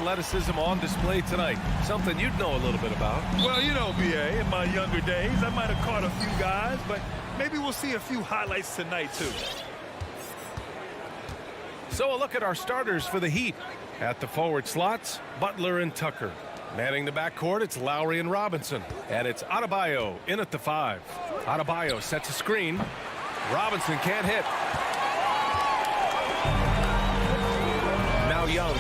athleticism on display tonight. Something you'd know a little bit about. Well, you know, B.A., in my younger days, I might have caught a few guys, but maybe we'll see a few highlights tonight, too. So a look at our starters for the Heat. At the forward slots, Butler and Tucker. Manning the backcourt, it's Lowry and Robinson. And it's Adebayo in at the 5. Adebayo sets a screen. Robinson can't hit. Now Young.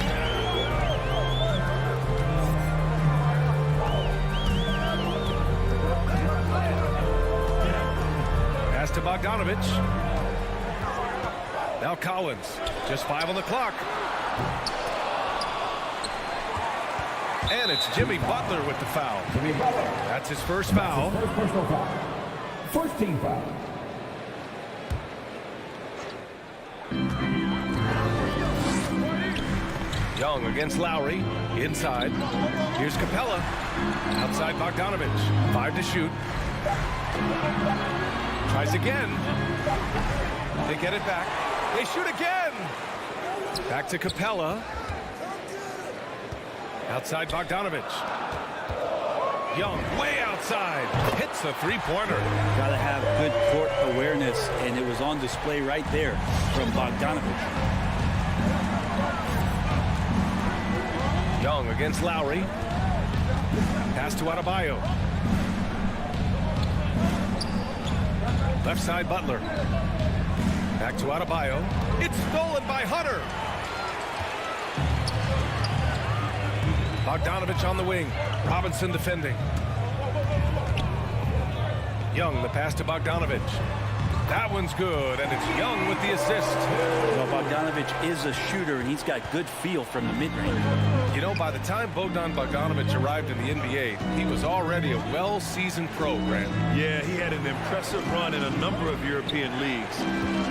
Pass to Bogdanovich. Now Collins. Just 5 on the clock. And it's Jimmy Butler with the foul. That's his first foul. First team foul. Young against Lowry. Inside. Here's Capella. Outside Bogdanovich. 5 to shoot. Tries again. They get it back. They shoot again. Back to Capella. Outside Bogdanovich. Young way outside. Hits the three-pointer. Got to have good court awareness, and it was on display right there from Bogdanovich. Young against Lowry. Pass to Adebayo. Left side Butler. Back to Adebayo. It's stolen by Hunter. Bogdanovich on the wing. Robinson defending. Young, the pass to Bogdanovich. That one's good, and it's Young with the assist. Well, Bogdanovich is a shooter, and he's got good feel from the mid-range. You know, by the time Bogdanovich arrived in the NBA, he was already a well-seasoned pro, Grant. Yeah, he had an impressive run in a number of European leagues,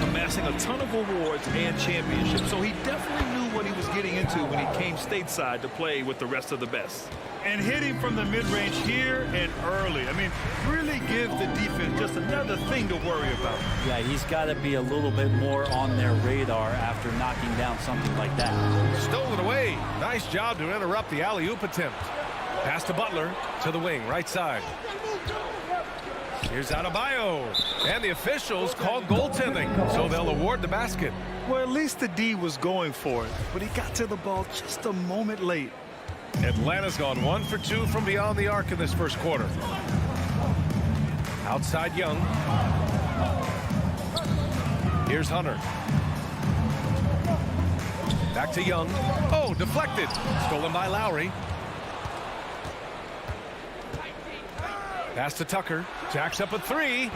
amassing a ton of awards and championships, so he definitely knew what he was getting into when he came stateside to play with the rest of the best. And hitting from the mid-range here and early. I mean, really give the defense just another thing to worry about. Yeah, he's got to be a little bit more on their radar after knocking down something like that. Stolen away. Nice job to interrupt the alley-oop attempt. Pass to Butler to the wing, right side. Here's Adebayo. And the officials called goaltending, so they'll award the basket. Well, at least the D was going for it, but he got to the ball just a moment late. Atlanta's gone 1 for 2 from beyond the arc in this first quarter. Outside Young. Here's Hunter. Back to Young. Oh, deflected. Stolen by Lowry. Pass to Tucker. Jacks up a 3.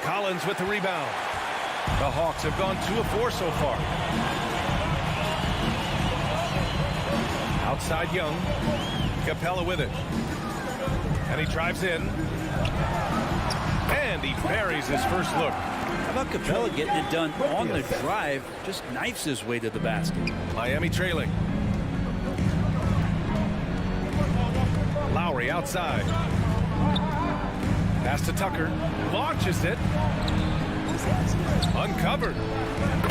Collins with the rebound. The Hawks have gone 2 of 4 so far. Outside Young. Capella with it. And he drives in. And he buries his first look. How about Capella getting it done on the drive? Just knifes his way to the basket. Miami trailing. Lowry outside. Pass to Tucker. Launches it. Uncovered.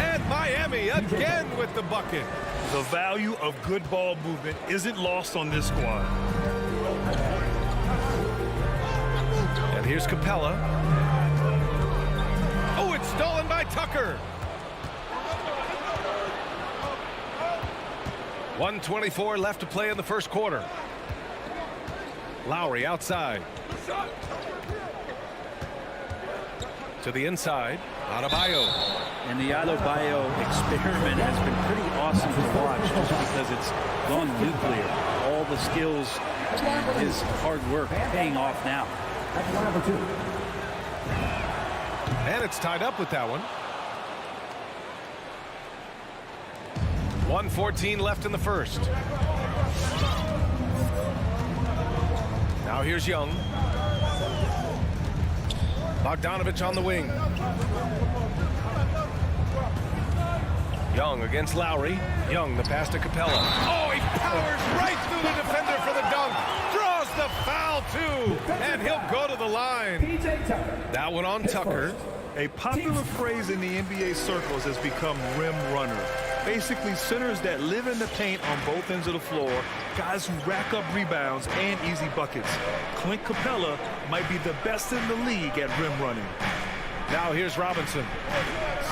And Miami again with the bucket. The value of good ball movement isn't lost on this squad. And here's Capella. Oh, it's stolen by Tucker. 1:24 left to play in the first quarter. Lowry outside. To the inside. Adebayo. And the Adebayo experiment has been pretty awesome to watch just because it's gone nuclear. All the skills and his hard work paying off now. That's number 2. And it's tied up with that one. 1:14 left in the first. Now here's Young. Bogdanovich on the wing. Young against Lowry. Young, the pass to Capella. Oh, he powers right through the defender for the dunk. Draws the foul, too. And he'll go to the line. That one on Tucker. A popular phrase in the NBA circles has become rim runner. Basically, centers that live in the paint on both ends of the floor, guys who rack up rebounds and easy buckets. Clint Capella might be the best in the league at rim running. Now here's Robinson.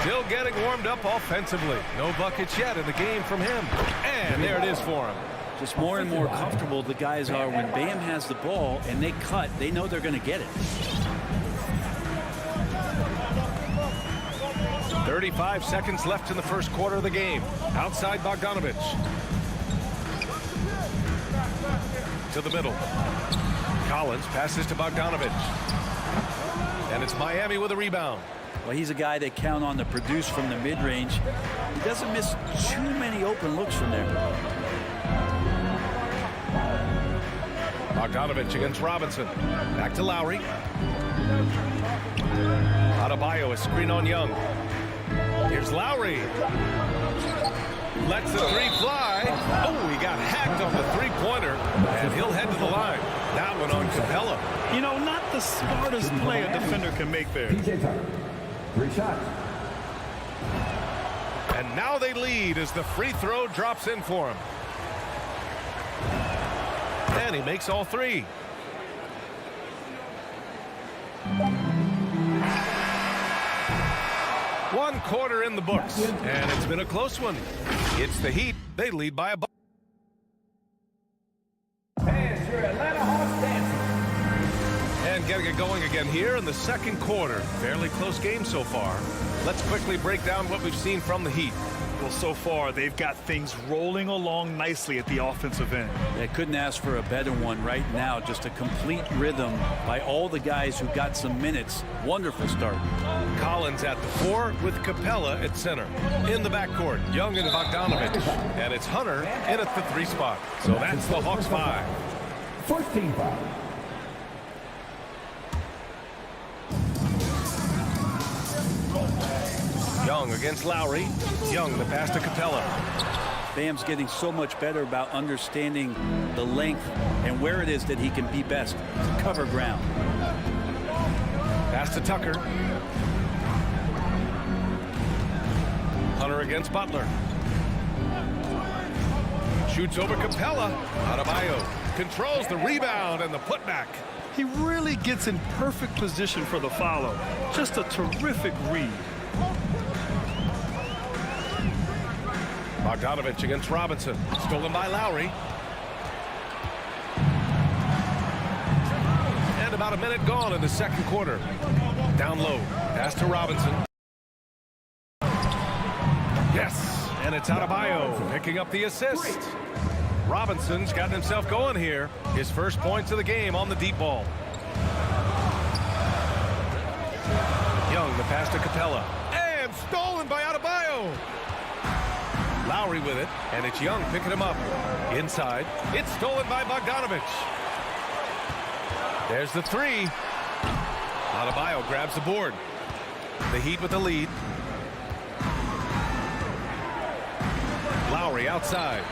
Still getting warmed up offensively. No buckets yet in the game from him. And there it is for him. Just more and more comfortable the guys are when Bam has the ball and they cut. They know they're going to get it. 35 seconds left in the first quarter of the game. Outside Bogdanovich. To the middle. Collins passes to Bogdanovich. And it's Miami with a rebound. Well, he's a guy they count on to produce from the mid-range. He doesn't miss too many open looks from there. Bogdanovich against Robinson. Back to Lowry. Adebayo, a screen on Young. Here's Lowry. Lets the three fly. Oh, he got hacked on the three-pointer, and he'll head to the line. That one on Capella. You know, not the smartest play a defender can make there. PJ Tucker. 3 shots. And now they lead as the free throw drops in for him. And he makes all 3. One quarter in the books, and it's been a close one. It's the Heat. They lead by a bucket. And your Atlanta Hawks dancing. And getting it going again here in the second quarter. Fairly close game so far. Let's quickly break down what we've seen from the Heat. Well, so far, they've got things rolling along nicely at the offensive end. They couldn't ask for a better one right now. Just a complete rhythm by all the guys who got some minutes. Wonderful start. Collins at the 4 with Capella at center. In the backcourt, Young and Bogdanovich. And it's Hunter in at the 3 spot. So that's the Hawks 5. First team foul. Young against Lowry. Young the pass to Capella. Bam's getting so much better about understanding the length and where it is that he can be best to cover ground. Pass to Tucker. Hunter against Butler. Shoots over Capella. Adebayo controls the rebound and the putback. He really gets in perfect position for the follow. Just a terrific read. Bogdanovich against Robinson. Stolen by Lowry. And about a minute gone in the second quarter. Down low. Pass to Robinson. Yes. And it's Adebayo picking up the assist. Robinson's gotten himself going here. His first points of the game on the deep ball. Young the pass to Capella. And stolen by Adebayo. Lowry with it, and it's Young picking him up. Inside, it's stolen by Bogdanovich. There's the 3. Adebayo grabs the board. The Heat with the lead. Lowry outside.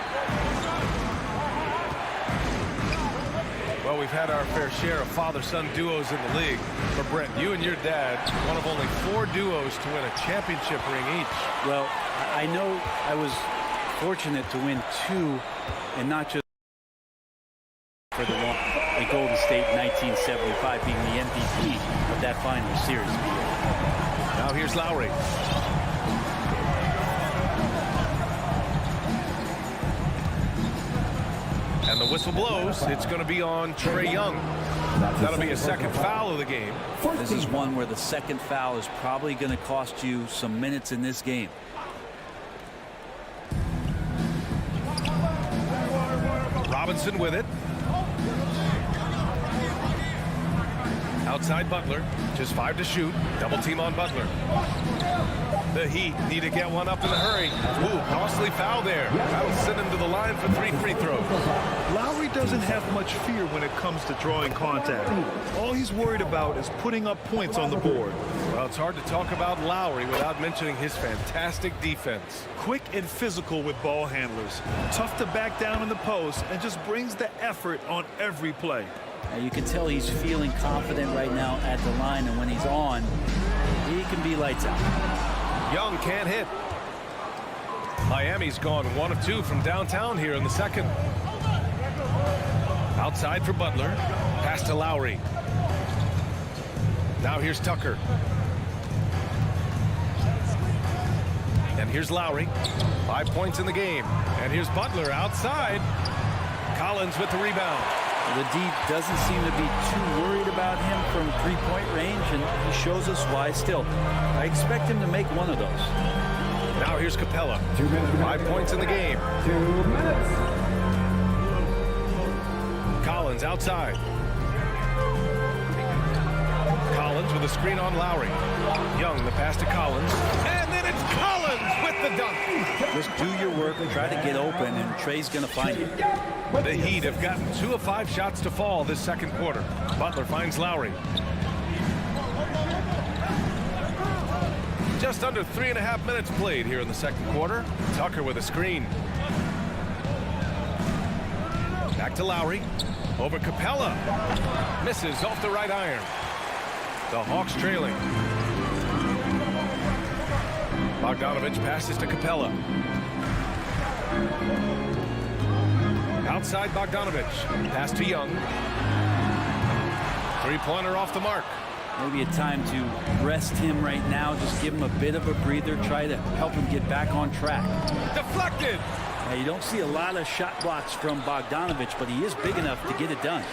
Well, we've had our fair share of father-son duos in the league. But Brett, you and your dad, one of only 4 duos to win a championship ring each. Well, I know I was fortunate to win 2 and not just for the one in Golden State in 1975 being the MVP of that final series. Now here's Lowry. And the whistle blows. It's going to be on Trae Young. That'll be a second foul of the game. This is one where the second foul is probably going to cost you some minutes in this game. Robinson with it. Outside Butler. Just 5 to shoot. Double team on Butler. The Heat need to get one up in a hurry. Ooh, costly foul there. That'll send him to the line for 3 free throws. Lowry doesn't have much fear when it comes to drawing contact. All he's worried about is putting up points on the board. Well, it's hard to talk about Lowry without mentioning his fantastic defense. Quick and physical with ball handlers. Tough to back down in the post and just brings the effort on every play. Now you can tell he's feeling confident right now at the line, and when he's on, he can be lights out. Young can't hit. Miami's gone 1 of 2 from downtown here in the second. Outside for Butler. Pass to Lowry. Now here's Tucker. And here's Lowry. 5 points in the game. And here's Butler outside. Collins with the rebound. The D doesn't seem to be too worried about him from three-point range, and he shows us why still. I expect him to make one of those. Now here's Capella. 5 points in the game. 2 minutes. Collins outside. Collins with a screen on Lowry. Young, the pass to Collins. And then it's Collins with the dunk. Just do your work and try to get open, and Trey's going to find you. The Heat have gotten 2 of 5 shots to fall this second quarter. Butler finds Lowry. Just under 3.5 minutes played here in the second quarter. Tucker with a screen. Back to Lowry. Over Capella. Misses off the right iron. The Hawks trailing. Bogdanovich passes to Capella. Outside Bogdanovich. Pass to Young. Three-pointer off the mark. Maybe a time to rest him right now. Just give him a bit of a breather. Try to help him get back on track. Deflected. Now, you don't see a lot of shot blocks from Bogdanovich, but he is big enough to get it done.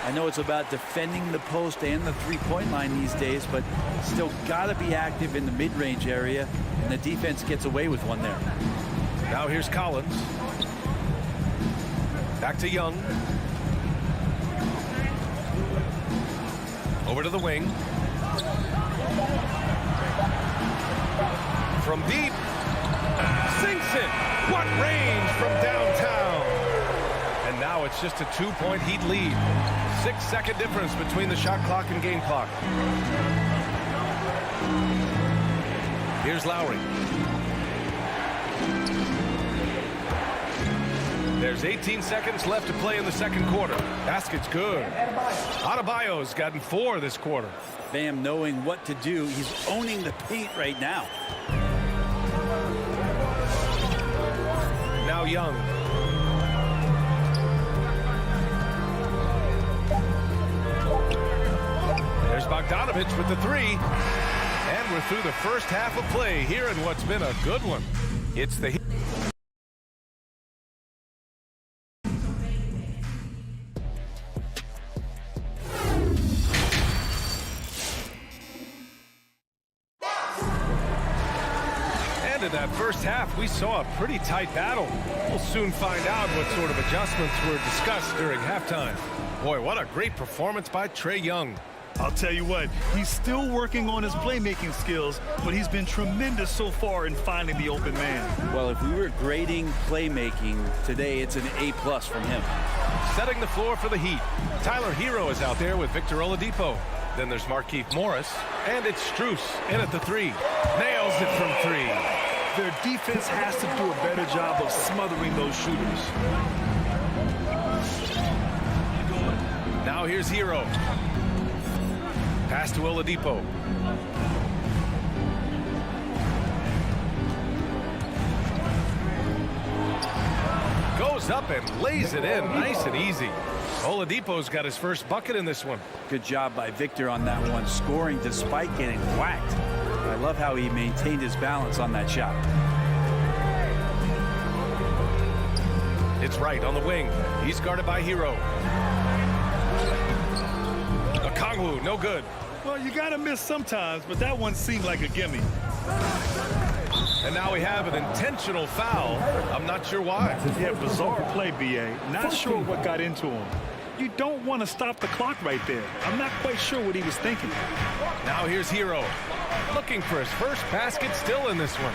I know it's about defending the post and the three-point line these days, but still got to be active in the mid-range area, and the defense gets away with one there. Now here's Collins. Back to Young. Over to the wing. From deep. Sinks it. What range from downtown. And now it's just a 2-point Heat lead. 6-second difference between the shot clock and game clock. Here's Lowry. There's 18 seconds left to play in the second quarter. Basket's good. Adebayo's gotten 4 this quarter. Bam knowing what to do. He's owning the paint right now. Now Young. There's Bogdanovich with the 3. And we're through the first half of play here in what's been a good one. It's the Heat. In that first half, we saw a pretty tight battle. We'll soon find out what sort of adjustments were discussed during halftime. Boy, what a great performance by Trae Young. I'll tell you what, he's still working on his playmaking skills, but he's been tremendous so far in finding the open man. Well, if we were grading playmaking today, it's an A+ from him. Setting the floor for the Heat. Tyler Hero is out there with Victor Oladipo. Then there's Markieff Morris, and it's Strus in at the 3. Nails it from 3. Their defense has to do a better job of smothering those shooters. Now here's Hero. Pass to Oladipo. Goes up and lays it in nice and easy. Oladipo's got his first bucket in this one. Good job by Victor on that one, scoring despite getting whacked. I love how he maintained his balance on that shot. It's right on the wing. He's guarded by Hero. Okongwu, no good. Well, you got to miss sometimes, but that one seemed like a gimme. And now we have an intentional foul. I'm not sure why. Yeah, bizarre play, B.A. Not sure what got into him. You don't want to stop the clock right there. I'm not quite sure what he was thinking. Now here's Hero. Looking for his first basket still in this one.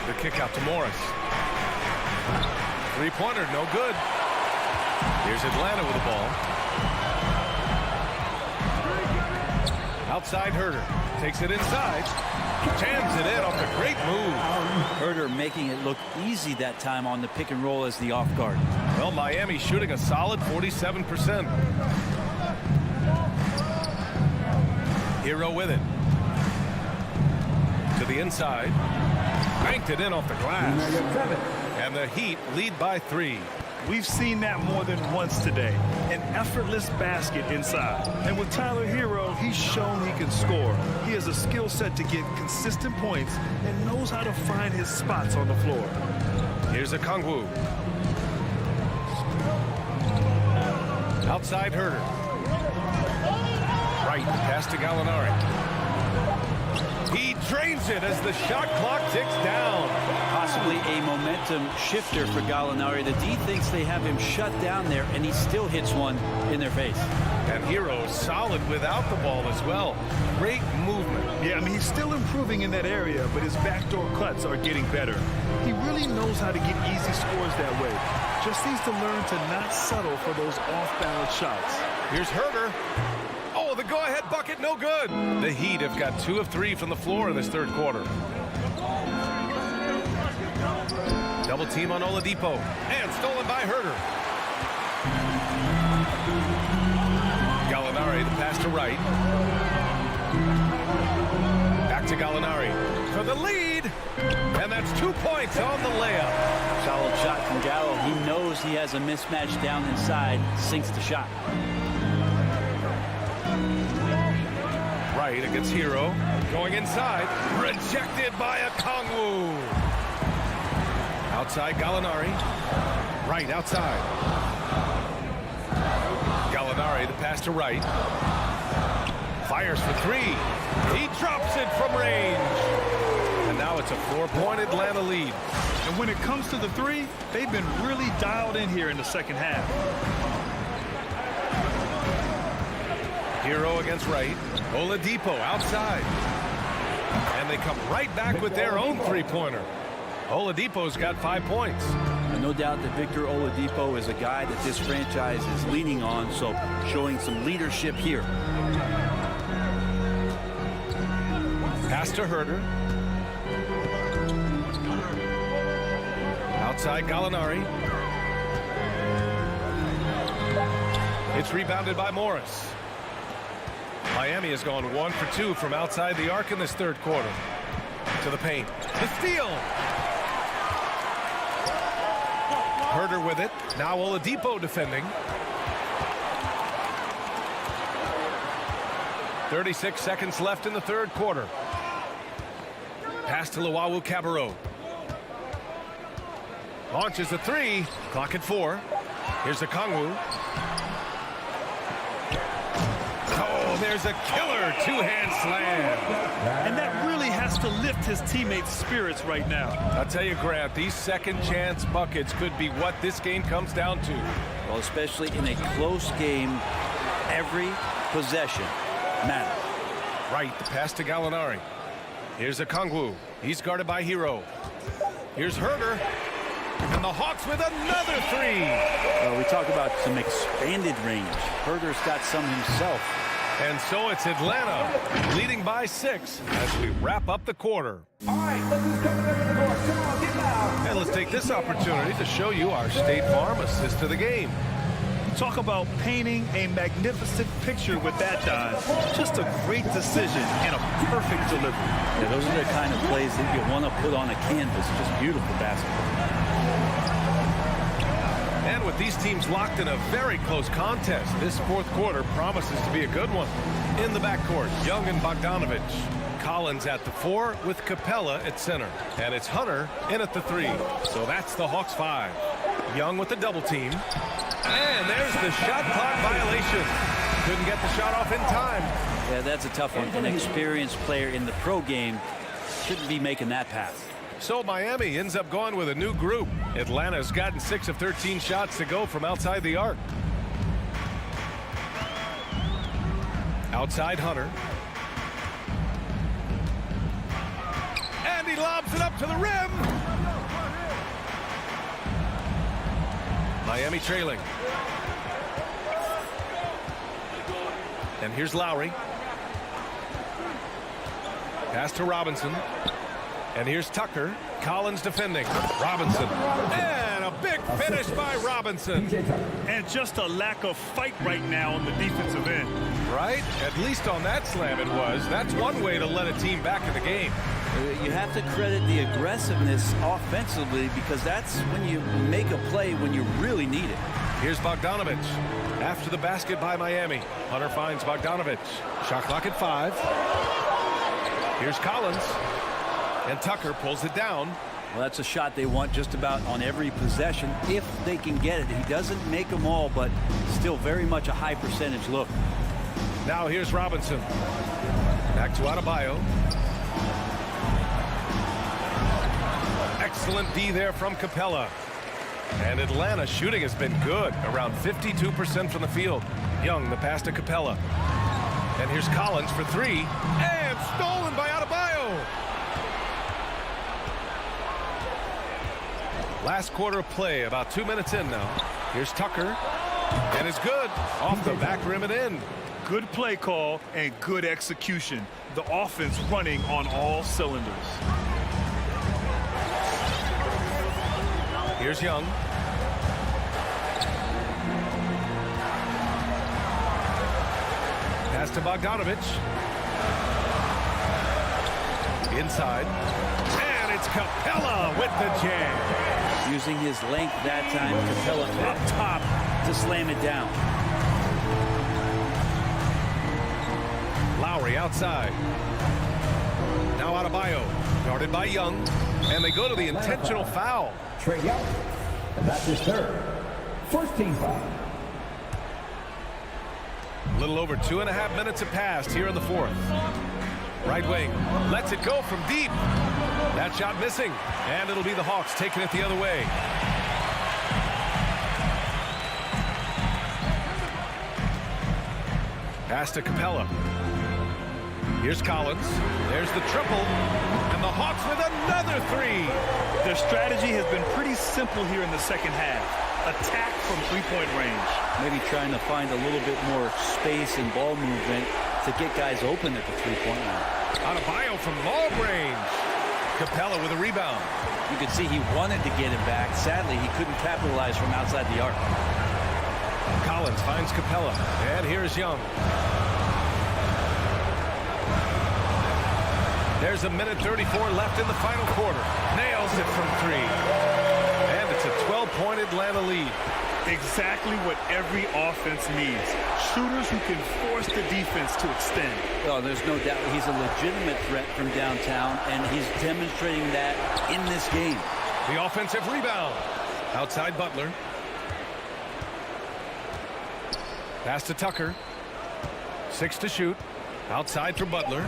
The kick out to Morris. Three-pointer, no good. Here's Atlanta with the ball. Outside Herter. Takes it inside. Jams it in off a great move. Herter making it look easy that time on the pick and roll as the off guard. Well, Miami shooting a solid 47%. Hero with it. To the inside. banked it in off the glass. Number 7. And the Heat lead by 3. We've seen that more than once today. An effortless basket inside. And with Tyler Hero, he's shown he can score. He has a skill set to get consistent points and knows how to find his spots on the floor. Here's a Kongwu. Outside Herder. Right, pass to Gallinari. He drains it as the shot clock ticks down. Possibly a momentum shifter for Gallinari. The D thinks they have him shut down there, and he still hits one in their face. And Hero solid without the ball as well. Great movement. Yeah, I mean, he's still improving in that area, but his backdoor cuts are getting better. He really knows how to get easy scores that way. Just needs to learn to not settle for those off-balance shots. Here's Herder. Oh, the go-ahead bucket, no good. The Heat have got 2 of 3 from the floor in this third quarter. Double team on Oladipo. And stolen by Herder. Gallinari, the pass to Wright. Back to Gallinari for the lead. And that's 2 points on the layup. Solid shot from Gallo. He knows he has a mismatch down inside. Sinks the shot. Right against Hero. Going inside. Rejected by a Kongwu. Outside Gallinari. Right outside. Gallinari, the pass to Wright. Fires for 3. He drops it from range. And now it's a 4-point Atlanta lead. And when it comes to the 3, they've been really dialed in here in the second half. Hero against Wright. Oladipo outside. And they come right back with their own 3-pointer. Oladipo's got 5 points. And no doubt that Victor Oladipo is a guy that this franchise is leaning on, so showing some leadership here. Pass to Herder. Outside Gallinari. It's rebounded by Morris. Miami has gone 1 for 2 from outside the arc in this third quarter. To the paint. The steal. Herder with it. Now Oladipo defending. 36 seconds left in the third quarter. Pass to Luwawu-Cabarrot. Launches a 3. Clock at 4. Here's a Kongwu. Oh, there's a killer 2-hand slam. And that really has to lift his teammates' spirits right now. I'll tell you, Grant, these second chance buckets could be what this game comes down to. Well, especially in a close game, every possession matters. Right, the pass to Gallinari. Here's a Kongwu. He's guarded by Hero. Here's Herder. And the Hawks with another 3. We talk about some expanded range. Herder's got some himself. And so it's Atlanta leading by 6 as we wrap up the quarter. All right, look who's coming up to the court. Come on, get loud. And let's take this opportunity to show you our State Farm assist to the game. Talk about painting a magnificent picture with that, Don. Just a great decision and a perfect delivery. Yeah, those are the kind of plays that you want to put on a canvas. Just beautiful basketball. And with these teams locked in a very close contest, this fourth quarter promises to be a good one. In the backcourt, Young and Bogdanovich. Collins at the 4 with Capella at center. And it's Hunter in at the 3. So that's the Hawks 5. Young with the double team. And there's the shot clock violation. Couldn't get the shot off in time. Yeah, that's a tough one. An experienced player in the pro game shouldn't be making that pass. So Miami ends up going with a new group. Atlanta's gotten 6 of 13 shots to go from outside the arc. Outside Hunter. And he lobs it up to the rim. Miami trailing. And here's Lowry. Pass to Robinson. And here's Tucker. Collins defending. Robinson. And a big finish by Robinson. And just a lack of fight right now on the defensive end. Right? At least on that slam it was. That's one way to let a team back in the game. You have to credit the aggressiveness offensively because that's when you make a play when you really need it. Here's Bogdanovich. After the basket by Miami. Hunter finds Bogdanovich. Shot clock at 5. Here's Collins. And Tucker pulls it down. Well, that's a shot they want just about on every possession if they can get it. He doesn't make them all, but still very much a high percentage look. Now here's Robinson. Back to Adebayo. Excellent D there from Capella. And Atlanta shooting has been good, around 52% from the field. Young, the pass to Capella. And here's Collins for 3. And stolen by Adebayo. Last quarter of play, about 2 minutes in now. Here's Tucker. And it's good. Off the back rim and in. Good play call and good execution. The offense running on all cylinders. Here's Young. Pass to Bogdanovich. Inside. And it's Capella with the jam. Using his length that time, Capella up top to slam it down. Lowry outside. Now Adebayo. Guarded by Young. And they go to the intentional foul. Trey Young. And that's his third. First team foul. A little over 2.5 minutes have passed here in the fourth. Right wing. Lets it go from deep. That shot missing. And it'll be the Hawks taking it the other way. Pass to Capella. Here's Collins. There's the triple. And the Hawks with another 3. Their strategy has been pretty simple here in the second half. Attack from three-point range. Maybe trying to find a little bit more space and ball movement to get guys open at the three-point line. Adebayo from long range. Capella with a rebound. You could see he wanted to get it back. Sadly, he couldn't capitalize from outside the arc. Collins finds Capella. And here's Young. There's a minute 34 left in the final quarter. Nails it from 3. And it's a 12-point Atlanta lead. Exactly what every offense needs. Shooters who can force the defense to extend. Well, there's no doubt he's a legitimate threat from downtown, and he's demonstrating that in this game. The offensive rebound. Outside Butler. Pass to Tucker. 6 to shoot. Outside for Butler.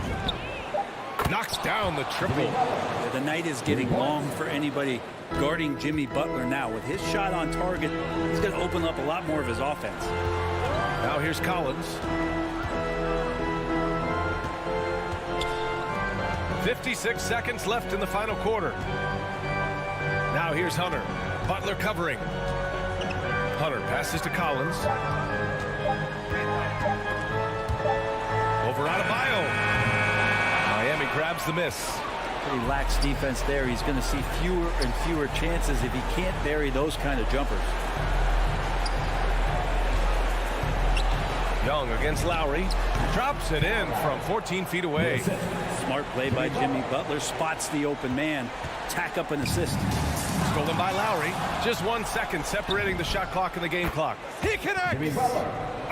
Knocks down the triple. Yeah, the night is getting long for anybody guarding Jimmy Butler now. With his shot on target, he's going to open up a lot more of his offense. Now here's Collins. 56 seconds left in the final quarter. Now here's Hunter. Butler covering. Hunter passes to Collins. Over Adebayo. Miami grabs the miss. Pretty lax defense there. He's going to see fewer and fewer chances if he can't bury those kind of jumpers. Young against Lowry. Drops it in from 14 feet away. Smart play by Jimmy Butler. Spots the open man. Tack up an assist. Stolen by Lowry. Just 1 second separating the shot clock and the game clock. He connects.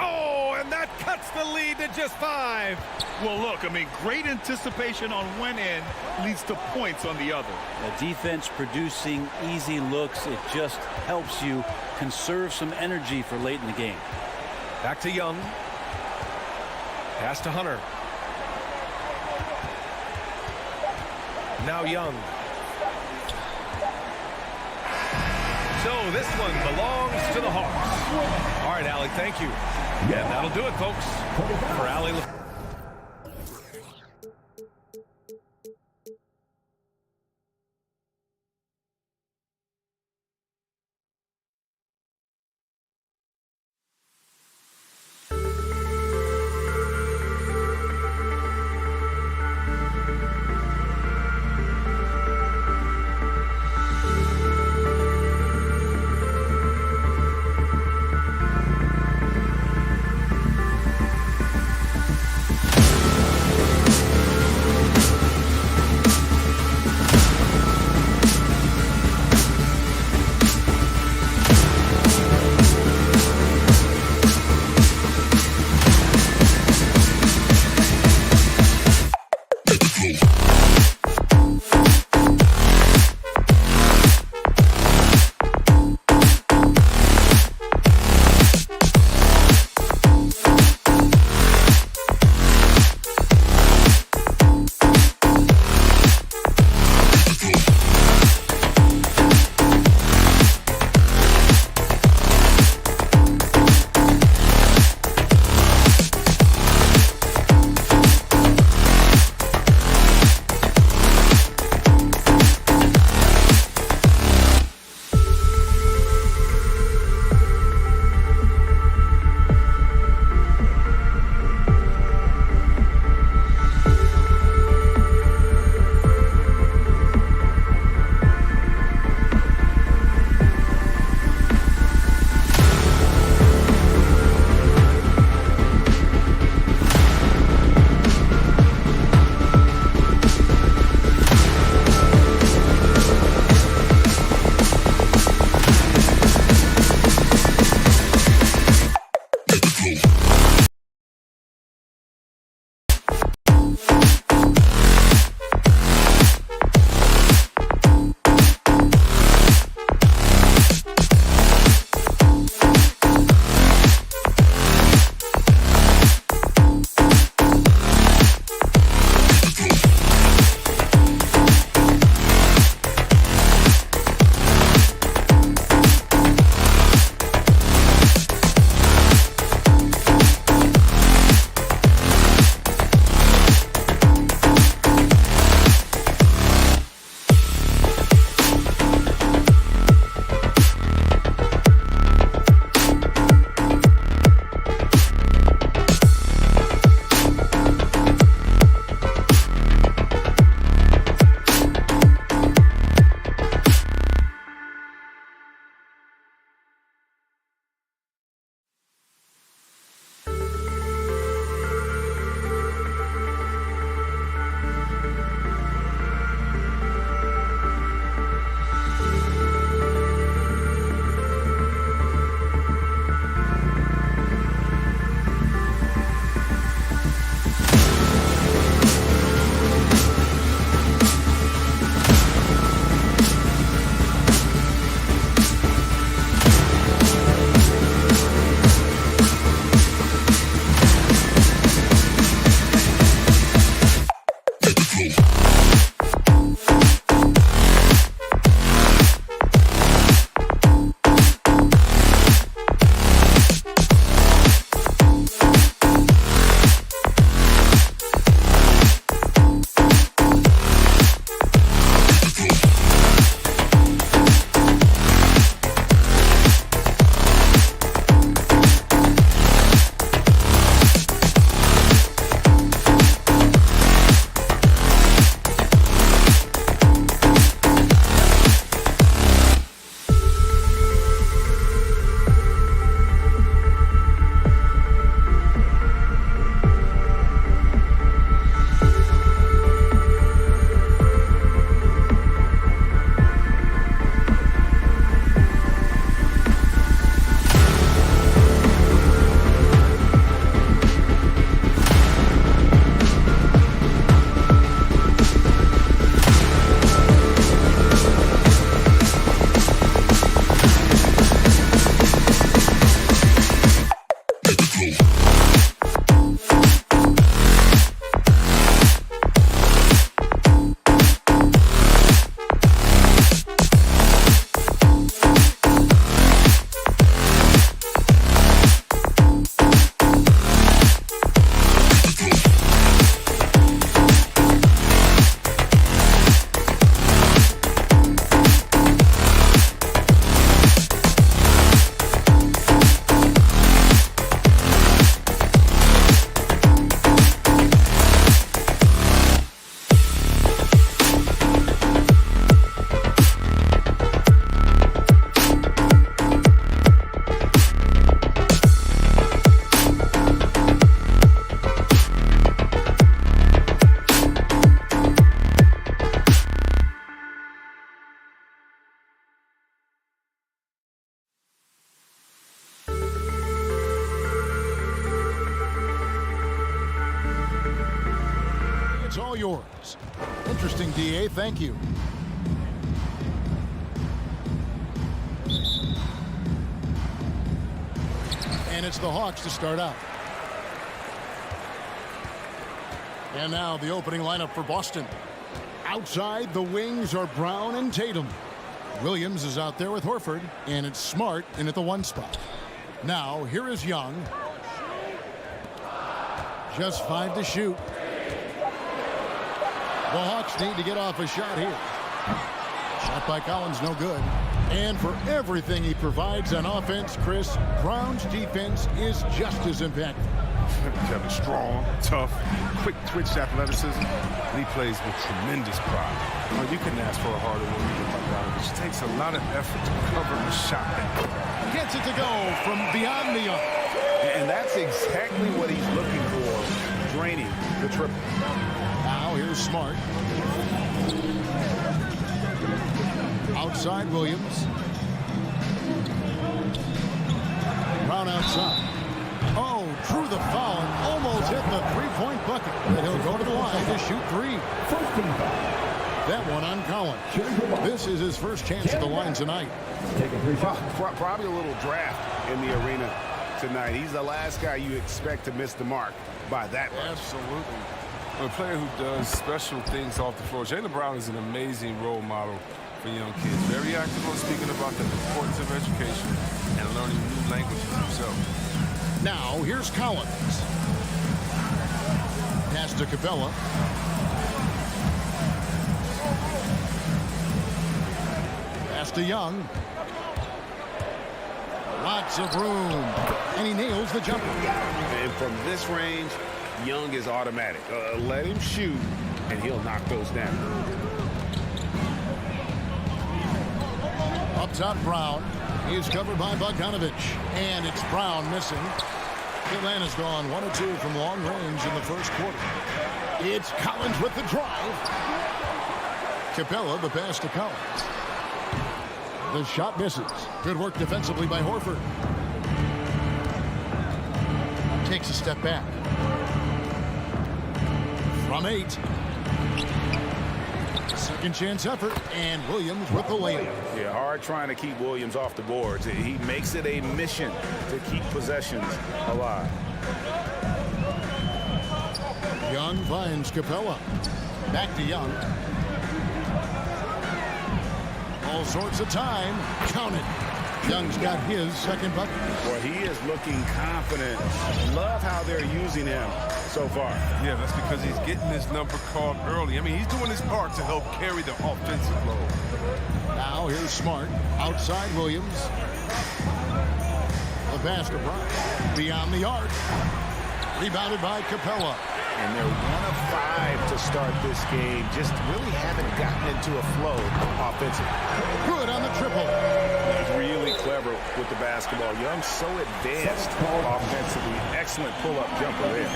Oh, and that cuts the lead to just 5. Well, look, I mean, great anticipation on one end leads to points on the other. The defense producing easy looks. It just helps you conserve some energy for late in the game. Back to Young. Pass to Hunter. Now Young. So this one belongs to the Hawks. All right, Allie, thank you. And that'll do it, folks. For Allie. It's all yours. Interesting, DA. Thank you. And it's the Hawks to start out. And now the opening lineup for Boston. Outside, the wings are Brown and Tatum. Williams is out there with Horford, and it's Smart in at the 1 spot. Now, here is Young. Just 5 to shoot. The Hawks need to get off a shot here. Shot by Collins, no good. And for everything he provides on offense, Chris, Brown's defense is just as impactful. Kevin, strong, tough, quick twitch athleticism, and he plays with tremendous pride. Well, you can ask for a harder worker like Brown, which takes a lot of effort to cover a shot. Gets it to go from beyond the arc. And that's exactly what he's looking for, draining the triple. Now here's Smart. Outside Williams. Brown outside. Oh, drew the foul and almost hit the three-point bucket. And he'll go to the line to shoot 3. That one on Collins. This is his first chance at the line tonight. Probably a little draft in the arena tonight. He's the last guy you expect to miss the mark by that much. Absolutely. A player who does special things off the floor. Jaylen Brown is an amazing role model for young kids. Very active on speaking about the importance of education and learning new languages himself. Now, here's Collins. Pass to Capella. Pass to Young. Lots of room. And he nails the jumper. And from this range, Young is automatic. Let him shoot, and he'll knock those down. Up top, Brown. He's covered by Bogdanovich. And it's Brown missing. Atlanta's gone 1 of 2 from long range in the first quarter. It's Collins with the drive. Capella, the pass to Collins. The shot misses. Good work defensively by Horford. Takes a step back. From 8. Second chance effort, and Williams with the layup. Yeah, hard trying to keep Williams off the boards. He makes it a mission to keep possessions alive. Young finds Capella. Back to Young. All sorts of time. Count it. Young's got his second bucket. Boy, he is looking confident. Love how they're using him so far. Yeah, that's because he's getting his number called early. I mean, he's doing his part to help carry the offensive load. Now here's Smart. Outside Williams. The pass to Brown. Beyond the arc. Rebounded by Capella. And they're 1 of 5 to start this game. Just really haven't gotten into a flow offensively. Good on the triple. He's really clever with the basketball. Young's so advanced offensively. Excellent pull-up jumper there.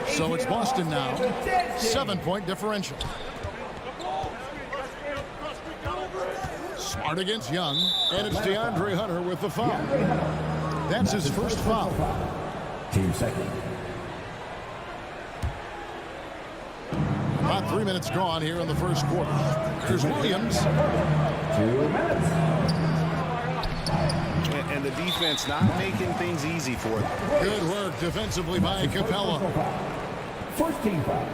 So it's Boston now. 7-point differential. Smart against Young, and it's DeAndre Hunter with the foul. That's his first foul. Team second. About 3 minutes gone here in the first quarter. Here's Williams. 2 minutes. And the defense not making things easy for them. Good work defensively by Capella. First team foul.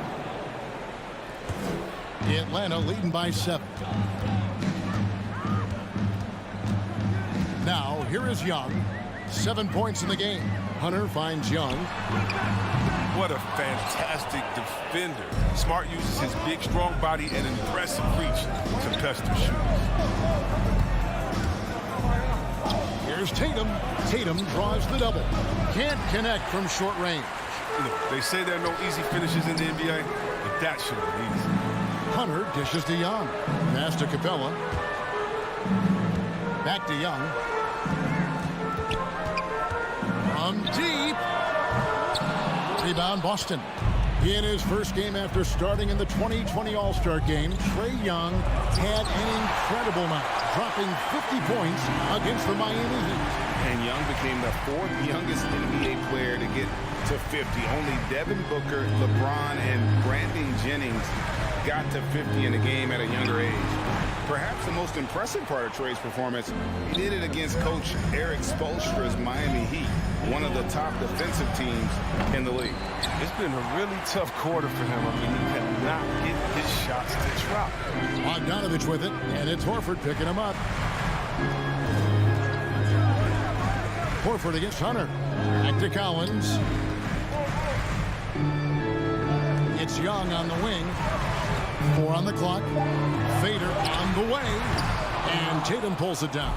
Atlanta leading by 7. Now, here is Young. 7 points in the game. Hunter finds Young. What a fantastic defender. Smart uses his big, strong body and impressive reach to test the shooters. Here's Tatum. Tatum draws the double. Can't connect from short range. You know, they say there are no easy finishes in the NBA, but that should be easy. Hunter dishes to Young. Pass to Capella. Back to Young. From deep. Rebound Boston. In his first game after starting in the 2020 All-Star game, Trae Young had an incredible night, dropping 50 points against the Miami Heat. And Young became the 4th youngest NBA player to get to 50. Only Devin Booker, LeBron, and Brandon Jennings got to 50 in a game at a younger age. Perhaps the most impressive part of Trey's performance, he did it against Coach Eric Spoelstra's Miami Heat, one of the top defensive teams in the league. It's been a really tough quarter for him. I mean, he cannot get his shots to drop. Bogdanovich with it, and it's Horford picking him up. Horford against Hunter. Back to Collins. It's Young on the wing. 4 on the clock. Vader on the way. And Tatum pulls it down.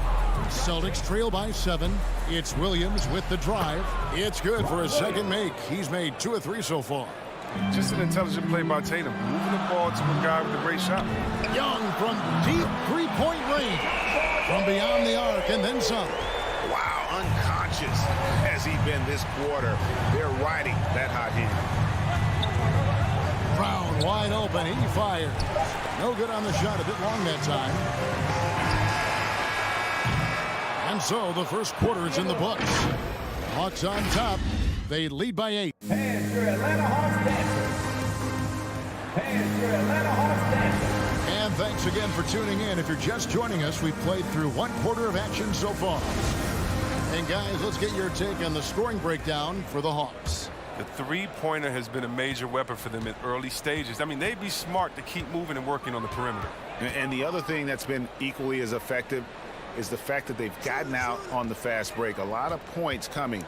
Celtics trail by 7. It's Williams with the drive. It's good for a second make. He's made 2 of 3 so far. Just an intelligent play by Tatum. Moving the ball to a guy with a great shot. Young from deep three-point range. From beyond the arc and then some. Wow, unconscious has he been this quarter. They're riding that hot hand. Brown wide open. He fired. No good on the shot. A bit long that time. And so the first quarter is in the books. Hawks on top. They lead by 8. And your Atlanta Hawks dancers. And your Atlanta Hawks dancers. And thanks again for tuning in. If you're just joining us, we've played through 1 quarter of action so far. And guys, let's get your take on the scoring breakdown for the Hawks. The three-pointer has been a major weapon for them in early stages. I mean, they'd be smart to keep moving and working on the perimeter. And the other thing that's been equally as effective is the fact that they've gotten out on the fast break. A lot of points coming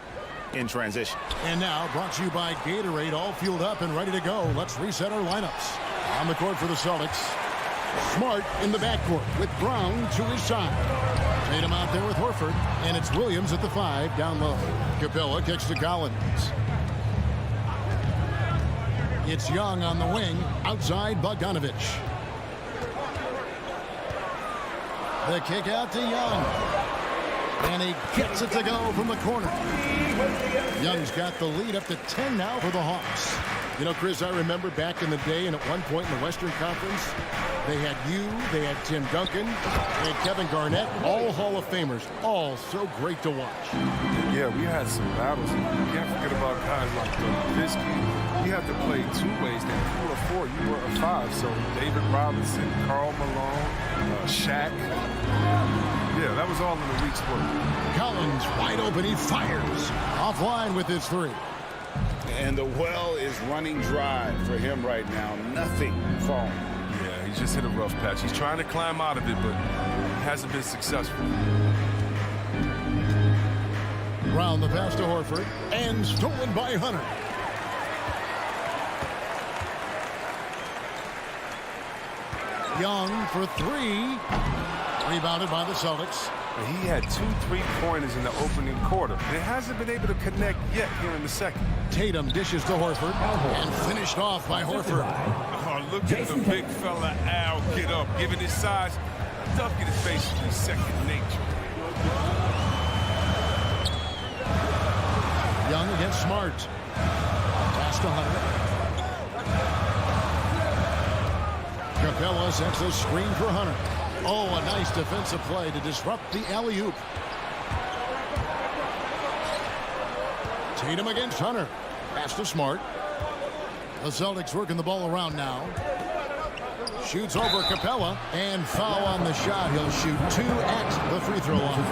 in transition. And now, brought to you by Gatorade, all fueled up and ready to go. Let's reset our lineups. On the court for the Celtics. Smart in the backcourt with Brown to his side. Tatum out there with Horford. And it's Williams at the 5 down low. Capella kicks to Collins. It's Young on the wing. Outside Bogdanovich. The kick out to Young. And he gets it to go from the corner. Young's got the lead up to 10 now for the Hawks. You know, Chris, I remember back in the day and at one point in the Western Conference, they had they had Tim Duncan, they had Kevin Garnett, all Hall of Famers, all so great to watch. Yeah, we had some battles. You can't forget about guys like Nowitzki. You had to play 2 ways. Then if you were a 4, you were a 5. So David Robinson, Karl Malone, Shaq. Yeah, that was all in the week's work. Collins wide open. He fires. Offline with his 3. And the well is running dry for him right now. Nothing falling. Yeah, he just hit a rough patch. He's trying to climb out of it, but hasn't been successful. Brown the pass to Horford. And stolen by Hunter. Young for 3. Rebounded by the Celtics. He had 2 3-pointers in the opening quarter. He hasn't been able to connect yet here in the second. Tatum dishes to Horford and finished off by Horford. Oh, look at the big fella Al get up. Given his size, dunking is basically second nature. Young against Smart. Pass to Hunter. Capella sets a screen for Hunter. Oh, a nice defensive play to disrupt the alley-oop. Tatum against Hunter. Pass to Smart. The Celtics working the ball around now. Shoots over Capella. And foul on the shot. He'll shoot 2 at the free throw line.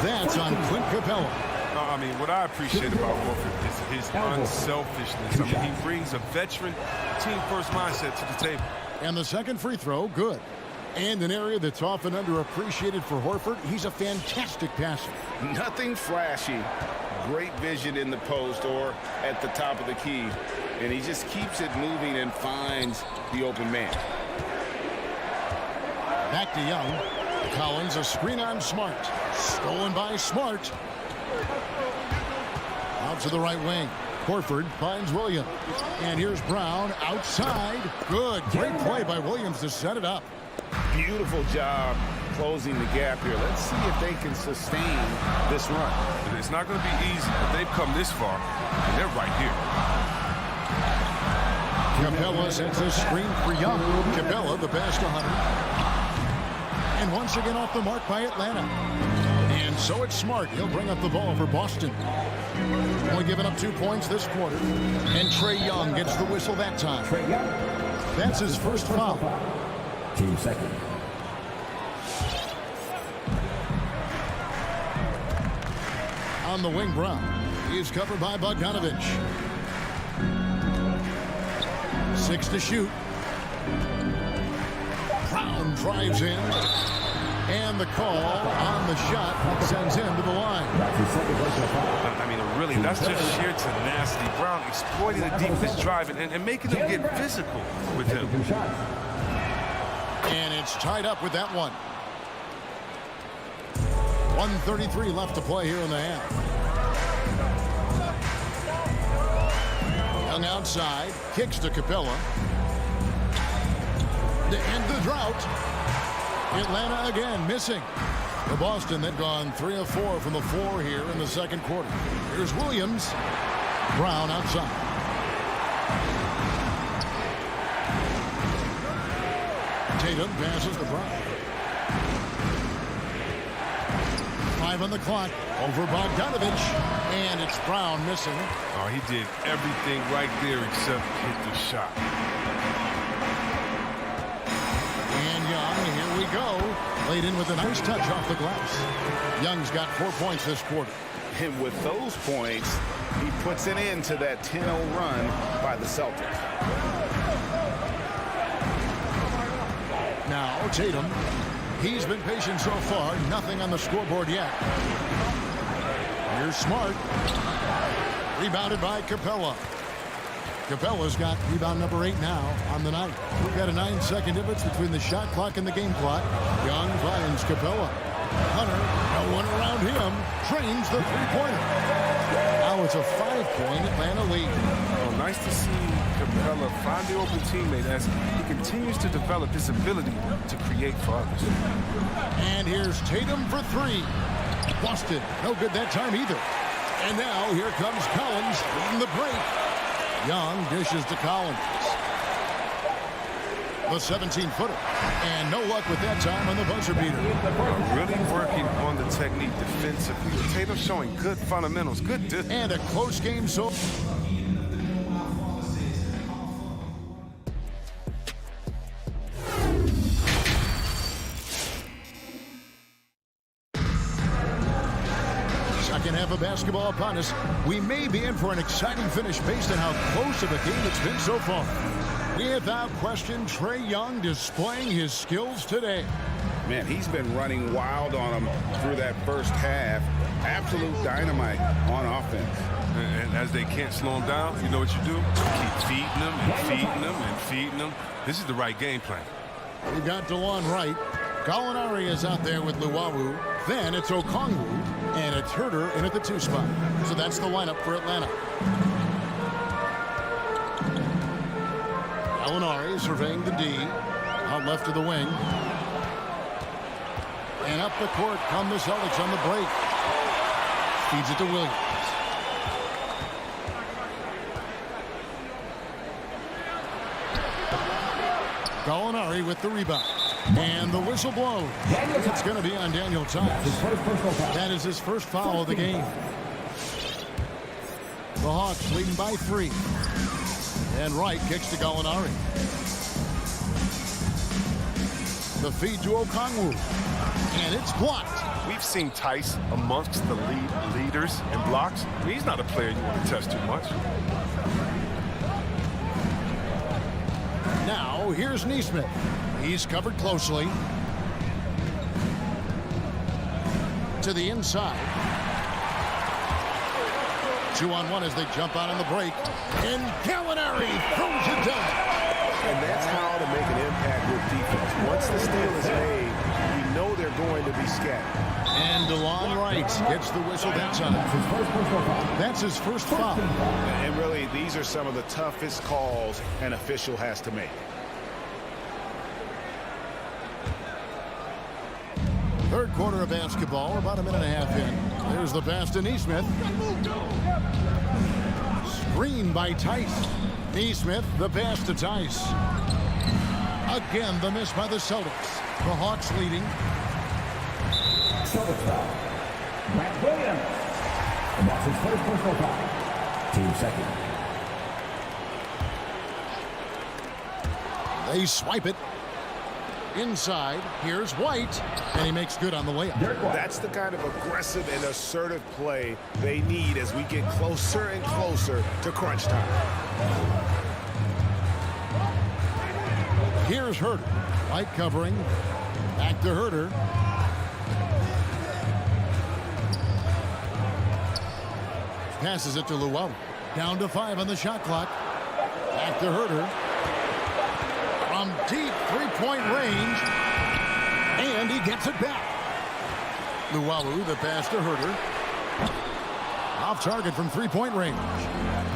That's on Clint Capella. I mean, what I appreciate about Horford is his unselfishness. I mean, he brings a veteran team-first mindset to the table. And the second free throw, good. And an area that's often underappreciated for Horford, he's a fantastic passer. Nothing flashy. Great vision in the post or at the top of the key. And he just keeps it moving and finds the open man. Back to Young. Collins, a screen on Smart. Stolen by Smart. Out to the right wing. Horford finds Williams. And here's Brown outside. Good. Great play by Williams to set it up. Beautiful job closing the gap here. Let's see if they can sustain this run. It's not going to be easy, but they've come this far, and they're right here. Capella sets a screen for Young. Capella, the pass to Hunter. And once again off the mark by Atlanta. And so it's Smart. He'll bring up the ball for Boston. Only giving up 2 points this quarter. And Trae Young gets the whistle that time. That's his first foul. Team second. On the wing, Brown. He's covered by Bogdanovich. 6 to shoot. Brown drives in. And the call on the shot sends him to the line. I mean, really, that's just sheer tenacity. Brown exploiting the defense driving and making them get physical with him. And it's tied up with that one. 1:33 left to play here in the half. Young outside, kicks to Capella. To end the drought. Atlanta again missing. The Boston, they've gone 3 of 4 from the floor here in the second quarter. Here's Williams. Brown outside. Tatum passes to Brown. 5 on the clock. Over Bogdanovich. And it's Brown missing. Oh, he did everything right there except hit the shot. And Young, here we go. Laid in with a nice touch off the glass. Young's got 4 points this quarter. And with those points, he puts an end to that 10-0 run by the Celtics. Now Tatum. He's been patient so far. Nothing on the scoreboard yet. Here's Smart. Rebounded by Capella. Capella's got rebound number 8 now on the night. We've got a 9-second difference between the shot clock and the game clock. Young finds Capella. Hunter, no one around him, trains the three-pointer. Now it's a 5-point Atlanta lead. Oh, nice to see Capella find the open teammate as he continues to develop his ability to create for others. And here's Tatum for 3. Busted. No good that time either. And now here comes Collins leading the break. Young dishes to Collins. The 17-footer. And no luck with that time on the buzzer beater. Really working on the technique defensively. Tatum showing good fundamentals, good distance. And a close game so. Second half of basketball upon us. We may be in for an exciting finish based on how close of a game it's been so far. Without question, Trae Young displaying his skills today. Man, he's been running wild on him through that first half. Absolute dynamite on offense. And as they can't slow him down, you know what you do? Keep feeding them and feeding them and feeding them. This is the right game plan. We've got DeLon Wright. Gallinari is out there with Luwawu. Then it's Okongwu. And it's Herter in at the 2 spot. So that's the lineup for Atlanta. Gallinari surveying the D. Out left of the wing. And up the court come the Celtics on the break. Feeds it to Williams. Gallinari with the rebound. And the whistle blows. It's going to be on Daniel Tice. That is his first foul of the game. The Hawks leading by 3. And Wright kicks to Gallinari. The feed to Okongwu. And it's blocked. We've seen Tice amongst the leaders in blocks. I mean, he's not a player you want to test too much. Now, here's Nesmith. He's covered closely. To the inside. 2-on-1 as they jump out on the break. And Gallinari throws it down. And that's how to make an impact with defense. Once the steal is made, we know they're going to be scattered. And DeLon Wright gets the whistle that time. That's his first foul. And really, these are some of the toughest calls an official has to make. Third quarter of basketball. We're about a minute and a half in. There's the pass to Nesmith. Screen by Tice. Nesmith, the pass to Tice. Again, the miss by the Celtics. The Hawks leading. Celtics foul. Grant Williams. And that's his first personal foul. Team second. They swipe it. Inside, here's White, and he makes good on the layup. That's the kind of aggressive and assertive play they need as we get closer and closer to crunch time. Here's Herter. White covering. Back to Herter. Passes it to Luau. Down to 5 on the shot clock. Back to Herter. From deep three-point range. And he gets it back. Luau, the pass to Herter. Off target from three-point range.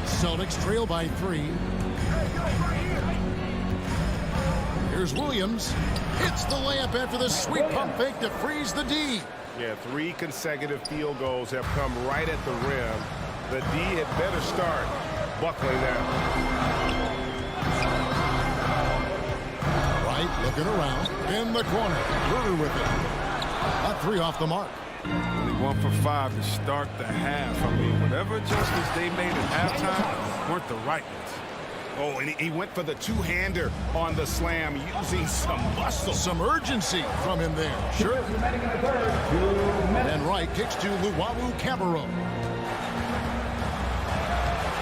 Celtics trail by 3. Here's Williams. Hits the layup after the sweet pump fake to freeze the D. Yeah, 3 consecutive field goals have come right at the rim. The D had better start buckling down. Right, looking around. In the corner. Herter with it. A 3 off the mark. Only 1 for 5 to start the half. I mean, whatever adjustments they made at halftime weren't the right ones. Oh, and he went for the two-hander on the slam, using some muscle. Some urgency from him there. Sure. And Wright kicks to Luau Cabarro.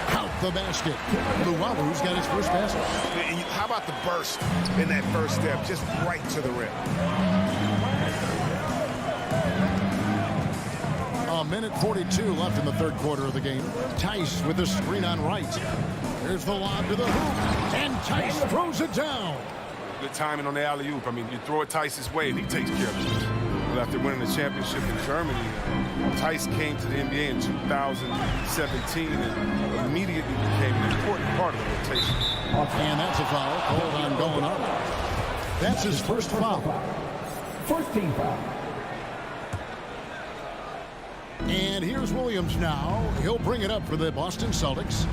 Count the basket. Luau's got his first basket. How about the burst in that first step, just right to the rim? A minute 42 left in the third quarter of the game. Tice with the screen on Wright. Here's the lob to the hoop, and Tice throws it down. Good timing on the alley-oop. I mean, you throw it Tice's way, and he takes care of it. Well, after winning the championship in Germany, Tice came to the NBA in 2017 and immediately became an important part of the rotation. And that's a foul called on Gallinari. That's his first foul. First team foul. And here's Williams now. He'll bring it up for the Boston Celtics.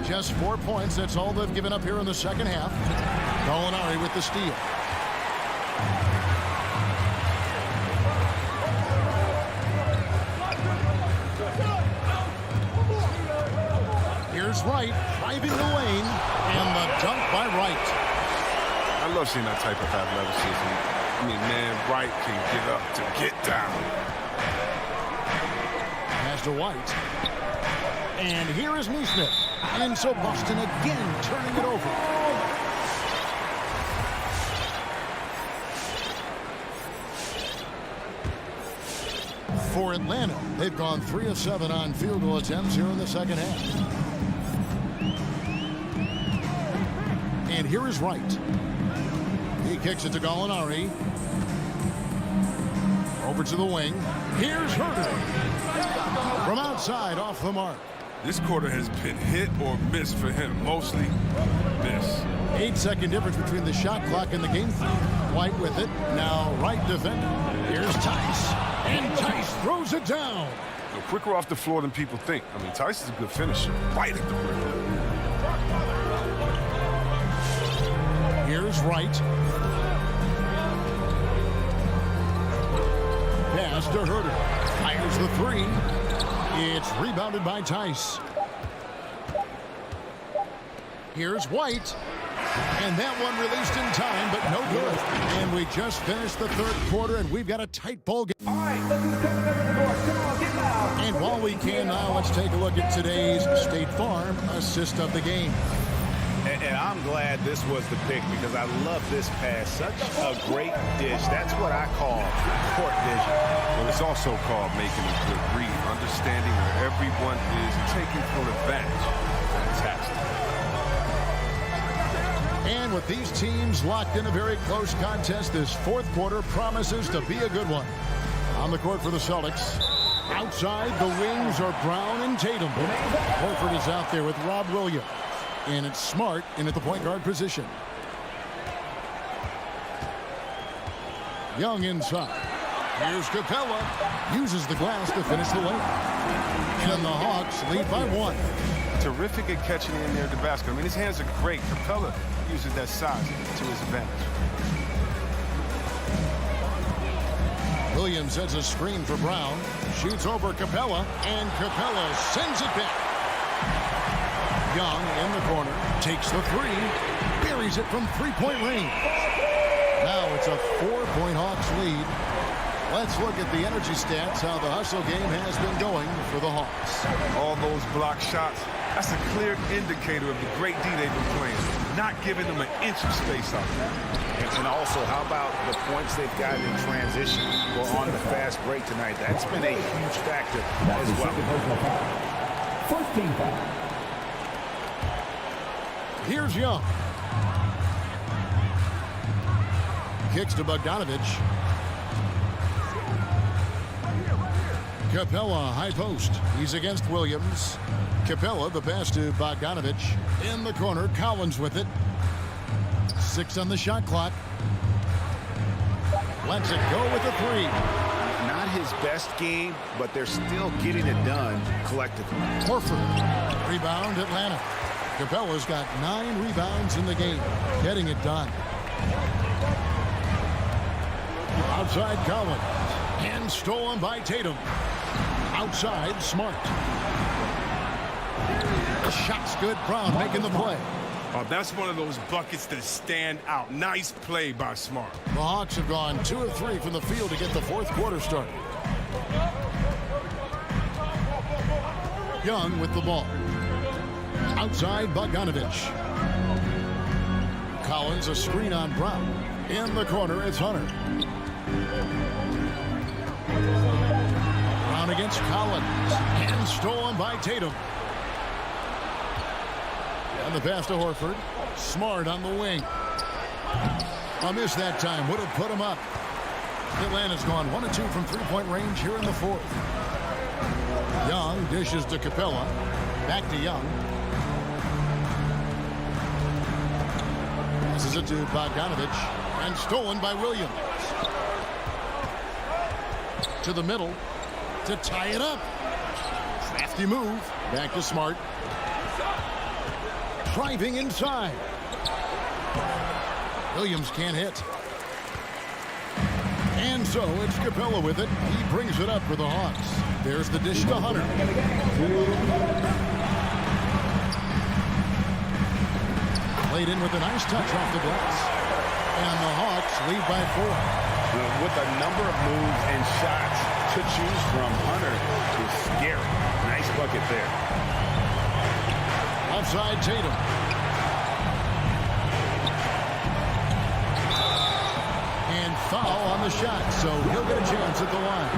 Just 4 points. That's all they've given up here in the second half. Gallinari with the steal. Here's Wright driving the lane, and the dunk by Wright. I love seeing that type of athleticism. I mean, man, Wright can get up to get down. Pass to White. And here is Neesmith. And so Boston again turning it over. For Atlanta, they've gone 3 of 7 on field goal attempts here in the second half. And here is Wright. He kicks it to Gallinari. Over to the wing. Here's Herter. From outside, off the mark. This quarter has been hit or miss for him. Mostly miss. 8-second difference between the shot clock and the game. White with it. Now Wright defending. Here's Tice. And Tice throws it down. Quicker off the floor than people think. I mean, Tice is a good finisher. Right at the rim. Here's Wright. Pass to Herter. Fires the 3. It's rebounded by Tice. Here's White. And that one released in time, but no good. And we just finished the third quarter, and we've got a tight ball game. All right, let's just come to the door. Come on, get loud. And while we can now, let's take a look at today's State Farm assist of the game. And I'm glad this was the pick because I love this pass. Such a great dish. That's what I call court vision. Well, it's also called making a good read, understanding where everyone is and taking full advantage. Fantastic. And with these teams locked in a very close contest, this fourth quarter promises to be a good one. On the court for the Celtics. Outside, the wings are Brown and Tatum. Horford is out there with Rob Williams. And it's Smart in at the point guard position. Young inside. Here's Capella. Uses the glass to finish the layup. And the Hawks lead by 1. terrific at catching in near the basket. I mean, his hands are great. Capella uses that size to his advantage. Williams sets a screen for Brown. Shoots over Capella, and Capella sends it back. Young in the corner. Takes the three. Buries it from three-point range. Now it's a 4-point Hawks lead. Let's look at the energy stats, how the hustle game has been going for the Hawks. All those block shots, that's a clear indicator of the great D they've been playing. Not giving them an inch of space out there. And also, how about the points they've gotten in transition or on the fast break tonight? That's been a huge factor as well. First team foul. Here's Young. Kicks to Bogdanovich. Capella, high post. He's against Williams. Capella, the pass to Bogdanovich. In the corner, Collins with it. 6 on the shot clock. Lets it go with a three. Not his best game, but they're still getting it done collectively. Horford. Rebound, Atlanta. Capella's got 9 rebounds in the game. Getting it done. Outside Collins. And stolen by Tatum. Outside, Smart. The shot's good. Brown making the play. Oh, that's one of those buckets that stand out. Nice play by Smart. The Hawks have gone 2 of 3 from the field to get the fourth quarter started. Young with the ball. Outside, Bogdanovich. Collins, a screen on Brown. In the corner, it's Hunter. Brown against Collins. And stolen by Tatum. And the pass to Horford. Smart on the wing. A miss that time. Would have put him up. Atlanta's gone 1 of 2 from three-point range here in the fourth. Young dishes to Capella. Back to Young. Passes it to Bogdanovich. And stolen by Williams. To the middle. To tie it up. Crafty move. Back to Smart. Driving inside. Williams can't hit. And so it's Capella with it. He brings it up for the Hawks. There's the dish to Hunter. Played in with a nice touch off the glass. And the Hawks lead by 4. With a number of moves and shots to choose from, Hunter is scary. Nice bucket there. Outside Tatum. And foul on the shot, so he'll get a chance at the line.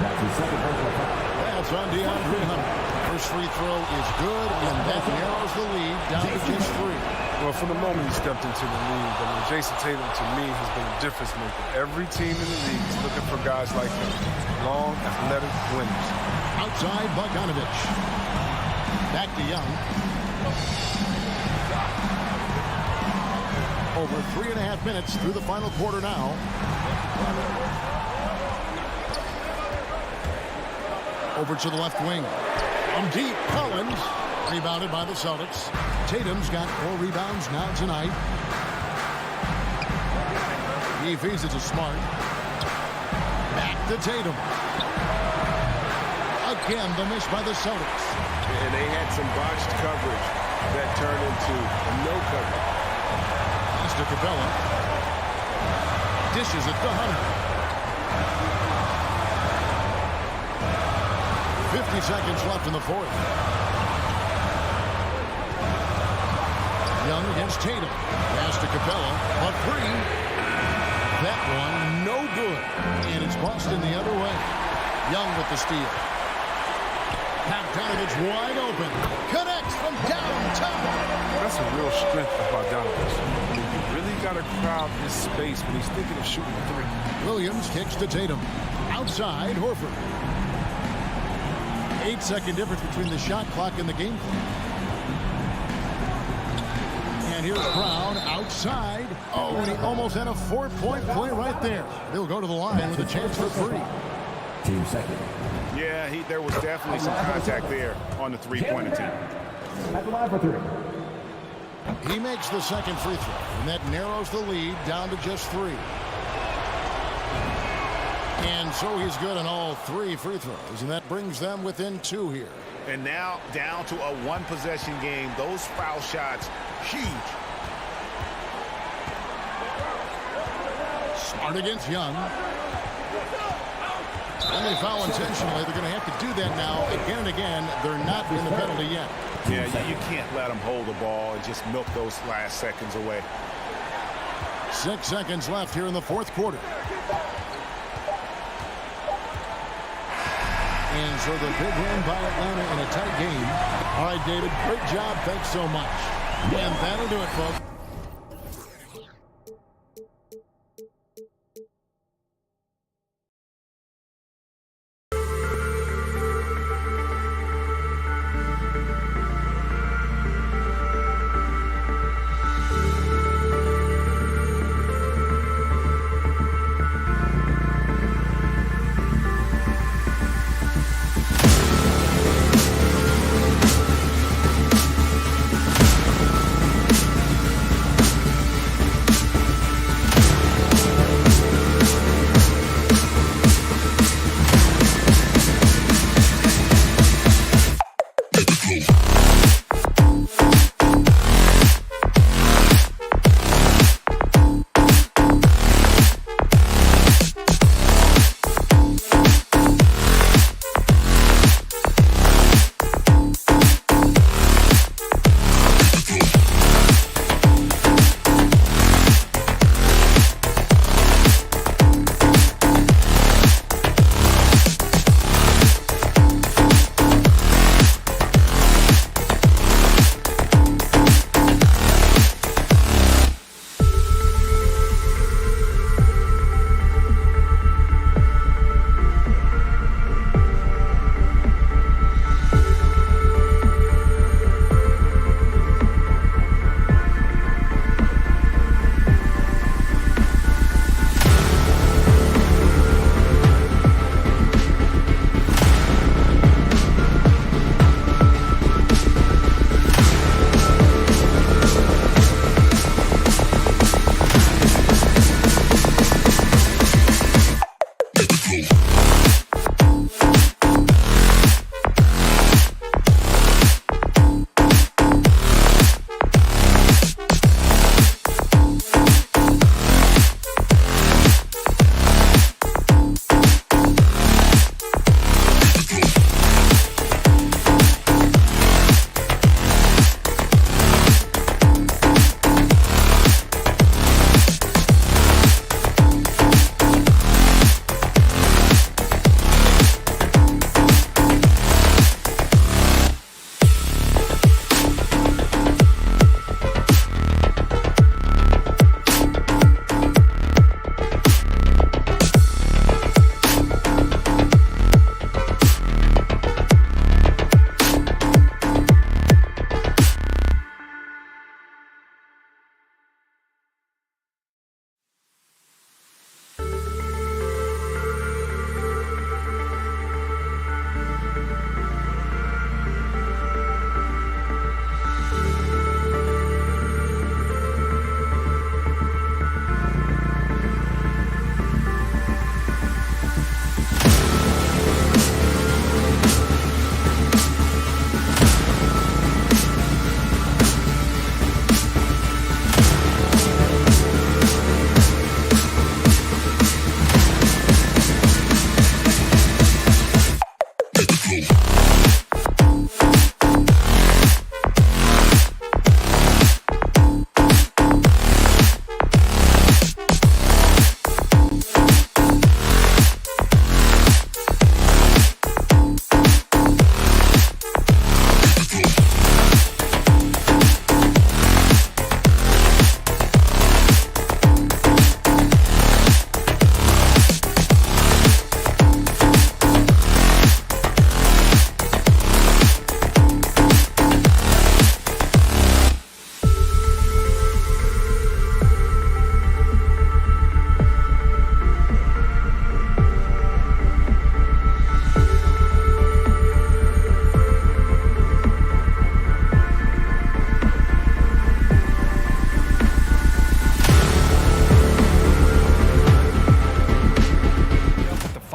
That's on DeAndre Hunter. First free throw is good, and that narrows the lead down to just 3. Well, from the moment he stepped into the league, I mean, Jason Tatum, to me, has been a difference maker. Every team in the league is looking for guys like him. Long, athletic winners. Outside Bogdanovich. Back to Young. Over 3.5 minutes through the final quarter now. Over to the left wing. From deep, Collins. Rebounded by the Celtics. Tatum's got 4 rebounds now tonight. He feeds it to Smart. Back to Tatum. Again, the miss by the Celtics. And they had some botched coverage that turned into no coverage. Pass to Capella. Dishes it to Hunter. 50 seconds left in the fourth. Young against Tatum. Pass to Capella. A 3. That one no good. And it's Boston the other way. Young with the steal. Bogdanovich wide open. Connects from downtown. That's a real strength of Bogdanovich. I mean, you really got to crowd his space when he's thinking of shooting a 3. Williams kicks to Tatum. Outside, Horford. 8-second difference between the shot clock and the game clock. And here's Brown outside. Oh, and he almost had a 4-point play right there. He'll go to the line with a chance for 3. Team second. Yeah, there was definitely some contact there on the three-point attempt. at the line for three. He makes the second free throw, and that narrows the lead down to just 3. And so he's good on all 3 free throws, and that brings them within 2 here. And now down to a one-possession game. Those foul shots, huge. Smart against Young. When they foul intentionally, they're going to have to do that now again and again. They're not in the penalty yet. Yeah, you can't let them hold the ball and just milk those last seconds away. 6 seconds left here in the fourth quarter. And so the big win by Atlanta in a tight game. All right, David, great job. Thanks so much. And that'll do it, folks.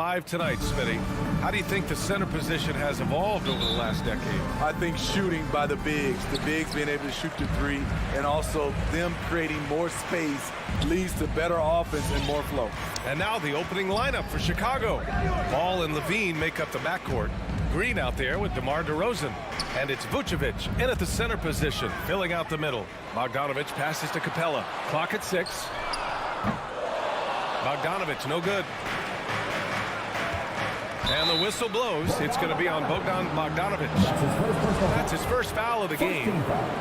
5 tonight, Smitty. How do you think the center position has evolved over the last decade? I think shooting by the bigs being able to shoot the three, and also them creating more space leads to better offense and more flow. And now the opening lineup for Chicago. Ball and Levine make up the backcourt. Green out there with DeMar DeRozan. And it's Vucevic in at the center position, filling out the middle. Bogdanovic passes to Capella. Clock at 6. Bogdanovic, no good. And the whistle blows. It's going to be on Bogdanovic. That's his first foul of the game.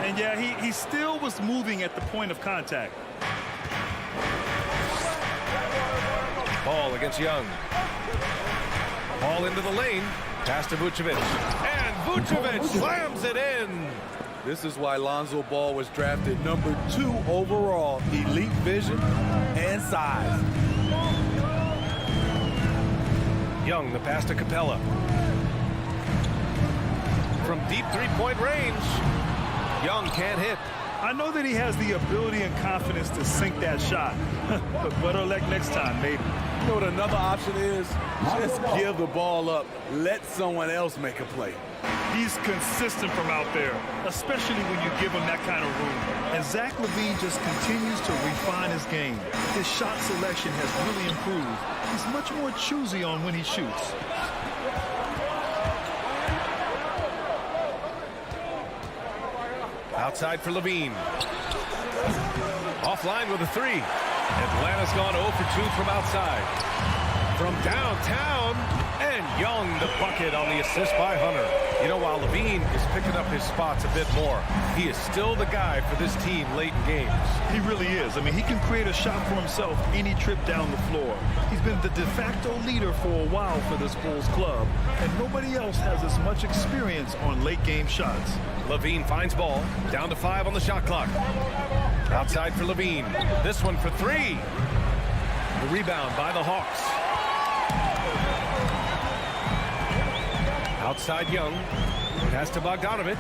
And yeah, he still was moving at the point of contact. Ball against Young. Ball into the lane. Pass to Vucevic. And Vucevic slams it in. This is why Lonzo Ball was drafted number 2 overall. Elite vision and size. Young, the pass to Capella. From deep three-point range, Young can't hit. I know that he has the ability and confidence to sink that shot. But better luck next time, maybe. You know what another option is? Just give the ball up. Let someone else make a play. He's consistent from out there, especially when you give him that kind of room. And Zach LaVine just continues to refine his game. His shot selection has really improved. He's much more choosy on when he shoots. Outside for Levine. Offline with a 3. Atlanta's gone 0 for 2 from outside. From downtown, and Young the bucket on the assist by Hunter. You know, while Levine is picking up his spots a bit more, he is still the guy for this team late in games. He really is. I mean, he can create a shot for himself any trip down the floor. He's been the de facto leader for a while for this Bulls club, and nobody else has as much experience on late game shots. Levine finds ball, down to 5 on the shot clock. Outside for Levine. This one for 3. The rebound by the Hawks. Outside Young. Pass to Bogdanovic.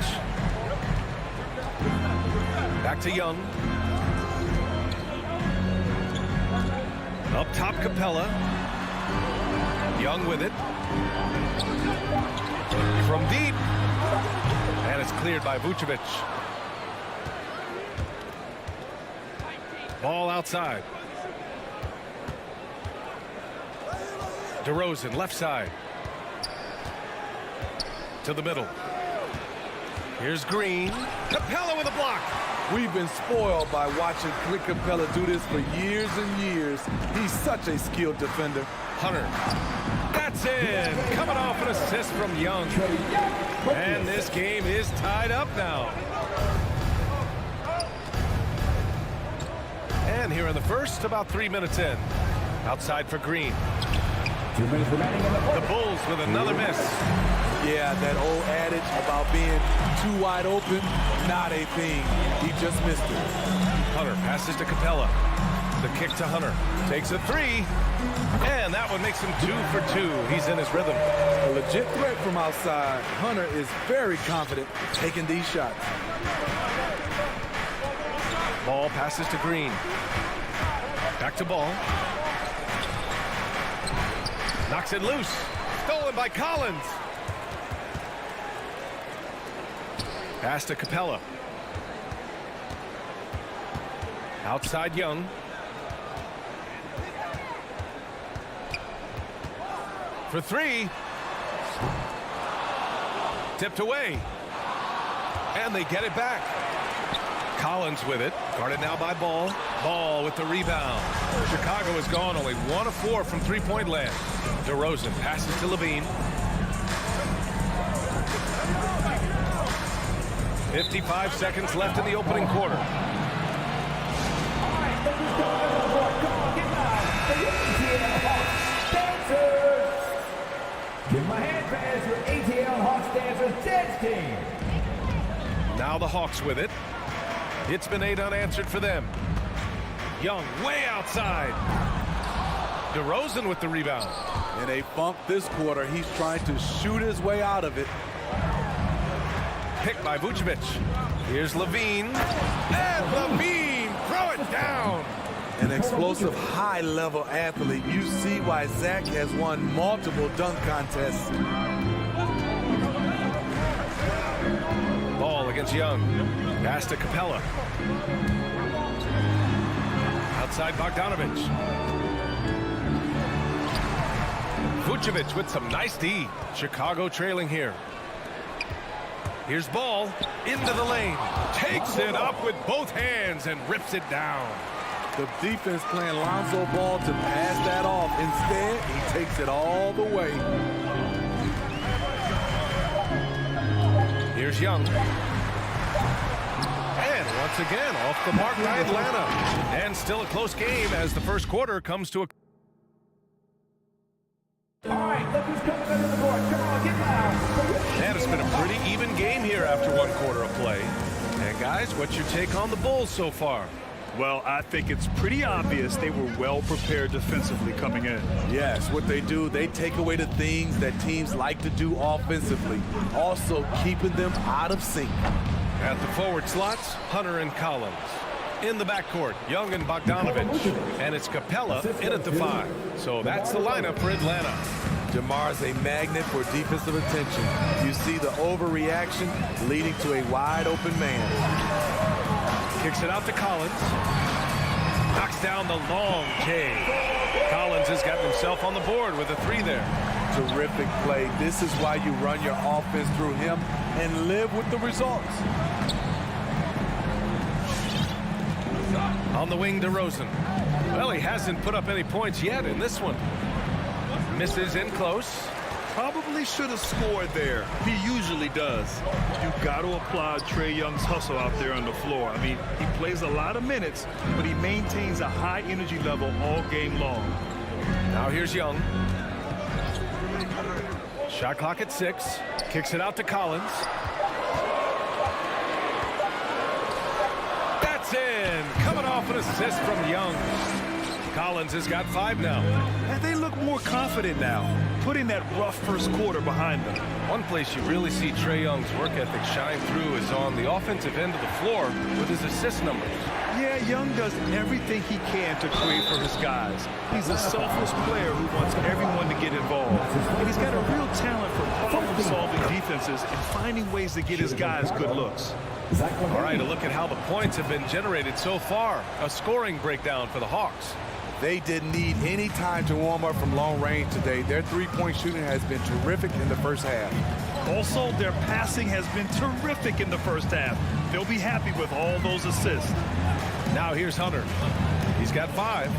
Back to Young. Up top Capella. Young with it. From deep. And it's cleared by Vucevic. Ball outside. DeRozan left side. To the middle. Here's Green. Capella with a block. We've been spoiled by watching Clint Capella do this for years and years. He's such a skilled defender. Hunter. That's in. Coming off an assist from Young. And this game is tied up now. And here in the first, about 3 minutes in. Outside for Green. 2 minutes remaining in the The Bulls with another miss. Yeah, that old adage about being too wide open, not a thing. He just missed it. Hunter passes to Capella. The kick to Hunter. Takes a 3. And that one makes him 2 for 2. He's in his rhythm. A legit threat from outside. Hunter is very confident taking these shots. Ball passes to Green. Back to Ball. Knocks it loose. Stolen by Collins. Pass to Capella. Outside Young. For 3. Tipped away. And they get it back. Collins with it. Guarded now by Ball. Ball with the rebound. Chicago has gone only 1 of 4 from three-point land. DeRozan passes to Levine. 55 seconds left in the opening quarter. Give my hand pass for ATL Hawks Dancers Dance Team. Now the Hawks with it. It's been 8 unanswered for them. Young way outside. DeRozan with the rebound. In a funk this quarter, he's trying to shoot his way out of it. Picked by Vucevic. Here's Levine. And Levine, throw it down. an explosive, high-level athlete. You see why Zach has won multiple dunk contests. Ball against Young. Pass to Capella. Outside Bogdanovich. Vucevic with some nice D. Chicago trailing here. Here's Ball into the lane. Takes it up with both hands and rips it down. The defense playing Lonzo Ball to pass that off. Instead, he takes it all the way. Here's Young. And once again, off the mark by Atlanta. And still a close game as the first quarter comes to a... All right, look who's coming under the board. Come on, get loud. And it's been a pretty even game here after one quarter of play. And guys, what's your take on the Bulls so far? Well, I think it's pretty obvious they were well prepared defensively coming in. Yes, what they do, they take away the things that teams like to do offensively, also keeping them out of sync. At the forward slots, Hunter and Collins. In the backcourt, Young and Bogdanovich. And it's Capella in at the 5. So that's the lineup for Atlanta. DeMar's a magnet for defensive attention. You see the overreaction leading to a wide open man. Kicks it out to Collins. Knocks down the long J. Collins has gotten himself on the board with a 3 there. Terrific play. This is why you run your offense through him and live with the results. On the wing, DeRozan. Well, he hasn't put up any points yet in this one. Misses in close. Probably should have scored there. He usually does. You got to applaud Trae Young's hustle out there on the floor. I mean, he plays a lot of minutes, but he maintains a high energy level all game long. Now here's Young. Shot clock at 6. Kicks it out to Collins. That's in. Coming off an assist from Young. Collins has got 5 now. And they look more confident now, putting that rough first quarter behind them. One place you really see Trae Young's work ethic shine through is on the offensive end of the floor with his assist numbers. Yeah, Young does everything he can to create for his guys. He's a selfless player who wants everyone to get involved. And he's got a real talent for problem-solving defenses and finding ways to get his guys good looks. All right, a look at how the points have been generated so far. A scoring breakdown for the Hawks. They didn't need any time to warm up from long range today. Their three-point shooting has been terrific in the first half. Also, their passing has been terrific in the first half. They'll be happy with all those assists. Now here's Hunter. He's got 5.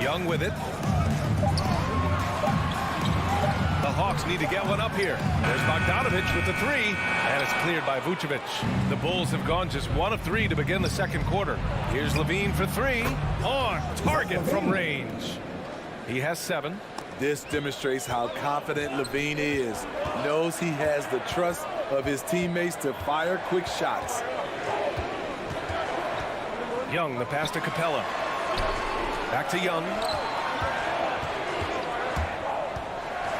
Young with it. The Hawks need to get one up here. There's Bogdanovich with the 3, and it's cleared by Vucevic. The Bulls have gone just 1 of 3 to begin the second quarter. Here's Levine for 3. On target from range. He has 7. This demonstrates how confident Levine is. Knows he has the trust of his teammates to fire quick shots. Young, the pass to Capella. Back to Young.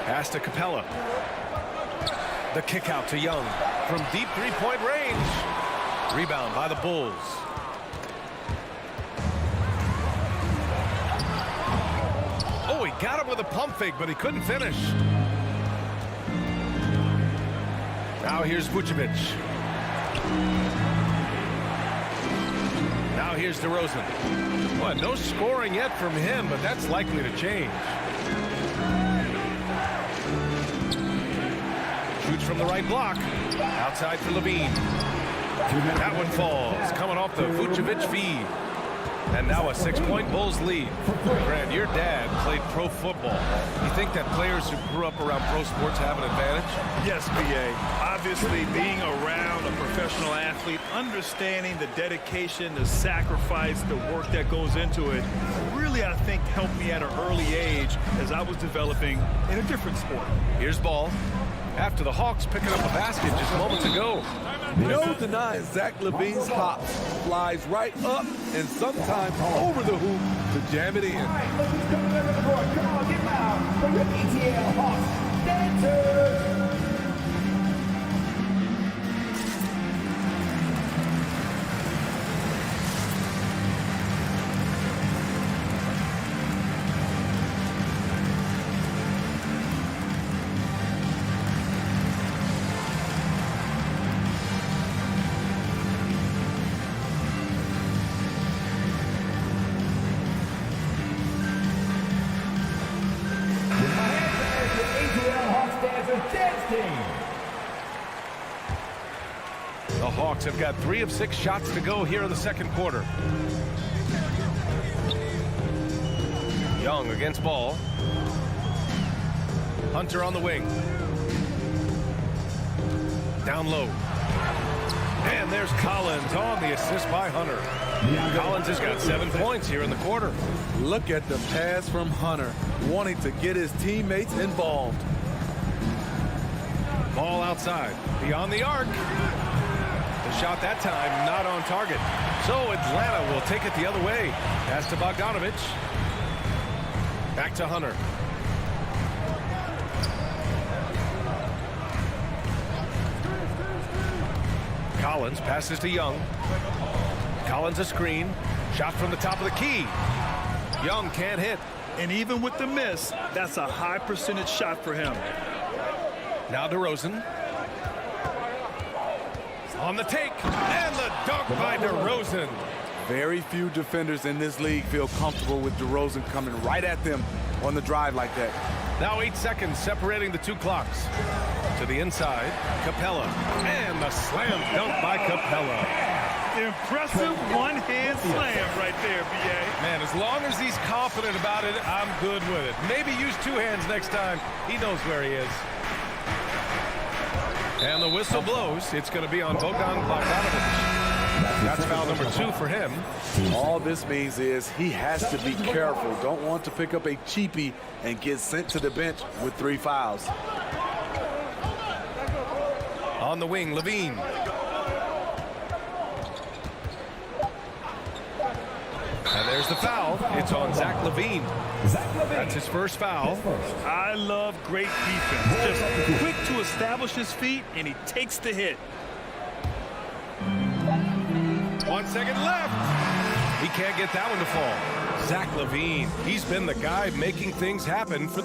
Pass to Capella. The kick out to Young from deep three-point range. Rebound by the Bulls. Oh, he got him with a pump fake, but he couldn't finish. Now here's Vucevic. Now here's DeRozan. Well, no scoring yet from him, but that's likely to change. Shoots from the right block. Outside for Levine. That one falls. Coming off the Vucevic feed. And now a 6-point Bulls lead. Grant, your dad played pro football. You think that players who grew up around pro sports have an advantage? Yes, B.A. Obviously, being around a professional athlete, understanding the dedication, the sacrifice, the work that goes into it, really, I think, helped me at an early age as I was developing in a different sport. Here's Ball. After the Hawks picking up a basket just moments ago. No denying Zach LaVine's hops. Flies right up and sometimes over the hoop to jam it in. All right, look who's coming under the board. Come on, get loud. For the ETL Hawks dancers. The Hawks have got 3 of 6 shots to go here in the second quarter. Young against ball. Hunter on the wing. Down low. And there's Collins on the assist by Hunter. Collins has got 7 points here in the quarter. Look at the pass from Hunter, wanting to get his teammates involved. Ball outside, beyond the arc. The shot that time not on target. So Atlanta will take it the other way. Pass to Bogdanovich. Back to Hunter. Collins passes to Young. Collins a screen. Shot from the top of the key. Young can't hit. And even with the miss, that's a high percentage shot for him. Now DeRozan. On the take. And the dunk by DeRozan. Very few defenders in this league feel comfortable with DeRozan coming right at them on the drive like that. Now 8 seconds separating the 2 clocks. To the inside, Capella. And the slam dunk by Capella. Impressive one-hand slam right there, B.A. Man, as long as he's confident about it, I'm good with it. Maybe use 2 hands next time. He knows where he is. And the whistle blows. It's going to be on Bogdan Bogdanovich. That's foul number 2 for him. All this means is he has to be careful. Don't want to pick up a cheapie and get sent to the bench with 3 fouls. On the wing, Levine. And there's the foul. It's on Zach LaVine. That's his first foul. I love great defense. Just quick to establish his feet, and he takes the hit. 1 second left. He can't get that one to fall. Zach LaVine. He's been the guy making things happen for...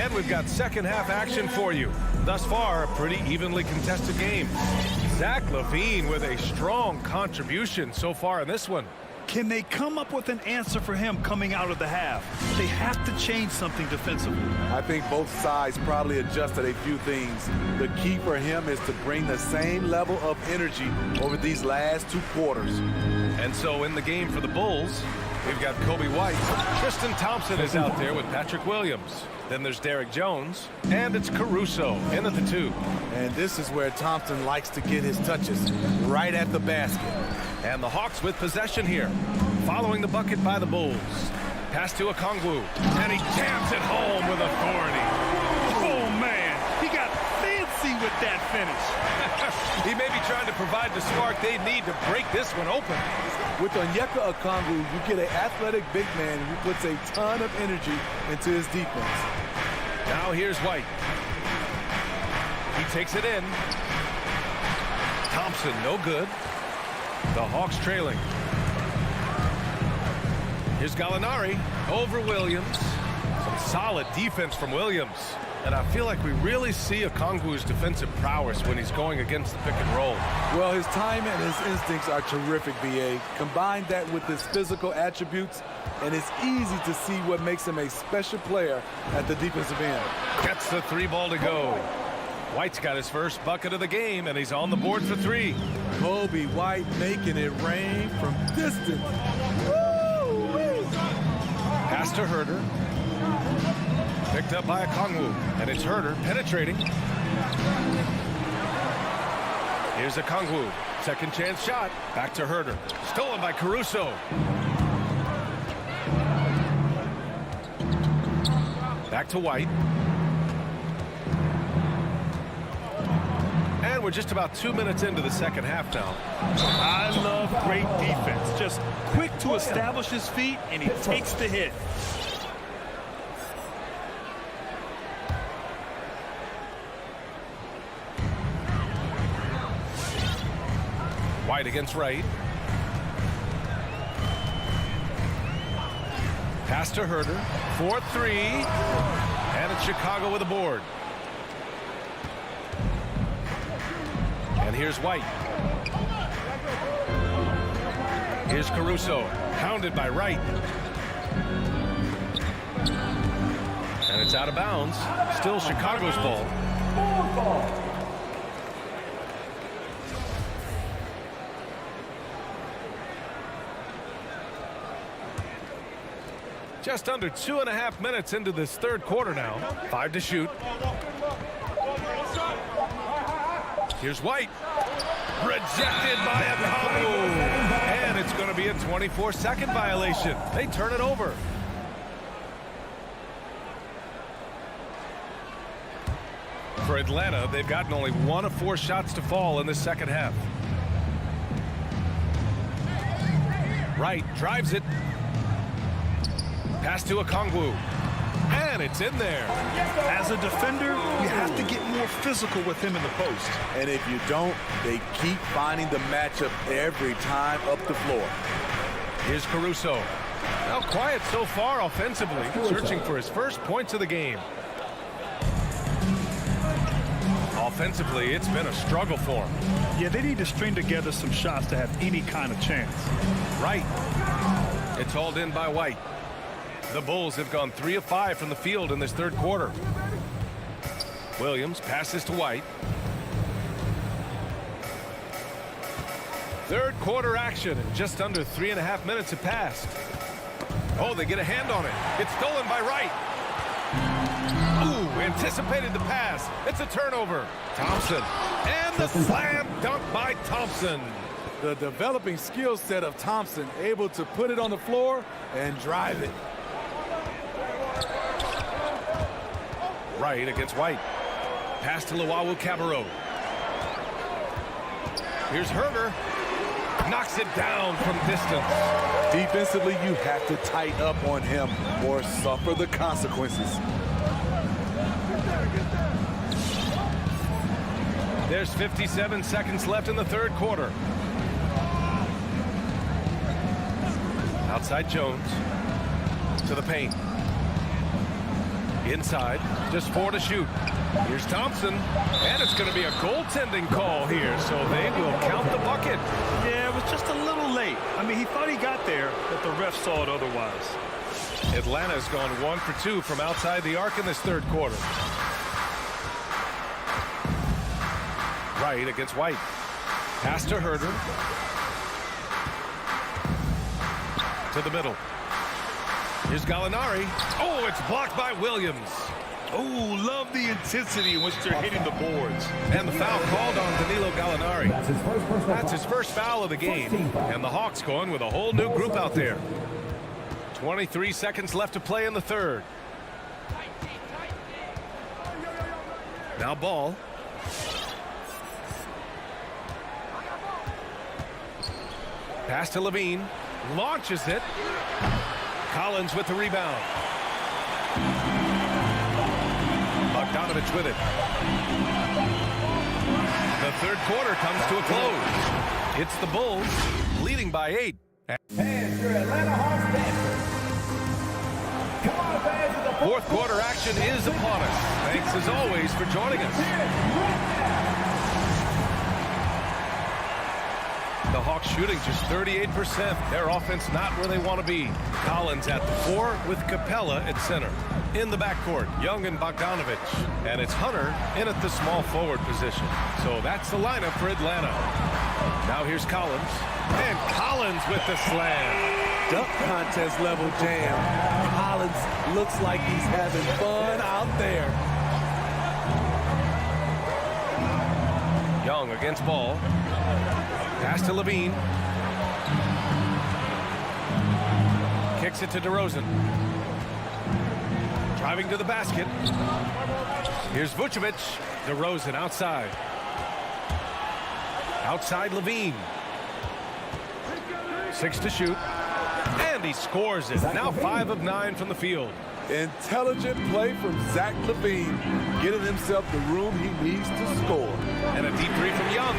And we've got second half action for you. Thus far, a pretty evenly contested game. Zach LaVine with a strong contribution so far in this one. Can they come up with an answer for him coming out of the half? They have to change something defensively. I think both sides probably adjusted a few things. The key for him is to bring the same level of energy over these last 2 quarters. And so in the game for the Bulls, we've got Kobe White. Tristan Thompson is out there with Patrick Williams. Then there's Derek Jones, and it's Caruso in at the 2. And this is where Thompson likes to get his touches, right at the basket. And the Hawks with possession here, following the bucket by the Bulls. Pass to Okongwu, and he jams it home with authority. Oh, man, he got fancy with that finish. He may be trying to provide the spark they need to break this one open. With Onyeka Okongwu, you get an athletic big man who puts a ton of energy into his defense. Now here's White. He takes it in. Thompson, no good. The Hawks trailing. Here's Gallinari over Williams. Some solid defense from Williams. And I feel like we really see Okongwu's defensive prowess when he's going against the pick and roll. Well, his time and his instincts are terrific, B.A. Combine that with his physical attributes, and it's easy to see what makes him a special player at the defensive end. Gets the 3 ball to go. White's got his first bucket of the game, and he's on the board for 3. Kobe White making it rain from distance. Woo! Pass to Herter. Picked up by Okongwu, and it's Herter penetrating. Here's Okongwu. Second chance shot. Back to Herter. Stolen by Caruso. Back to White. And we're just about 2 minutes into the second half now. I love great defense. Just quick to establish his feet, and he takes the hit. White against Wright. Pass to Herter. 4-3. And it's Chicago with a board. And here's White. Here's Caruso, hounded by Wright. And it's out of bounds. Still Chicago's ball. Just under 2.5 minutes into this third quarter now. 5 to shoot. Here's White. Rejected by Okongwu. And it's going to be a 24-second violation. They turn it over. For Atlanta, they've gotten only 1 of 4 shots to fall in the second half. Wright drives it. Pass to Okongwu. And it's in there. As a defender, you have to get more physical with him in the post. And if you don't, they keep finding the matchup every time up the floor. Here's Caruso. Now quiet so far offensively, searching for his first points of the game. Offensively, it's been a struggle for him. Yeah, they need to string together some shots to have any kind of chance. Right. It's hauled in by White. The Bulls have gone 3 of 5 from the field in this third quarter. Williams passes to White. Third quarter action, and just under 3.5 minutes have passed. Oh, they get a hand on it. It's stolen by Wright. Ooh, anticipated the pass. It's a turnover. Thompson. And the slam dunk by Thompson. The developing skill set of Thompson, able to put it on the floor and drive it. Wright against White. Pass to Luwawu-Cabarrot. Here's Herder. Knocks it down from distance. Defensively, you have to tighten up on him or suffer the consequences. There's 57 seconds left in the third quarter. Outside Jones. To the paint. Inside, just 4 to shoot. Here's Thompson, and it's going to be a goaltending call here, so they will count the bucket. Yeah, it was just a little late. I mean, he thought he got there, but the ref saw it otherwise. Atlanta's gone 1 for 2 from outside the arc in this third quarter. Wright against White. Pass to Herder. To the middle. Here's Gallinari. Oh, it's blocked by Williams. Oh, love the intensity in which they're hitting the boards. And the foul called on Danilo Gallinari. That's his first foul of the game. And the Hawks going with a whole new group out there. 23 seconds left to play in the third. Now Ball. Pass to Levine. Launches it. Collins with the rebound. Bogdanovich with it. The third quarter comes to a close. It's the Bulls leading by 8. And your Atlanta Hawks dancers. Come on, fans of the Fourth quarter action is upon us. Thanks as always for joining us. The Hawks shooting just 38%. Their offense not where they want to be. Collins at the 4 with Capella at center. In the backcourt, Young and Bogdanovich. And it's Hunter in at the small forward position. So that's the lineup for Atlanta. Now here's Collins. And Collins with the slam. Dunk contest level jam. Collins looks like he's having fun out there. Young against Ball. Pass to Levine. Kicks it to DeRozan. Driving to the basket. Here's Vucevic. DeRozan outside. Outside Levine. 6 to shoot. And he scores it. Now 5 of 9 from the field. Intelligent play from Zach LaVine, getting himself the room he needs to score. And a deep 3 from Young.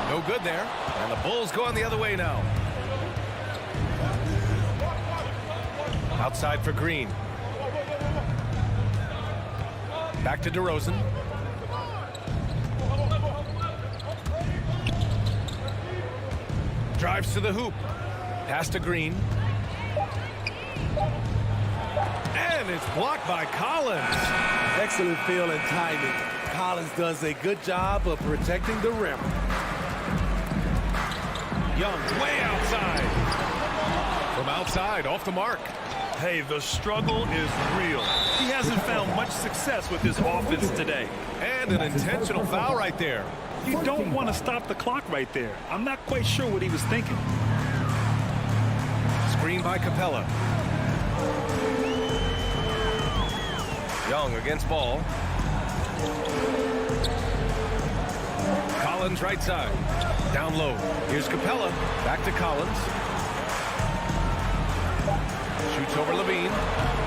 No good there. And the Bulls going the other way now. Outside for Green. Back to DeRozan. Drives to the hoop. Pass to Green. And it's blocked by Collins. Excellent feel and timing. Collins does a good job of protecting the rim. Young way outside. From outside, off the mark. Hey, the struggle is real. He hasn't found much success with his offense today. And an intentional foul right there. You don't want to stop the clock right there. I'm not quite sure what he was thinking. Screen by Capella. Young against ball. Collins right side. Down low. Here's Capella. Back to Collins. Shoots over Levine.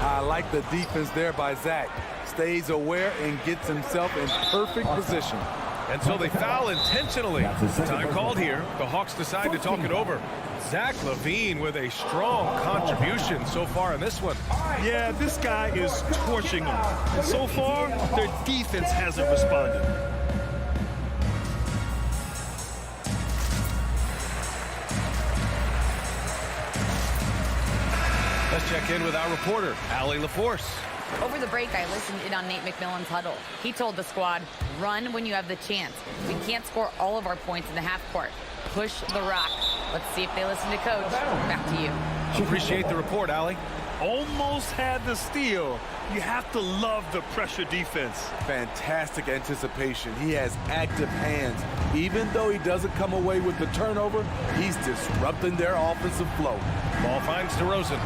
I like the defense there by Zach. Stays aware and gets himself in perfect position. And so they foul intentionally. Time called here. The Hawks decide to talk it over. Zach Levine with a strong contribution so far in this one. Yeah, this guy is torching them. And so far, their defense hasn't responded. Let's check in with our reporter, Allie LaForce. Over the break, I listened in on Nate McMillan's huddle. He told the squad, run when you have the chance. We can't score all of our points in the half court. Push the rock. Let's see if they listen to Coach. Back to you. Appreciate the report, Allie. Almost had the steal. You have to love the pressure defense. Fantastic anticipation. He has active hands. Even though he doesn't come away with the turnover, he's disrupting their offensive flow. Ball finds DeRozan.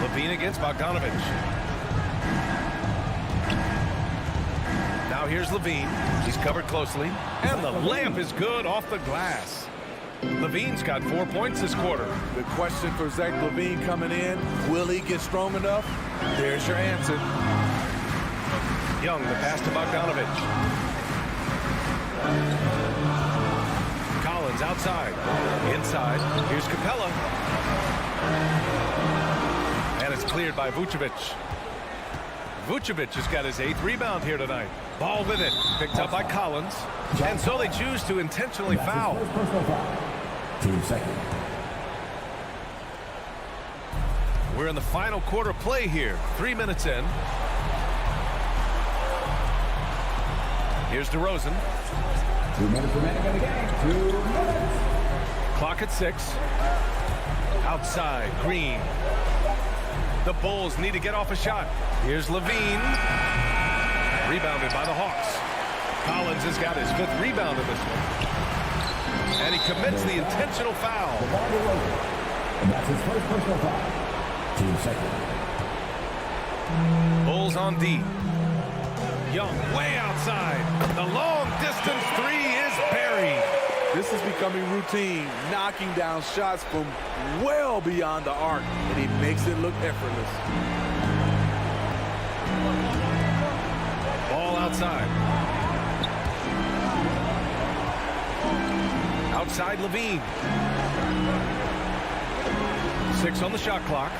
Levine against Bogdanovich. Now here's Levine. He's covered closely. And the layup is good off the glass. Levine's got 4 points this quarter. The question for Zach Levine coming in, will he get strong enough? There's your answer. Young, the pass to Bogdanovich. Collins outside. Inside. Here's Capella. And it's cleared by Vucevic. Vucevic has got his 8th rebound here tonight. Ball with it. Picked up by Collins. And so they choose to intentionally foul. Team second. We're in the final quarter play here. 3 minutes in. Here's DeRozan. 2 minutes remaining in the game. 2 minutes. Clock at 6. Outside, Green. The Bulls need to get off a shot. Here's Levine. Rebounded by the Hawks. Collins has got his 5th rebound in this one. And he commits the intentional foul. And that's his first personal foul. Team second. Bulls on D. Young way outside. The long distance 3 is buried. This is becoming routine, knocking down shots from well beyond the arc, and he makes it look effortless. Ball outside. Outside Levine. 6 on the shot clock.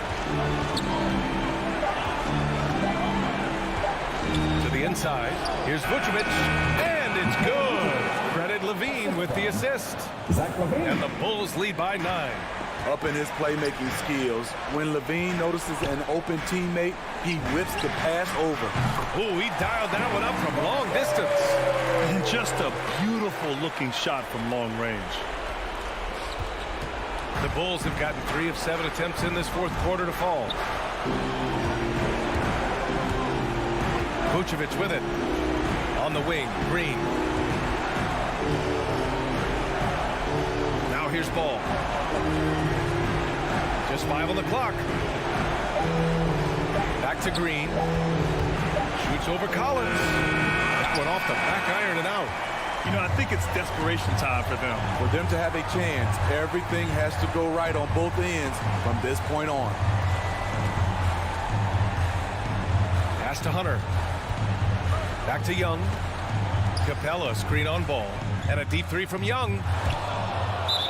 To the inside. Here's Vucevic. And it's good. Credit Levine with the assist. And the Bulls lead by 9. Up in his playmaking skills, when Levine notices an open teammate, he whips the pass over. Ooh, he dialed that one up from long distance. And just a beautiful looking shot from long range. The Bulls have gotten 3 of 7 attempts in this 4th quarter to fall. Vucevic with it. On the wing, Green. Now here's Ball. Just 5 on the clock. Back to Green. Shoots over Collins. That one off the back iron and out. You know, I think it's desperation time for them. For them to have a chance, everything has to go right on both ends from this point on. Pass to Hunter. Back to Young. Capella, screen on Ball. And a deep 3 from Young.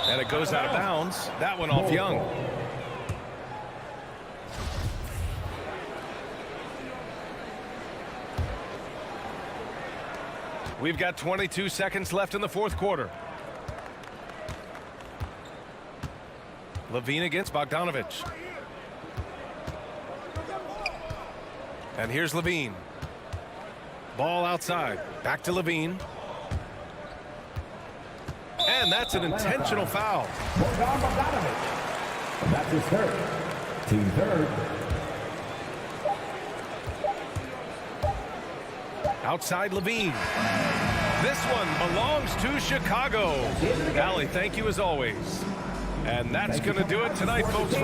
And it goes out of bounds. That one off Young. We've got 22 seconds left in the fourth quarter. Levine against Bogdanovich. And here's Levine. Ball outside. Back to Levine. And that's an intentional foul. That's his third. Team third. Outside Levine. This one belongs to Chicago. Allie, thank you as always. And that's going to do it tonight, folks.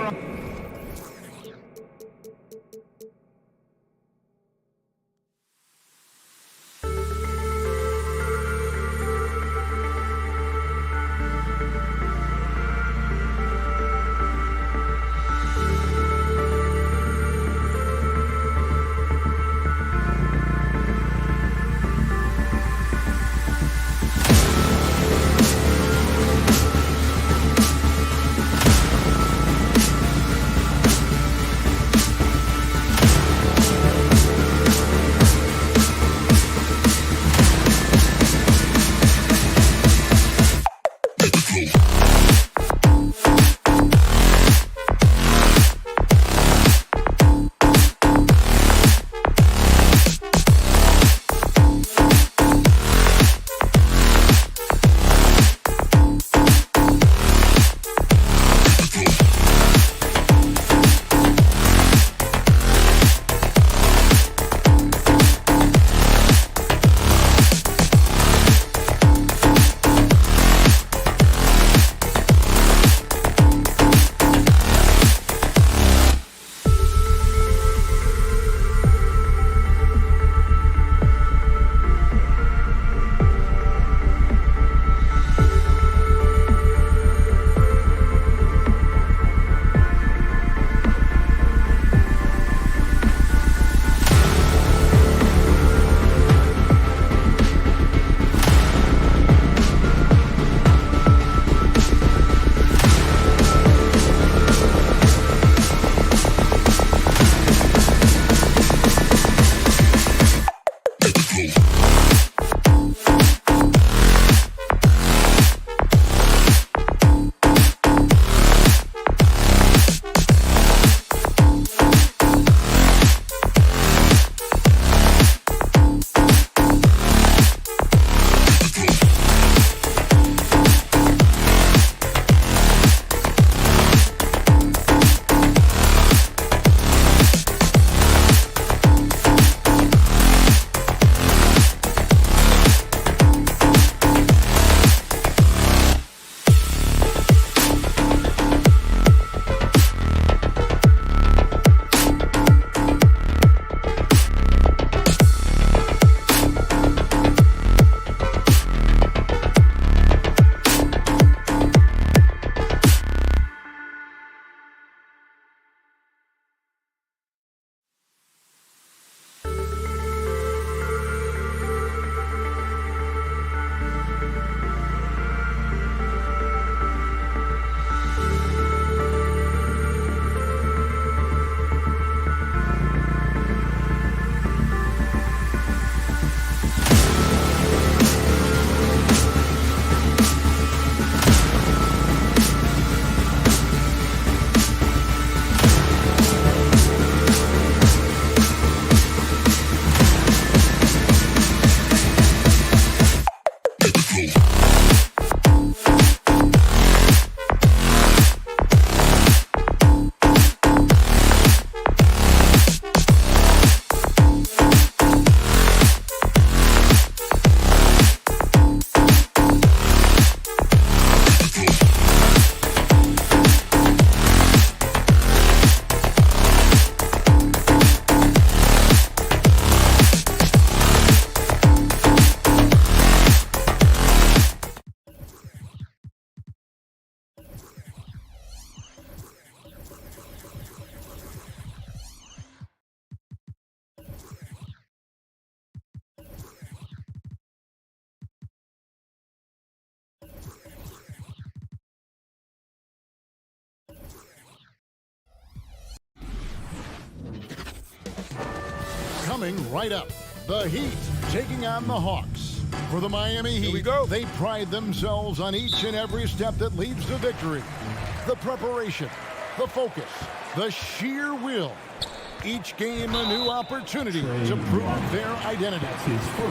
Coming right up, the Heat taking on the Hawks. For the Miami Heat, we go. They pride themselves on each and every step that leads to victory. The preparation, the focus, the sheer will. Each game a new opportunity to prove their identity.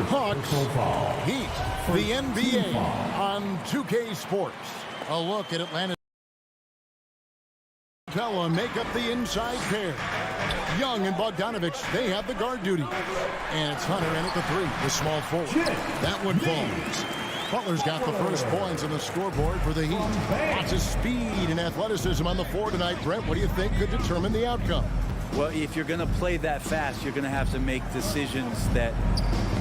Hawks, Heat, the NBA on 2K Sports. A look at Atlanta. Capella make up the inside pair. Young and Bogdanovich, they have the guard duty. And it's Hunter in at the three, the small forward. That one falls. Butler's got the first points on the scoreboard for the Heat. Lots of speed and athleticism on the floor tonight. Brent, what do you think could determine the outcome? Well, if you're going to play that fast, you're going to have to make decisions that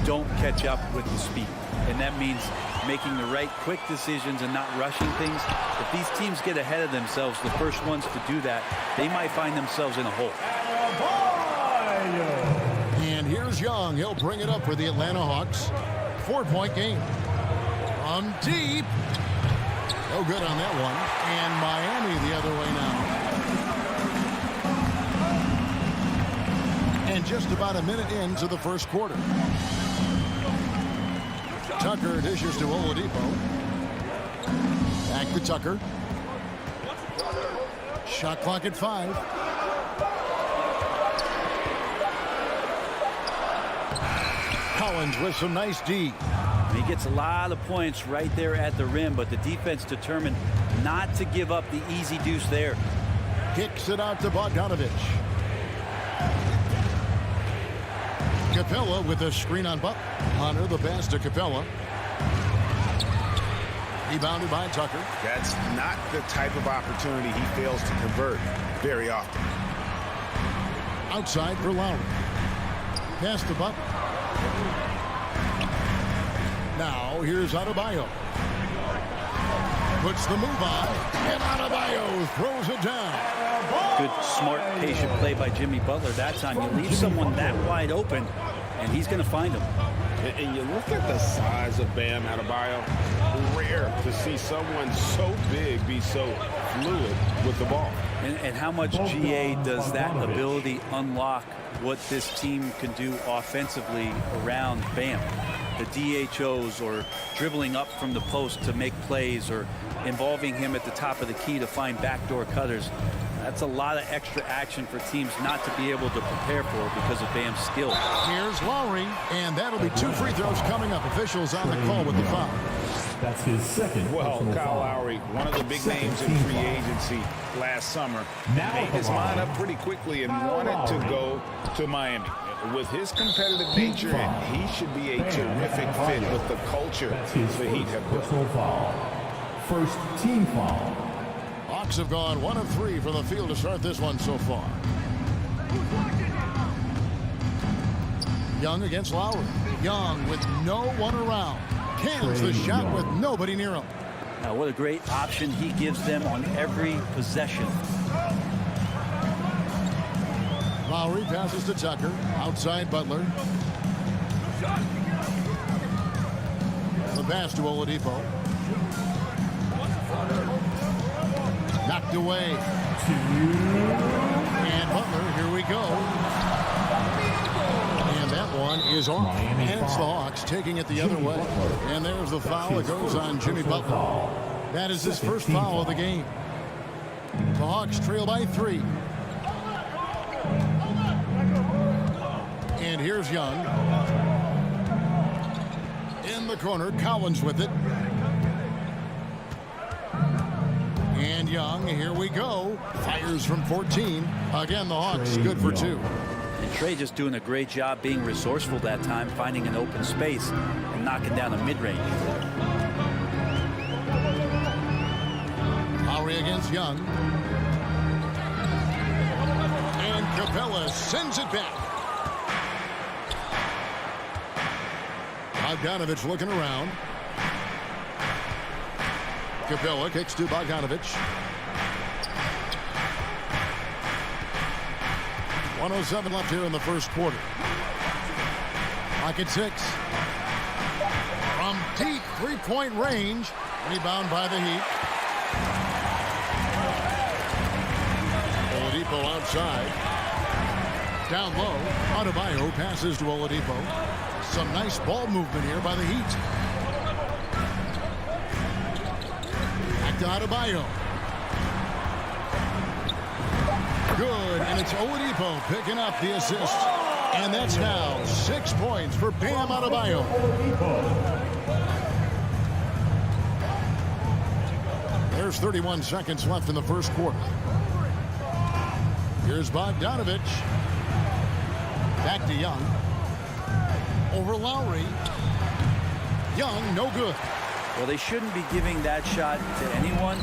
don't catch up with the speed. And that means making the right quick decisions and not rushing things. If these teams get ahead of themselves, the first ones to do that, they might find themselves in a hole. And here's Young. He'll bring it up for the Atlanta Hawks. 4-point game. On deep. No good on that one. And Miami the other way now. And just about a minute into the first quarter. Tucker dishes to Oladipo. Back to Tucker. Shot clock at 5. Collins with some nice D. He gets a lot of points right there at the rim, but the defense determined not to give up the easy deuce there. Kicks it out to Bogdanovich. Capella with a screen on Butler. Hunter the pass to Capella. Rebounded by Tucker. That's not the type of opportunity he fails to convert very often. Outside for Lowry. Pass to Butler. Now here's Adebayo. Puts the move on. And Adebayo throws it down. Good, smart, patient play by Jimmy Butler. That time you leave someone that wide open, and he's going to find him. And you look at the size of Bam Adebayo. Rare to see someone so big be so fluid with the ball. And how much GA does that ability unlock what this team can do offensively around Bam? The DHOs or dribbling up from the post to make plays or involving him at the top of the key to find backdoor cutters. That's a lot of extra action for teams not to be able to prepare for because of Bam's skill. Here's Lowry, and that'll be 2 free throws coming up. Officials on the call with the foul. That's his second. Well, Kyle Lowry, one of the big names in free agency last summer, made his mind up pretty quickly and wanted to go to Miami. With his competitive nature, he should be a terrific fit with the culture the Heat have built. First team foul. Hawks have gone 1 of 3 from the field to start this one so far. Young against Lowry. Young with no one around. Cans the shot with nobody near him. Now, what a great option he gives them on every possession. Lowry passes to Tucker. Outside Butler. The pass to Oladipo. Knocked away. And Butler, here we go. And that one is off. And it's the Hawks taking it the other way. And there's the foul that goes on Jimmy Butler. That is his first foul of the game. The Hawks trail by 3. And here's Young. In the corner, Collins with it. And Young, here we go. Fires from 14. Again, the Hawks good for 2. And Trey just doing a great job being resourceful that time, finding an open space and knocking down a mid-range. Lowry against Young. And Capella sends it back. Bogdanovich looking around. Capella kicks to Bogdanovich. 1:07 left here in the first quarter. Clock at 6. From deep 3-point range. Rebound by the Heat. Oladipo outside. Down low. Adebayo passes to Oladipo. Some nice ball movement here by the Heat. to Adebayo. Good, and it's Oladipo picking up the assist. And that's now 6 points for Bam Adebayo. There's 31 seconds left in the first quarter. Here's Bogdanovich. Back to Young. Over Lowry. Young, no good. Well, they shouldn't be giving that shot to anyone,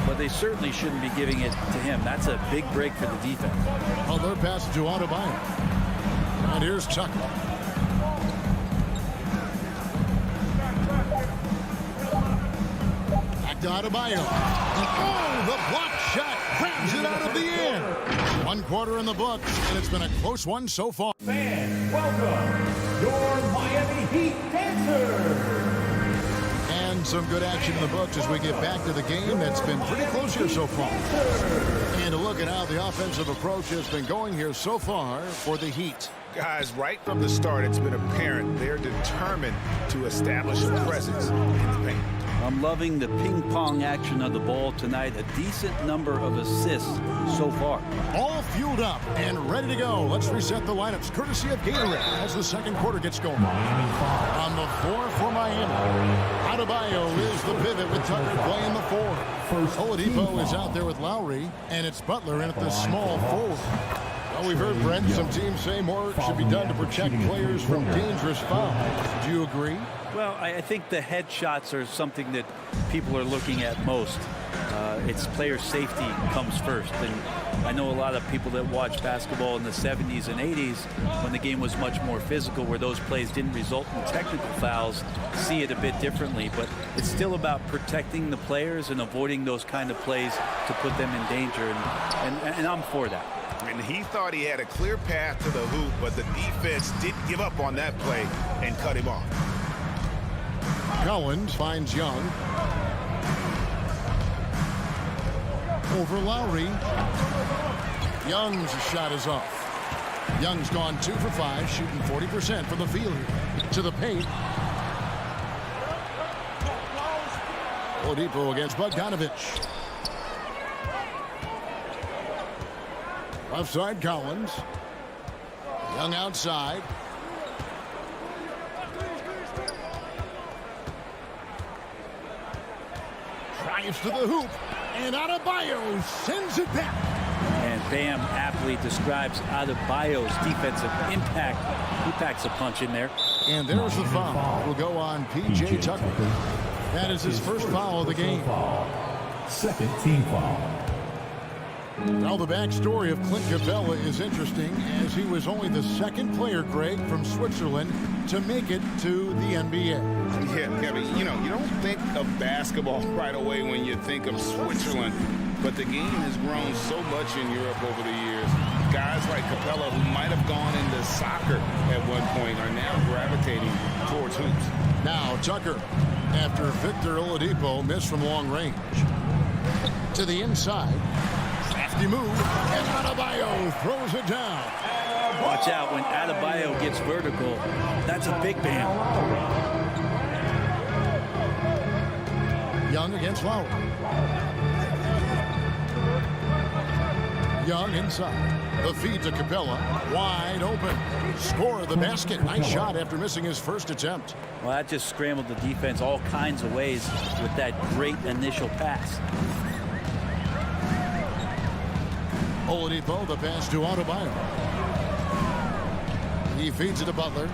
but they certainly shouldn't be giving it to him. That's a big break for the defense. Butler pass to Adebayo. And here's Tucker. Back to Adebayo. Oh, the block shot grabs it out of the air. 1 quarter in the books, and it's been a close one so far. Fans, welcome your Miami Heat dancers. And some good action in the books as we get back to the game that's been pretty close here so far. And a look at how the offensive approach has been going here so far for the Heat. Guys, right from the start, it's been apparent they're determined to establish a presence in the paint. I'm loving the ping-pong action of the ball tonight. A decent number of assists so far. All fueled up and ready to go. Let's reset the lineups courtesy of Gatorade as the second quarter gets going. On the floor for Miami, Adebayo is the pivot with Tucker playing the 4. Oladipo is out there with Lowry, and it's Butler in at the small forward. Well, we've heard, Brent, some teams say more should be done to protect players from dangerous fouls. Do you agree? Well, I think the headshots are something that people are looking at most. It's player safety comes first. And I know a lot of people that watch basketball in the 70s and 80s when the game was much more physical, where those plays didn't result in technical fouls, see it a bit differently. But it's still about protecting the players and avoiding those kind of plays to put them in danger. And I'm for that. And he thought he had a clear path to the hoop, but the defense didn't give up on that play and cut him off. Collins finds Young. Over Lowry. Young's shot is off. Young's gone 2 for 5, shooting 40% from the field here. To the paint. Oladipo against Bogdanovich. Left side, Collins. Young outside. Drives to the hoop. And Adebayo sends it back. And Bam aptly describes Adebayo's defensive impact. He packs a punch in there. And there's the foul. It will go on P.J. Tucker. That is his first foul of the game. Second team foul. Now the backstory of Clint Capella is interesting, as he was only the second player, Greg, from Switzerland to make it to the NBA. Yeah, Kevin, you don't think of basketball right away when you think of Switzerland, but the game has grown so much in Europe over the years. Guys like Capella, who might have gone into soccer at one point, are now gravitating towards hoops. Now Tucker, after Victor Oladipo missed from long range. To the inside. Crafty move, and Adebayo throws it down. Watch out when Adebayo gets vertical. That's a big Bam. Young against Lowry. Young inside. The feed to Capella. Wide open. Score the basket. Nice shot after missing his first attempt. Well, that just scrambled the defense all kinds of ways with that great initial pass. Oladipo, the pass to Adebayo. He feeds it to Butler.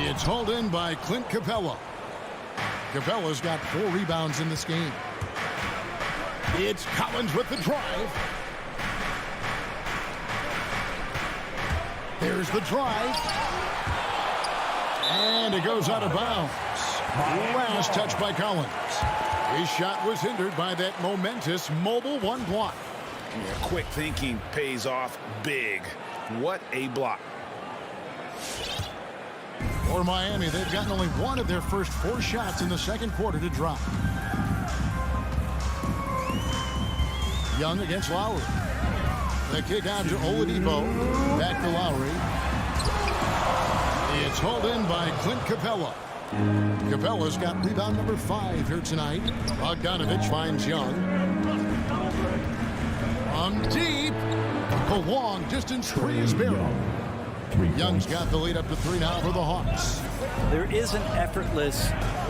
It's hauled in by Clint Capella. Capella's got 4 rebounds in this game. It's Collins with the drive. There's the drive. And it goes out of bounds. Last touch by Collins. His shot was hindered by that momentous mobile 1 block. Yeah, quick thinking pays off big. What a block. For Miami, they've gotten only 1 of their first 4 shots in the second quarter to drop. Young against Lowry. The kick out to Oladipo. Back to Lowry. It's hauled in by Clint Capella. Capella's got rebound number 5 here tonight. Bogdanovich finds Young. On deep. The long distance three is Barrow. Young's got the lead up to 3 now for the Hawks. There is an effortless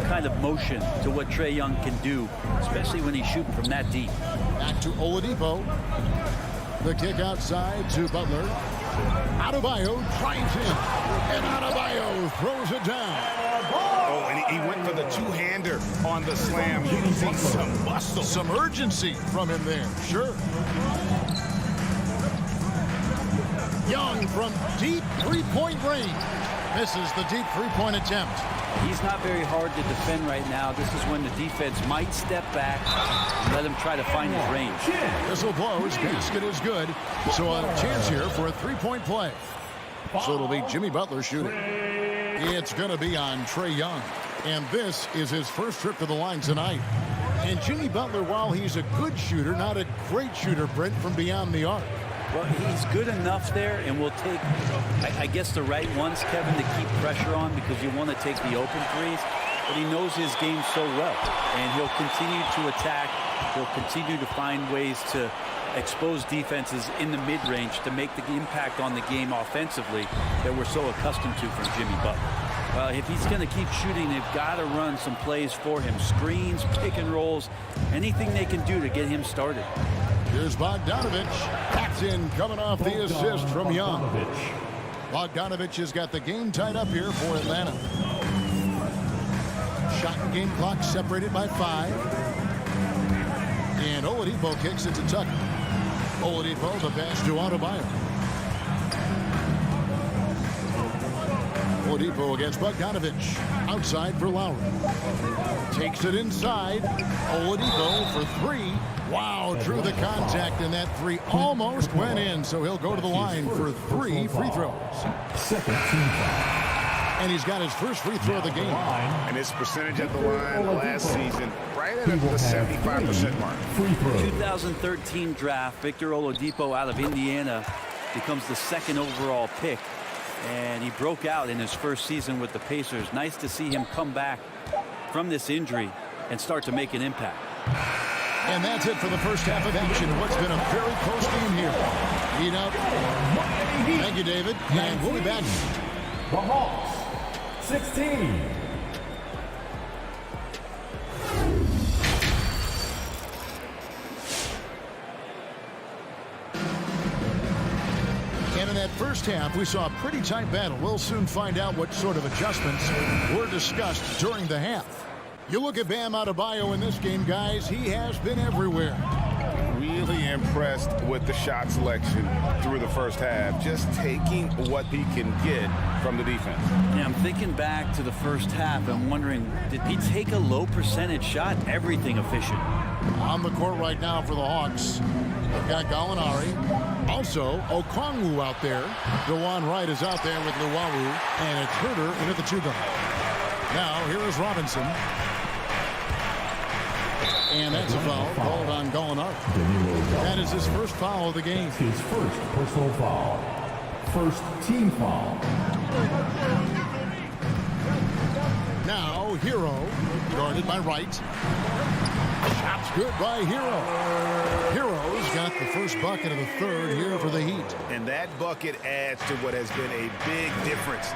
kind of motion to what Trae Young can do, especially when he's shooting from that deep. Back to Oladipo. The kick outside to Butler. Adebayo drives in. And Adebayo throws it down. Oh, and he went for the two-hander on the slam, using some muscle. Some urgency from him there. Sure. Young from deep three-point range. Misses the deep three-point attempt. He's not very hard to defend right now. This is when the defense might step back and let him try to find his range. Whistle blows. Basket is good. So a chance here for a three-point play. So it'll be Jimmy Butler shooting. It's going to be on Trae Young. And this is his first trip to the line tonight. And Jimmy Butler, while he's a good shooter, not a great shooter, Brent, from beyond the arc. Well, he's good enough there, and will take, I guess, the right ones, Kevin, to keep pressure on, because you want to take the open threes. But he knows his game so well, and he'll continue to attack. He'll continue to find ways to expose defenses in the mid-range to make the impact on the game offensively that we're so accustomed to from Jimmy Butler. Well, if he's going to keep shooting, they've got to run some plays for him. Screens, pick and rolls, anything they can do to get him started. Here's Bogdanovich. That's in, coming off the assist from Young. Bogdanovich has got the game tied up here for Atlanta. Shot and game clock separated by 5. And Oladipo kicks it to Tucker. Oladipo, the pass to Adebayo. Oladipo against Bogdanovich. Outside for Lowry. Takes it inside. Oladipo for 3. Wow, drew the contact, and that 3 almost went in, so he'll go to the line for 3 free throws. Second team foul. And he's got his first free throw of the game. And his percentage at the line last season, right at the 75% mark. 2013 draft, Victor Oladipo out of Indiana becomes the 2nd overall pick. And he broke out in his first season with the Pacers. Nice to see him come back from this injury and start to make an impact. And that's it for the first half of action. What's been a very close game here. Heat up. Thank you, David. And we'll be back. The Hawks, 16. And in that first half, we saw a pretty tight battle. We'll soon find out what sort of adjustments were discussed during the half. You look at Bam Adebayo in this game, guys. He has been everywhere. Really impressed with the shot selection through the first half. Just taking what he can get from the defense. Yeah, I'm thinking back to the first half. I'm wondering, did he take a low percentage shot? Everything efficient. On the court right now for the Hawks. They've got Gallinari. Also, Okongwu out there. DeJuan Wright is out there with Luwawu. And it's Herter into the 2-guard. Now, here is Robinson. And that's a foul called on Gallinari. That is his first foul of the game. His first personal foul. First team foul. Now, Hero, guarded by Wright. Shot's good by Hero. Hero's got the first bucket of the third here for the Heat. And that bucket adds to what has been a big difference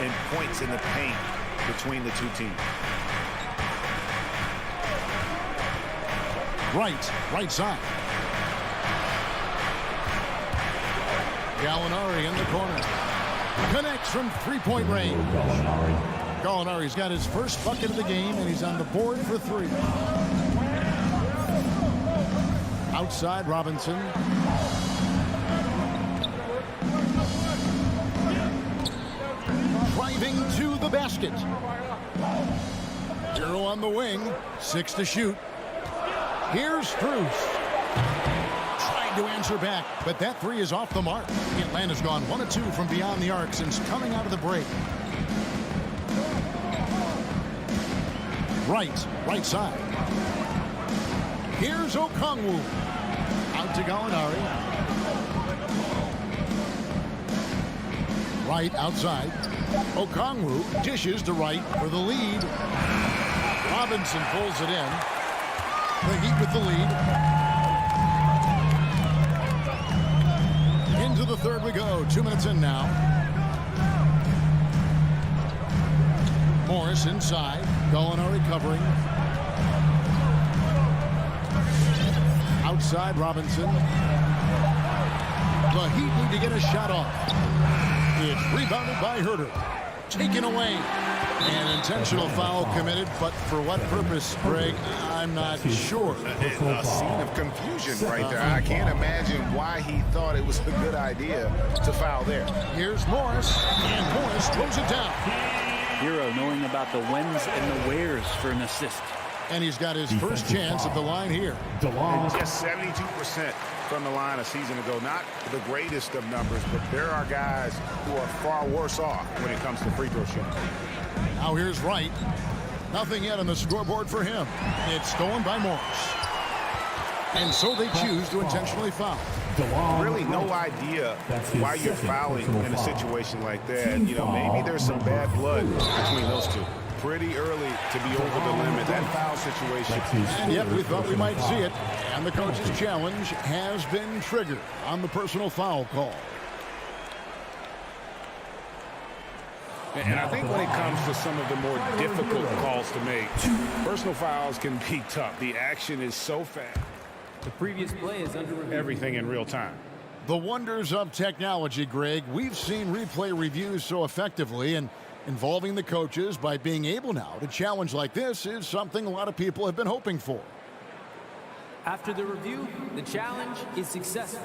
in points in the paint between the two teams. Right side. Gallinari in the corner. Connects from three-point range. Gallinari's got his first bucket of the game, and he's on the board for 3. Outside, Robinson. Driving to the basket. Hero on the wing. 6 to shoot. Here's Strus. Trying to answer back, but that 3 is off the mark. Atlanta's gone 1 of 2 from beyond the arc since coming out of the break. Right side. Here's Okongwu. Out to Gallinari. Right outside. Okongwu dishes to Wright for the lead. Robinson pulls it in. The Heat with the lead. Into the third we go. 2 minutes in now. Morris inside. Gallinari covering. Outside Robinson. The Heat need to get a shot off. It's rebounded by Herter. Taken away. An intentional foul committed, but for what purpose, Greg, I'm not sure. A scene of confusion right there. I can't imagine why he thought it was a good idea to foul there. Here's Morris, and Morris throws it down. Hero knowing about the whens and the wheres for an assist. And he's got his first chance at the line here. And just 72% from the line a season ago. Not the greatest of numbers, but there are guys who are far worse off when it comes to free throw shooting. Now here's Wright. Nothing yet on the scoreboard for him. It's stolen by Morris. And so they choose to intentionally foul. Really no idea why you're fouling in a situation like that. You know, maybe there's some bad blood between those two. Pretty early to be over the limit. That foul situation. And yet we thought we might see it. And the coach's challenge has been triggered on the personal foul call. And I think when it comes to some of the more difficult calls to make, personal fouls can be tough. The action is so fast. The previous play is under review. Everything in real time. The wonders of technology, Greg. We've seen replay reviews so effectively, and involving the coaches by being able now to challenge like this is something a lot of people have been hoping for. After the review, the challenge is successful.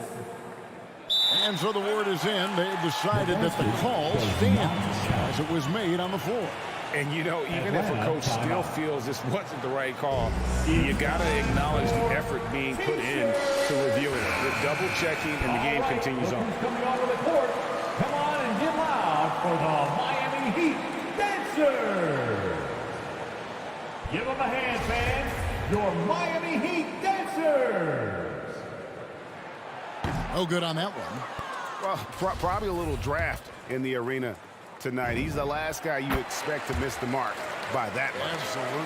And so the word is in. They've decided that the call stands as it was made on the floor. And, you know, even if a coach still feels this wasn't the right call, you got to acknowledge the effort being put in to review it. With double checking, and the game continues on. Coming onto the court, come on and get loud for the Miami Heat Dancers. Give them a hand, fans. Your Miami Heat Dancers. No good on that one. Well, probably a little draft in the arena tonight. He's the last guy you expect to miss the mark by that much. Absolutely.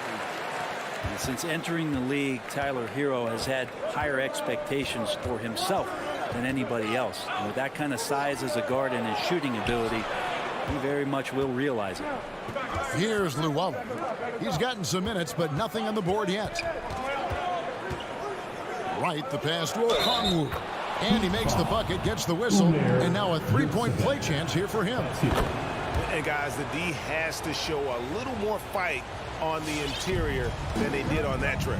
And since entering the league, Tyler Hero has had higher expectations for himself than anybody else. And with that kind of size as a guard and his shooting ability, he very much will realize it. Here's Llewellyn. He's gotten some minutes, but nothing on the board yet. Right, the pass to Okongwu. And he makes the bucket, gets the whistle, and now a three-point play chance here for him. And guys, the D has to show a little more fight on the interior than they did on that trip.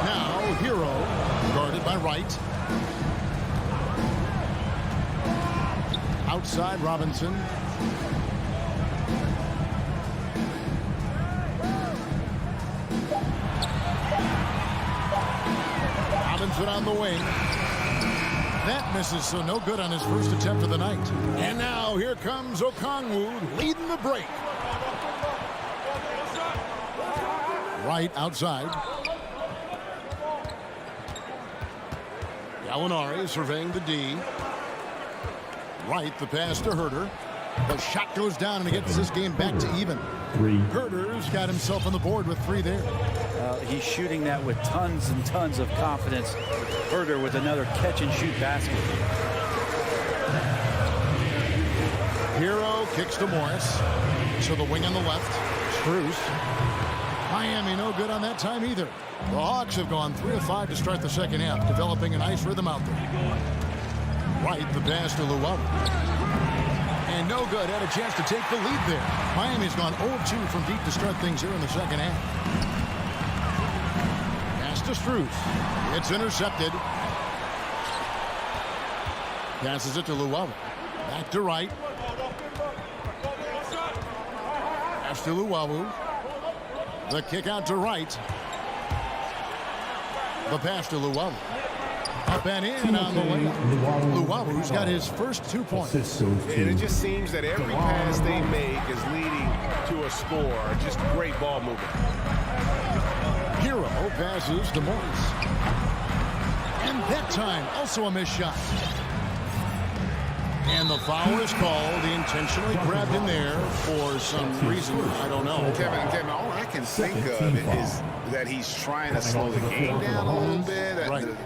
Now Hero, guarded by Wright. Outside Robinson. Robinson on the wing. That misses, so no good on his first attempt of the night. And now here comes Okongwu leading the break. Right outside. Gallinari surveying the D. Right, the pass to Herter. The shot goes down and he gets this game back to even. Herter's got himself on the board with 3 there. He's shooting that with tons and tons of confidence. Herter with another catch-and-shoot basket. Hero kicks to Morris. To the wing on the left. Strus. Miami no good on that time either. The Hawks have gone 3 of 5 to start the second half, developing a nice rhythm out there. Right, the pass to Llewellyn. And no good. Had a chance to take the lead there. Miami's gone 0-2 from deep to start things here in the second half. Pass to Strus. It's intercepted. Passes it to Llewellyn. Back to Wright. Pass to Llewellyn. The kick out to Wright. The pass to Llewellyn. Up and in on the way. Llewellyn's got his first 2 points. And it just seems that every pass they make is leading to a score. Just great ball movement. Hero passes to Morris. And that time, also a missed shot. And the foul is called. He intentionally grabbed him there for some reason. I don't know. Kevin, all I can think of is that he's trying to slow the game down a little bit.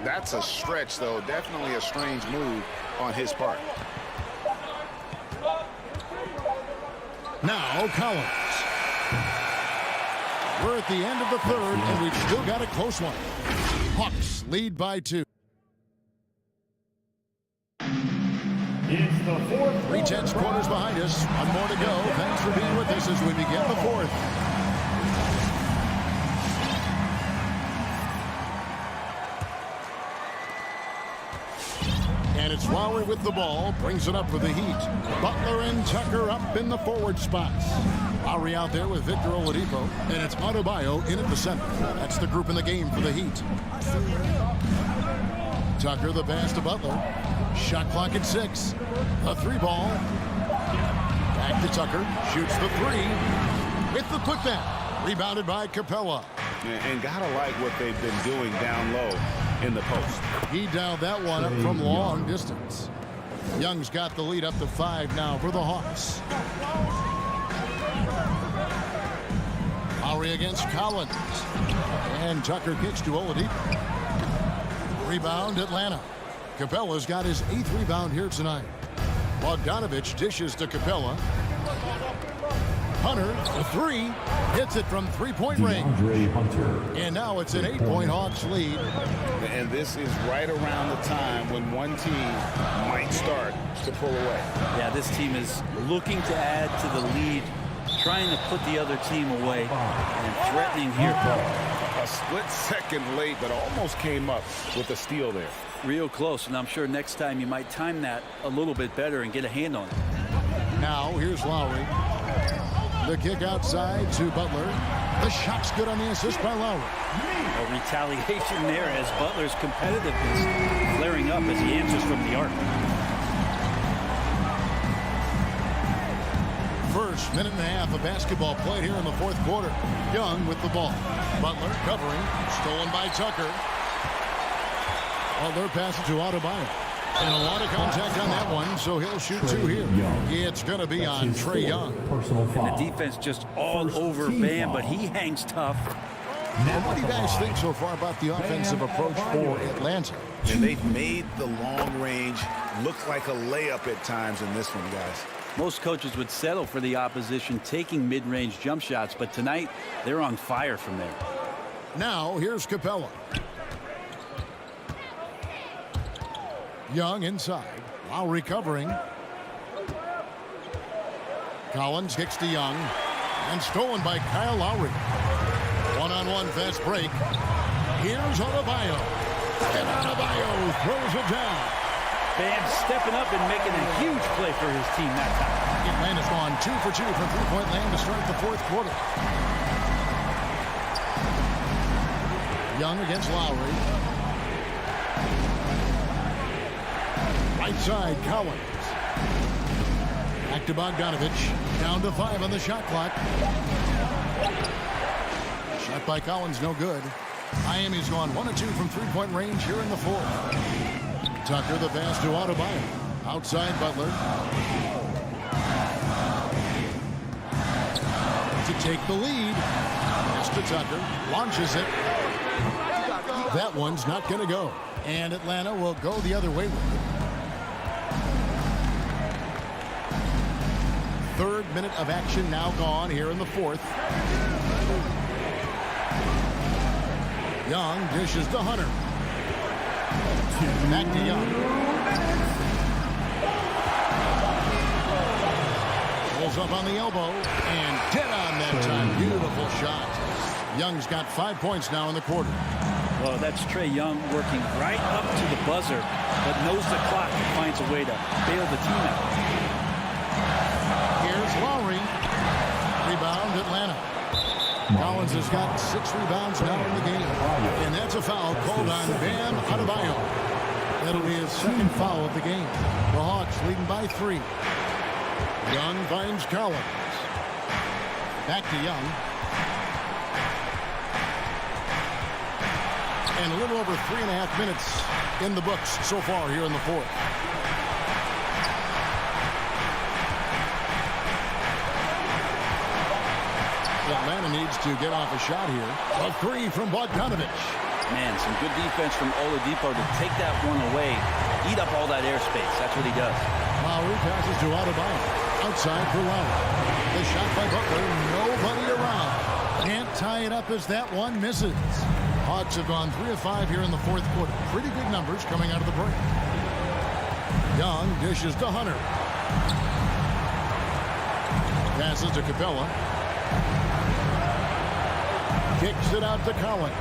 That's a stretch, though. Definitely a strange move on his part. Now Collins. We're at the end of the third, and we've still got a close one. Hawks lead by 2. It's the fourth. 3/10 quarters behind us. One more to go. Thanks for being with us as we begin the fourth. And it's Lowry with the ball. Brings it up for the Heat. Butler and Tucker up in the forward spots. Lowry out there with Victor Oladipo. And it's Adebayo in at the center. That's the group in the game for the Heat. Tucker the pass to Butler. Shot clock at 6. A 3-ball. Back to Tucker. Shoots the 3. With the putback. Rebounded by Capella. And gotta like what they've been doing down low in the post. He dialed that one up from long distance. Young's got the lead up to 5 now for the Hawks. Lowry against Collins. And Tucker kicks to Oladipo. Rebound Atlanta. Capella's got his 8th rebound here tonight. Bogdanovich dishes to Capella. Hunter, a 3, hits it from 3-point range. And now it's an 8-point Hawks lead. And this is right around the time when one team might start to pull away. Yeah, this team is looking to add to the lead, trying to put the other team away, and threatening here. A split second late, but almost came up with a steal there. Real close, and I'm sure next time you might time that a little bit better and get a hand on it. Now here's Lowry. The kick outside to Butler. The shot's good on the assist by Lowry. A retaliation there as Butler's competitiveness flaring up as he answers from the arc. First minute and a half of basketball played here in the fourth quarter. Young with the ball. Butler covering. Stolen by Tucker. Butler passes to Adebayo. And a lot of contact on that one, so he'll shoot 2 here. It's going to be on Trae Young. And the defense just all over Bam, but he hangs tough. What do you guys think so far about the offensive approach for Atlanta? And they've made the long range look like a layup at times in this one, guys. Most coaches would settle for the opposition taking mid-range jump shots, but tonight they're on fire from there. Now here's Capella. Young inside. Lowry covering. Collins kicks to Young. And stolen by Kyle Lowry. One-on-one fast break. Here's Adebayo. And Adebayo throws it down. Bam stepping up and making a huge play for his team that time. Atlanta's gone 2 for 2 from three-point land to start the fourth quarter. Young against Lowry. Right side, Collins. Back to Bogdanovich. Down to 5 on the shot clock. Shot by Collins, no good. Miami's gone 1 of 2 from three-point range here in the fourth. Tucker the pass to Adebayo. Outside Butler. To take the lead. Pass to Tucker. Launches it. That one's not going to go. And Atlanta will go the other way with it. Third minute of action now gone here in the fourth. Young dishes to Hunter. Back to Young. Pulls up on the elbow and dead on that time. Beautiful shot. Young's got 5 points now in the quarter. Well, that's Trae Young working right up to the buzzer, but knows the clock and finds a way to bail the team out. Here's Lowry. Rebound Atlanta. Collins has got 6 rebounds now in the game. And that's a foul called on Bam Adebayo. That'll be his second foul of the game. The Hawks leading by 3. Young finds Collins. Back to Young. And a little over 3.5 minutes in the books so far here in the fourth. Atlanta needs to get off a shot here. A three from Bogdanovich. Man, some good defense from Oladipo to take that one away, eat up all that airspace. That's what he does. Lowry passes to Adebayo. Outside for Lowry. The shot by Butler. Nobody around. Can't tie it up as that one misses. Hawks have gone 3 of 5 here in the fourth quarter. Pretty good numbers coming out of the break. Young dishes to Hunter. Passes to Capella. Kicks it out to Collins.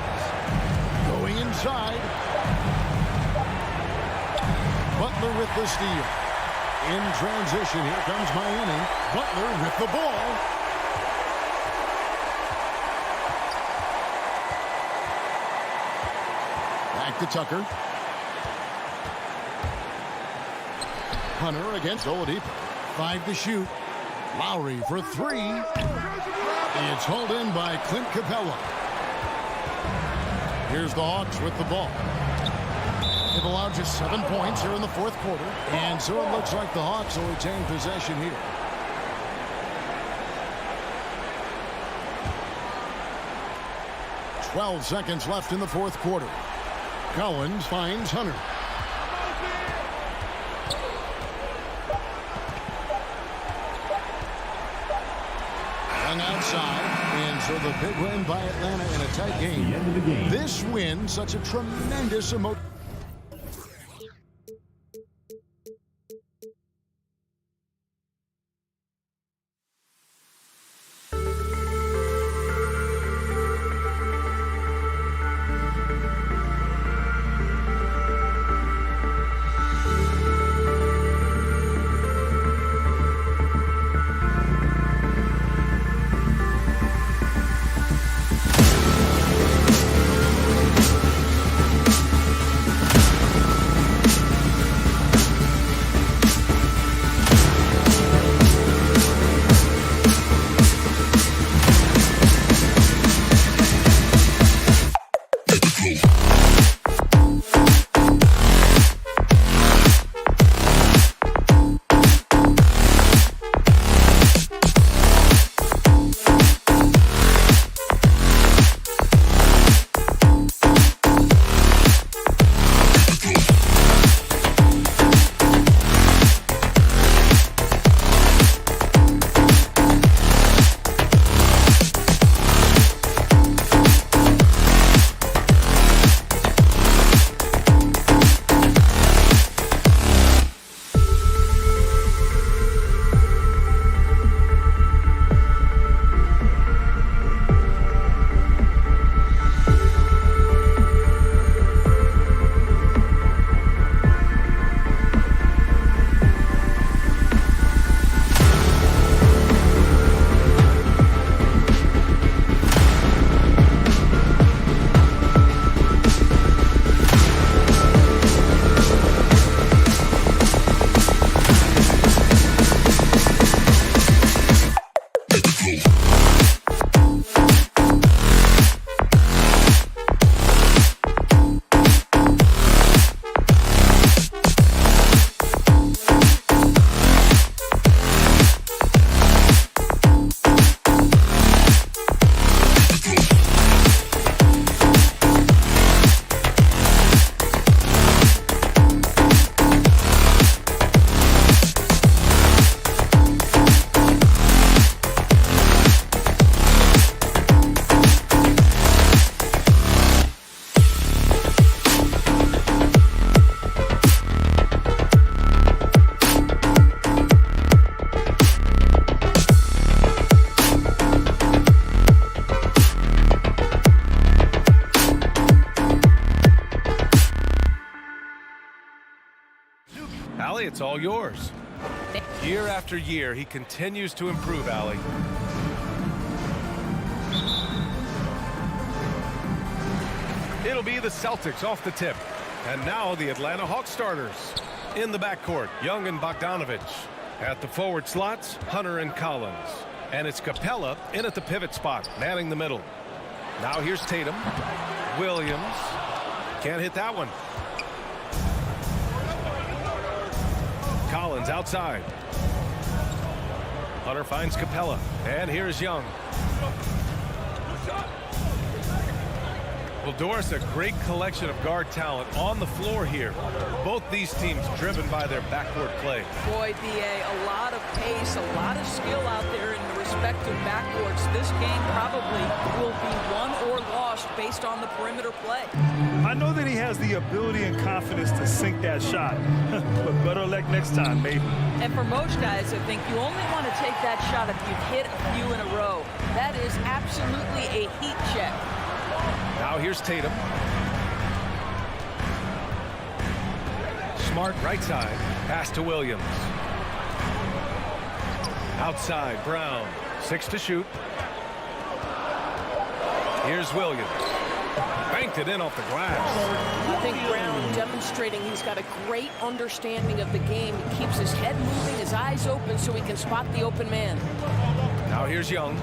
Going inside. Butler with the steal. In transition, here comes Miami. Butler with the ball. Back to Tucker. Hunter against Oladipo. 5 to shoot. Lowry for 3. It's hauled in by Clint Capella. Here's the Hawks with the ball. They've allowed just 7 points here in the fourth quarter. And so it looks like the Hawks will retain possession here. "12 seconds left in the fourth quarter. Collins finds Hunter. Outside, and so the big win by Atlanta in a tight game. The end of the game. This win, such a tremendous emotion. Allie, it's all yours. Year after year, he continues to improve, Allie. It'll be the Celtics off the tip. And now the Atlanta Hawks starters. In the backcourt, Young and Bogdanovich. At the forward slots, Hunter and Collins. And it's Capella in at the pivot spot, manning the middle. Now here's Tatum. Williams. Can't hit that one. Collins outside. Hunter finds Capella. And here's Young. Well, Doris, a great collection of guard talent on the floor here. Both these teams driven by their backcourt play. Boy, B.A., a lot of pace, a lot of skill out there in the respective backcourts. This game probably will be won or lost based on the perimeter play. I know that he has the ability and confidence to sink that shot, but better luck next time, maybe. And for most guys, I think you only want to take that shot if you've hit a few in a row. That is absolutely a heat check. Now here's Tatum. Smart right side. Pass to Williams. Outside, Brown. 6 to shoot. Here's Williams. Banked it in off the glass. I think Brown demonstrating he's got a great understanding of the game. He keeps his head moving, his eyes open so he can spot the open man. Now here's Young.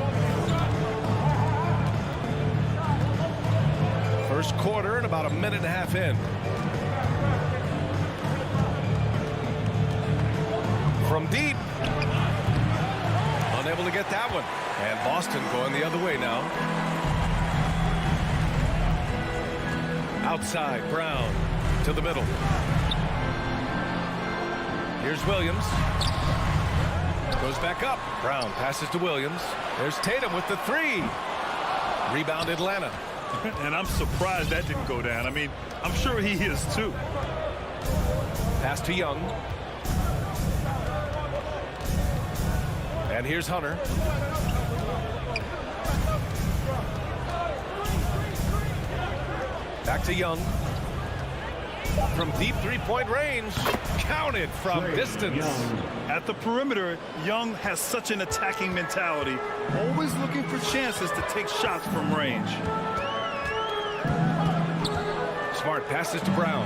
First quarter and about a minute and a half in. From deep. Unable to get that one. And Boston going the other way now. Outside, Brown to the middle. Here's Williams. Goes back up. Brown passes to Williams. There's Tatum with the 3. Rebound Atlanta. And I'm surprised that didn't go down. I mean, I'm sure he is too. Pass to Young. And here's Hunter. Back to Young. From deep three-point range. Counted from distance. At the perimeter, Young has such an attacking mentality. Always looking for chances to take shots from range. Smart passes to Brown.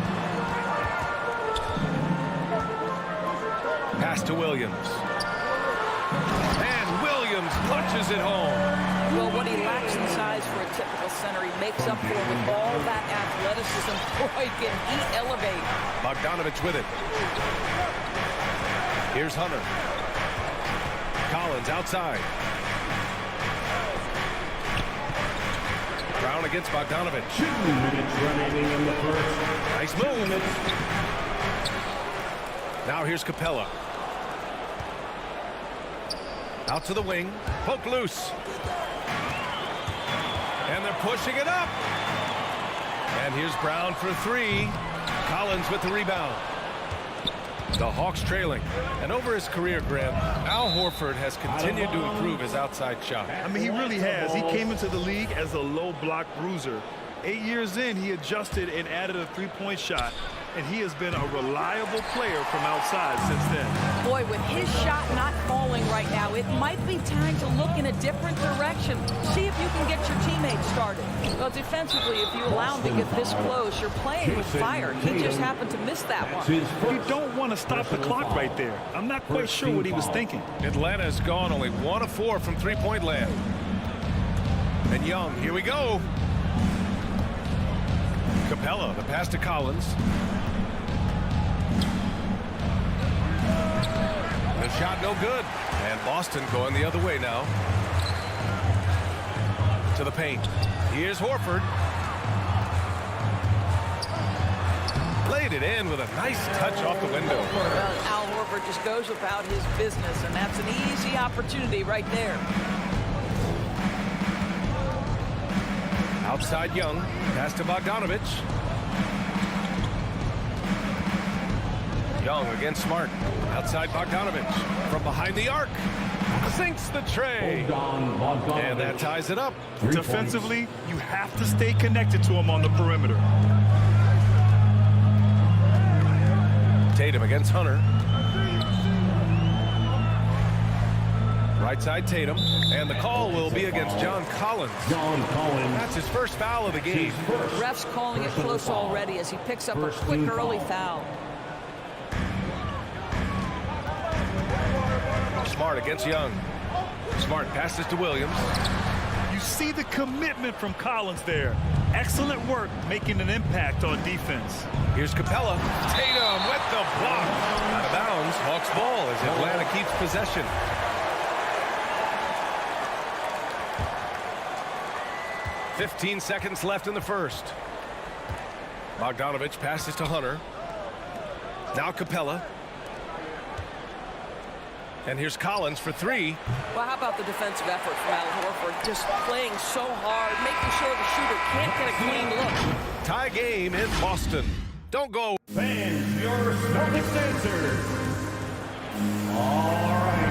Pass to Williams. And Williams punches it home. Well, what he lacks in size for a typical center, he makes up for with all that athleticism. Boy, can he elevate. Bogdanovich with it. Here's Hunter. Collins outside. Brown against Bogdanovich. 2 minutes remaining in the first. Nice move. Now here's Capella. Out to the wing. Poke loose. And they're pushing it up. And here's Brown for 3. Collins with the rebound. The Hawks trailing. And over his career, Graham, Al Horford has continued to improve his outside shot. I mean, he really has. He came into the league as a low block bruiser. 8 years in, he adjusted and added a three-point shot. And he has been a reliable player from outside since then. Boy, with his shot not falling right now, it might be time to look in a different direction. See if you can get your teammates started. Well, defensively, if you allow him to get this close, you're playing with fire. He just happened to miss that one. You don't want to stop the clock right there. I'm not quite sure what he was thinking. Atlanta has gone only 1 of 4 from three-point land. And Young, here we go. Capella, the pass to Collins. The shot no good. And Boston going the other way now. To the paint. Here's Horford. Laid it in with a nice touch off the window. Well, Al Horford just goes about his business, and that's an easy opportunity right there. Outside Young. Pass to Bogdanovich. Young against Smart. Outside Bogdanovich. From behind the arc. Sinks the tray. And that ties it up. Defensively, you have to stay connected to him on the perimeter. Tatum against Hunter. Right side Tatum. And the call will be against John Collins. That's his first foul of the game. Ref's calling it close already as he picks up a quick early foul. Smart against Young. Smart passes to Williams. You see the commitment from Collins there. Excellent work making an impact on defense. Here's Capella. Tatum with the block. Out of bounds. Hawks ball as Atlanta keeps possession. 15 seconds left in the first. Bogdanovich passes to Hunter. Now Capella. And here's Collins for three. Well, how about the defensive effort from Al Horford? Just playing so hard, making sure the shooter can't get a clean look. Tie game in Boston. Don't go. Fans, your Celtics answer. All right.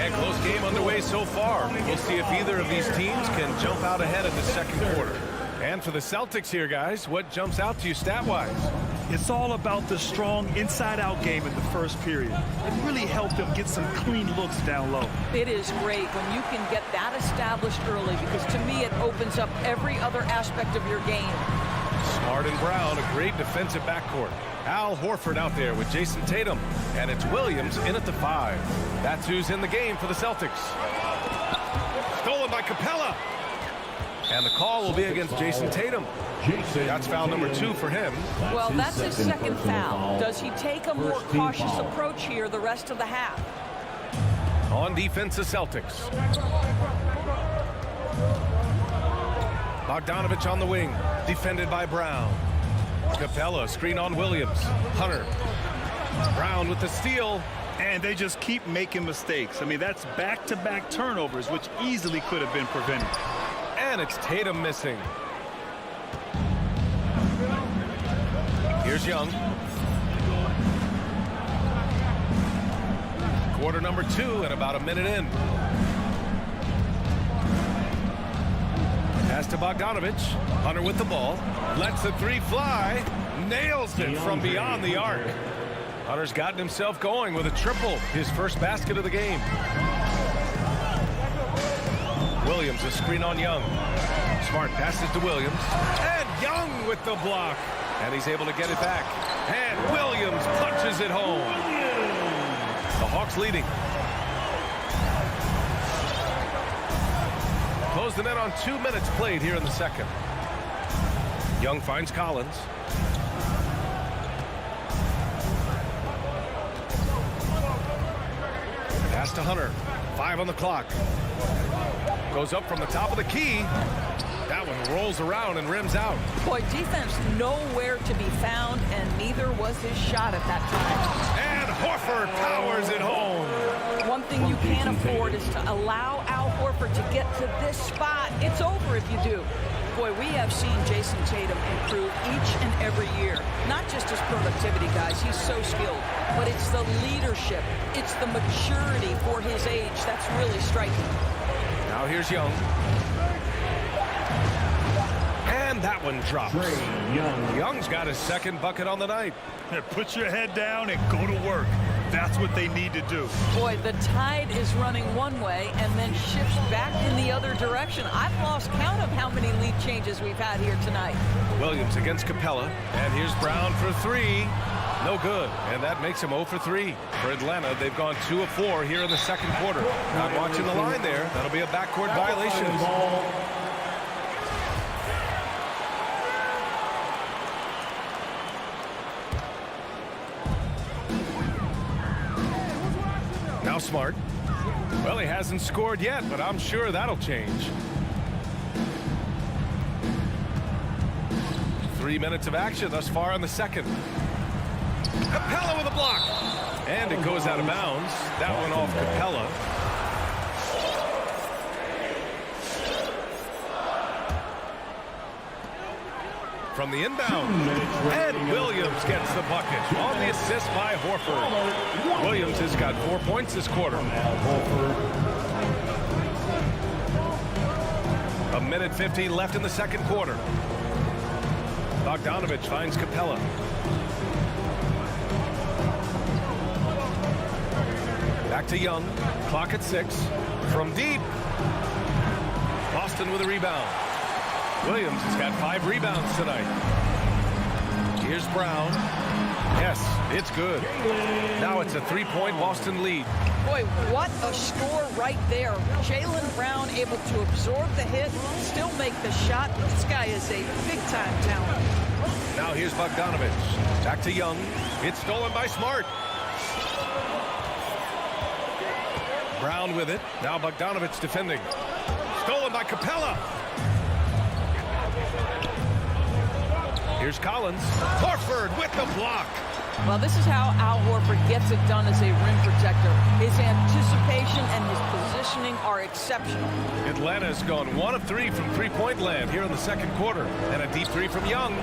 And close game underway so far. We'll see if either of these teams can jump out ahead in the second quarter. And for the Celtics here, guys, what jumps out to you stat-wise? It's all about the strong inside-out game in the first period. It really helped them get some clean looks down low. It is great when you can get that established early, because to me it opens up every other aspect of your game. Smart and Brown, a great defensive backcourt. Al Horford out there with Jason Tatum. And it's Williams in at the 5. That's who's in the game for the Celtics. Stolen by Capella. And the call will be against Jason Tatum. That's foul number 2 for him. Well, that's his second foul. Does he take a more cautious approach here the rest of the half? On defense, the Celtics. Bogdanovich on the wing, defended by Brown. Capella, screen on Williams. Hunter. Brown with the steal. And they just keep making mistakes. I mean, that's back-to-back turnovers, which easily could have been prevented. And it's Tatum missing. Here's Young. Quarter number 2 and about a minute in. Pass to Bogdanovich. Hunter with the ball. Lets the 3 fly. Nails it from beyond the arc. Hunter's gotten himself going with a triple. His first basket of the game. Williams, a screen on Young. Smart passes to Williams. And Young with the block. And he's able to get it back. And Williams punches it home. The Hawks leading. Close the net on 2 minutes played here in the second. Young finds Collins. Pass to Hunter. 5 on the clock. Goes up from the top of the key. That one rolls around and rims out. Boy, defense nowhere to be found, and neither was his shot at that time. And Horford powers it home. One thing you can't afford is to allow Al Horford to get to this spot. It's over if you do. Boy, we have seen Jason Tatum improve each and every year. Not just his productivity, guys. He's so skilled. But it's the leadership. It's the maturity for his age. That's really striking. Now here's Young. And that one drops. Young's got his second bucket on the night. Put your head down and go to work. That's what they need to do. Boy, the tide is running one way and then shifts back in the other direction. I've lost count of how many lead changes we've had here tonight. Williams against Capella. And here's Brown for 3. No good. And that makes him 0 for 3. For Atlanta, they've gone 2 of 4 here in the second quarter. Not watching the line there. That'll be a backcourt violation. Now Smart. Well, he hasn't scored yet, but I'm sure that'll change. 3 minutes of action thus far in the second. Capella with a block. And it goes out of bounds. That one off Capella. From the inbound. And Williams gets the bucket on the assist by Horford. Williams has got 4 points this quarter. A minute 15 left in the second quarter. Bogdanovich finds Capella. Back to Young. Clock at 6. From deep. Boston with a rebound. Williams has got 5 rebounds tonight. Here's Brown. Yes, it's good. Now it's a 3-point Boston lead. Boy, what a score right there. Jaylen Brown able to absorb the hit, still make the shot. This guy is a big-time talent. Now here's Bogdanovich. Back to Young. It's stolen by Smart. Brown with it. Now Bogdanovich defending. Stolen by Capella. Here's Collins. Horford with the block. Well, this is how Al Horford gets it done as a rim protector. His anticipation and his positioning are exceptional. Atlanta's gone 1 of 3 from three-point land here in the second quarter. And a deep three from Young.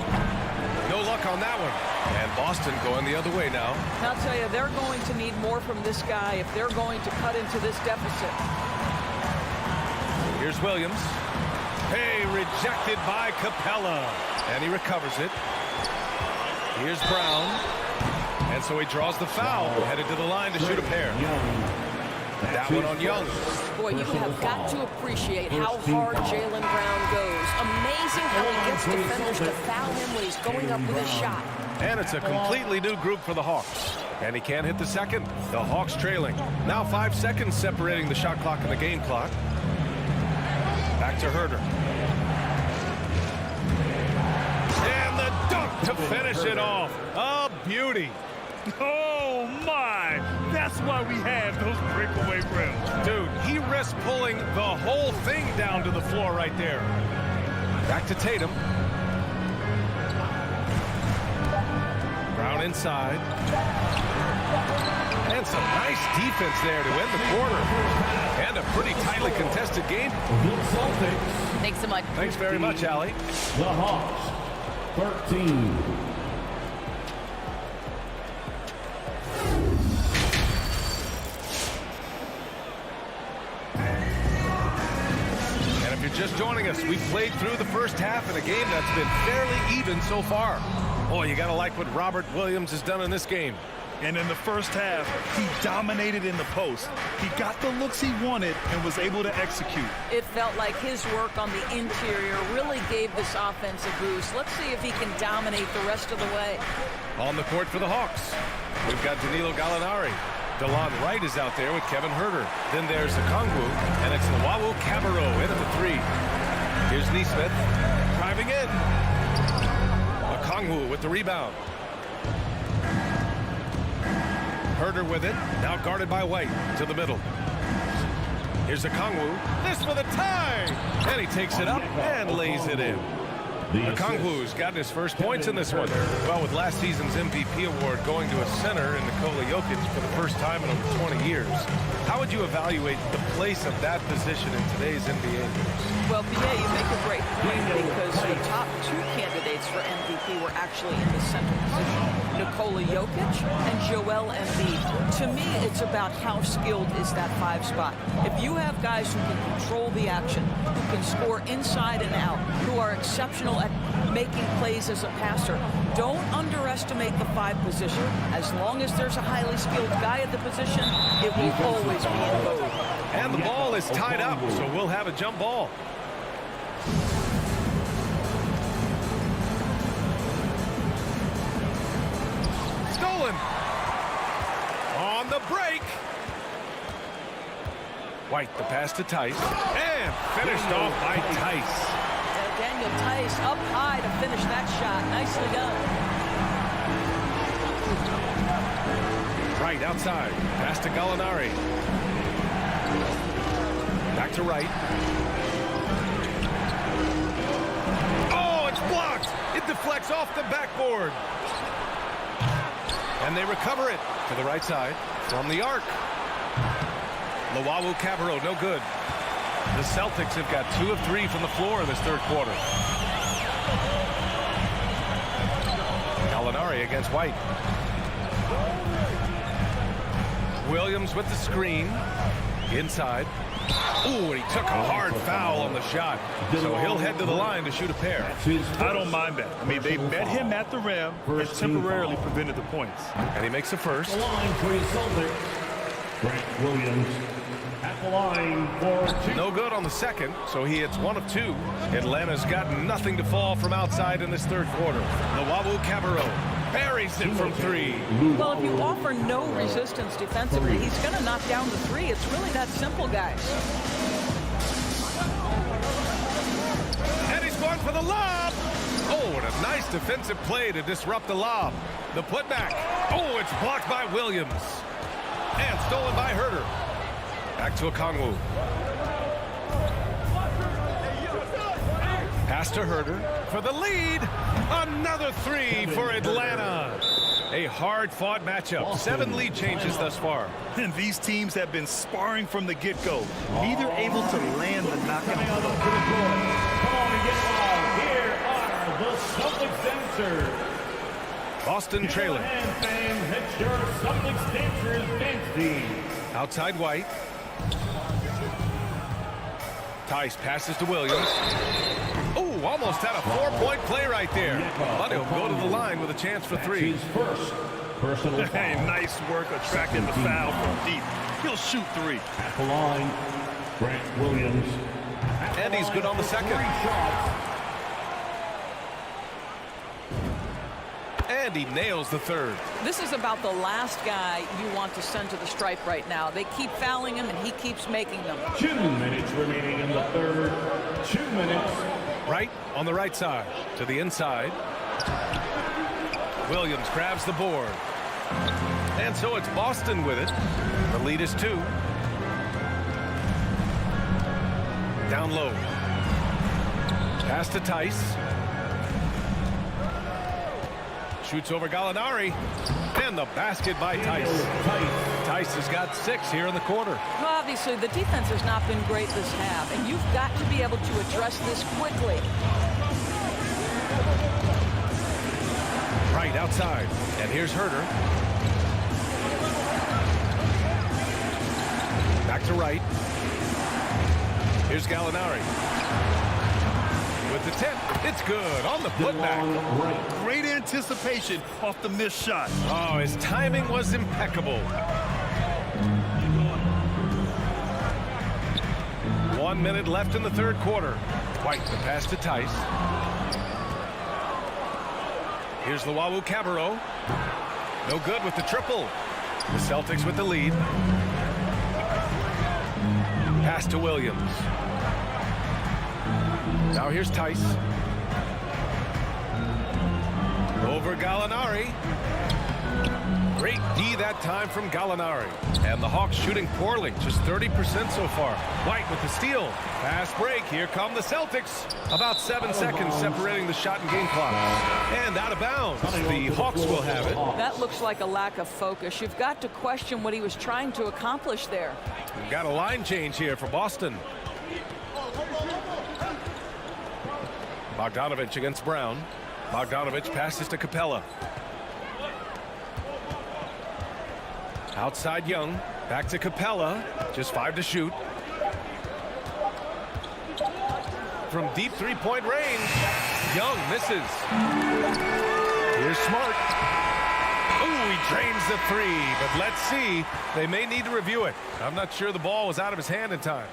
No luck on that one. And Boston going the other way now. I'll tell you, they're going to need more from this guy if they're going to cut into this deficit. Here's Williams. Hey, rejected by Capella. And he recovers it. Here's Brown. And so he draws the foul, headed to the line to shoot a pair. That one on Young. Boy, you have got to appreciate how hard Jaylen Brown goes. Amazing how he gets defenders to foul him when he's going up with his shot. And it's a completely new group for the Hawks. And he can't hit the second. The Hawks trailing. Now 5 seconds separating the shot clock and the game clock. Back to Herter. And the dunk to finish it off. A beauty. Oh, my. That's why we have those breakaway rims. Dude, he risked pulling the whole thing down to the floor right there. Back to Tatum. Brown inside. And some nice defense there to end the quarter. And a pretty tightly contested game. Thanks so much. Thanks very much, Allie. The Hawks, 13. And if you're just joining us, we've played through the first half in a game that's been fairly even so far. Boy, you got to like what Robert Williams has done in this game. And in the first half, he dominated in the post. He got the looks he wanted and was able to execute. It felt like his work on the interior really gave this offense a boost. Let's see if he can dominate the rest of the way. On the court for the Hawks, we've got Danilo Gallinari. DeLon Wright is out there with Kevin Herter. Then there's Okongwu, and it's Luwawu Cabarrot in at the three. Here's Neesmith driving in. Okongwu with the rebound. Herter with it, now guarded by White to the middle. Here's Okongwu, this for the tie! And he takes it up and lays it in. Okongwu's gotten his first points in this one. Well, with last season's MVP award going to a center in Nikola Jokic for the first time in over 20 years. How would you evaluate the place of that position in today's NBA news? Well, BA, you make a great point because the top two candidates for MVP were actually in the center position. Nikola Jokic and Joel Embiid. To me, it's about how skilled is that 5 spot. If you have guys who can control the action, who can score inside and out, who are exceptional at making plays as a passer, don't underestimate the 5 position. As long as there's a highly skilled guy at the position, it will always be in vogue. And the ball is tied up, so we'll have a jump ball. Stolen. On the break. White, the pass to Tice. And finished off by Tice. Daniel Tice up high to finish that shot. Nicely done. Wright outside. Pass to Gallinari. Back to Wright. Oh, it's blocked. It deflects off the backboard. And they recover it to the right side from the arc. Luwawu Cabarrot, no good. The Celtics have got 2 of 3 from the floor in this third quarter. Gallinari against White. Williams with the screen. Inside. Ooh, and he took a hard foul on the shot. So he'll head to the line to shoot a pair. I don't mind that. I mean, they met him at the rim and temporarily prevented the points. And he makes the first. The line for the Celtics, Grant Williams. At the line for 2. No good on the second, so he hits 1 of 2. Atlanta's got nothing to fall from outside in this third quarter. Luwawu Cabarrot buries it from 3. Well, if you offer no resistance defensively, he's going to knock down the 3. It's really that simple, guys. And he's going for the lob. Oh, and a nice defensive play to disrupt the lob. The putback. Oh, it's blocked by Williams. And stolen by Herter. Back to Okongwu. Pass to Herder for the lead. Another three for Atlanta. A hard-fought matchup. 7 lead changes thus far. And these teams have been sparring from the get-go. Neither able to land the knockout blow. Come on and get wild. Here are the Celtics dancers. Boston trailing. Fans, it's your Celtics dancers dance team. Outside White. Tice passes to Williams. Oh, almost had a 4-point play right there. But he'll go to the line with a chance for 3. His first personal foul. Hey, nice work attracting the foul from deep. He'll shoot 3. At the line, Grant Williams. And he's good on the second. 3 shots. And he nails the third. This is about the last guy you want to send to the stripe right now. They keep fouling him, and he keeps making them. 2 minutes remaining in the third. 2 minutes. Right on the right side to the inside. Williams grabs the board. And so it's Boston with it. The lead is 2. Down low. Pass to Tice. Shoots over Gallinari. And the basket by Tice. Tice has got 6 here in the quarter. Well, obviously, the defense has not been great this half, and you've got to be able to address this quickly. Right outside. And here's Herder. Back to right. Here's Gallinari. With the tip. It's good on the putback. Great anticipation off the missed shot. Oh, his timing was impeccable. 1 minute left in the third quarter. White the pass to Tice. Here's Luau Cabarro. No good with the triple. The Celtics with the lead. Pass to Williams. Now here's Tice. Over Gallinari. Great D that time from Gallinari. And the Hawks shooting poorly, just 30% so far. White with the steal. Fast break. Here come the Celtics. About 7 seconds separating the shot and game clock. And out of bounds. The Hawks will have it. That looks like a lack of focus. You've got to question what he was trying to accomplish there. We've got a line change here for Boston. Bogdanovich against Brown. Bogdanovich passes to Capella. Outside Young. Back to Capella. Just 5 to shoot. From deep 3-point range. Young misses. Here's Smart. Oh, he drains the 3. But let's see. They may need to review it. I'm not sure the ball was out of his hand in time.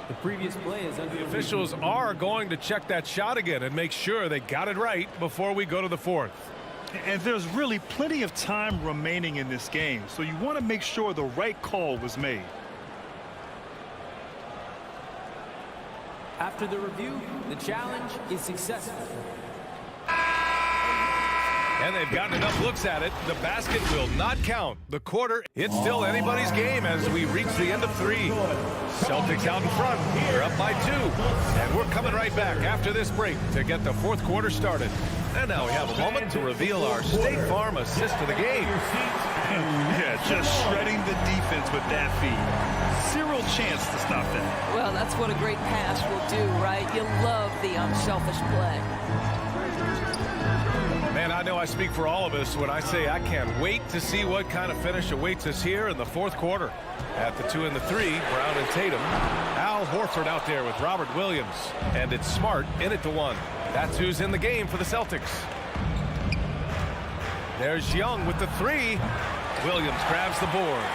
The previous play is under the officials are going to check that shot again and make sure they got it right before we go to the 4th. And there's really plenty of time remaining in this game, so you want to make sure the right call was made. After the review, the challenge is successful. And they've gotten enough looks at it. The basket will not count. The quarter, it's still anybody's game as we reach the end of 3. Celtics out in front. They're up by 2. And we're coming right back after this break to get the 4th quarter started. And now we have a moment to reveal our State Farm assist of the game. Yeah, just shredding the defense with that feed. Zero chance to stop that. Well, that's what a great pass will do, right? You love the unselfish play. Man, I know I speak for all of us when I say I can't wait to see what kind of finish awaits us here in the 4th quarter. At the 2 and the 3, Brown and Tatum. Al Horford out there with Robert Williams. And it's Smart in at the 1. That's who's in the game for the Celtics. There's Young with the 3. Williams grabs the board.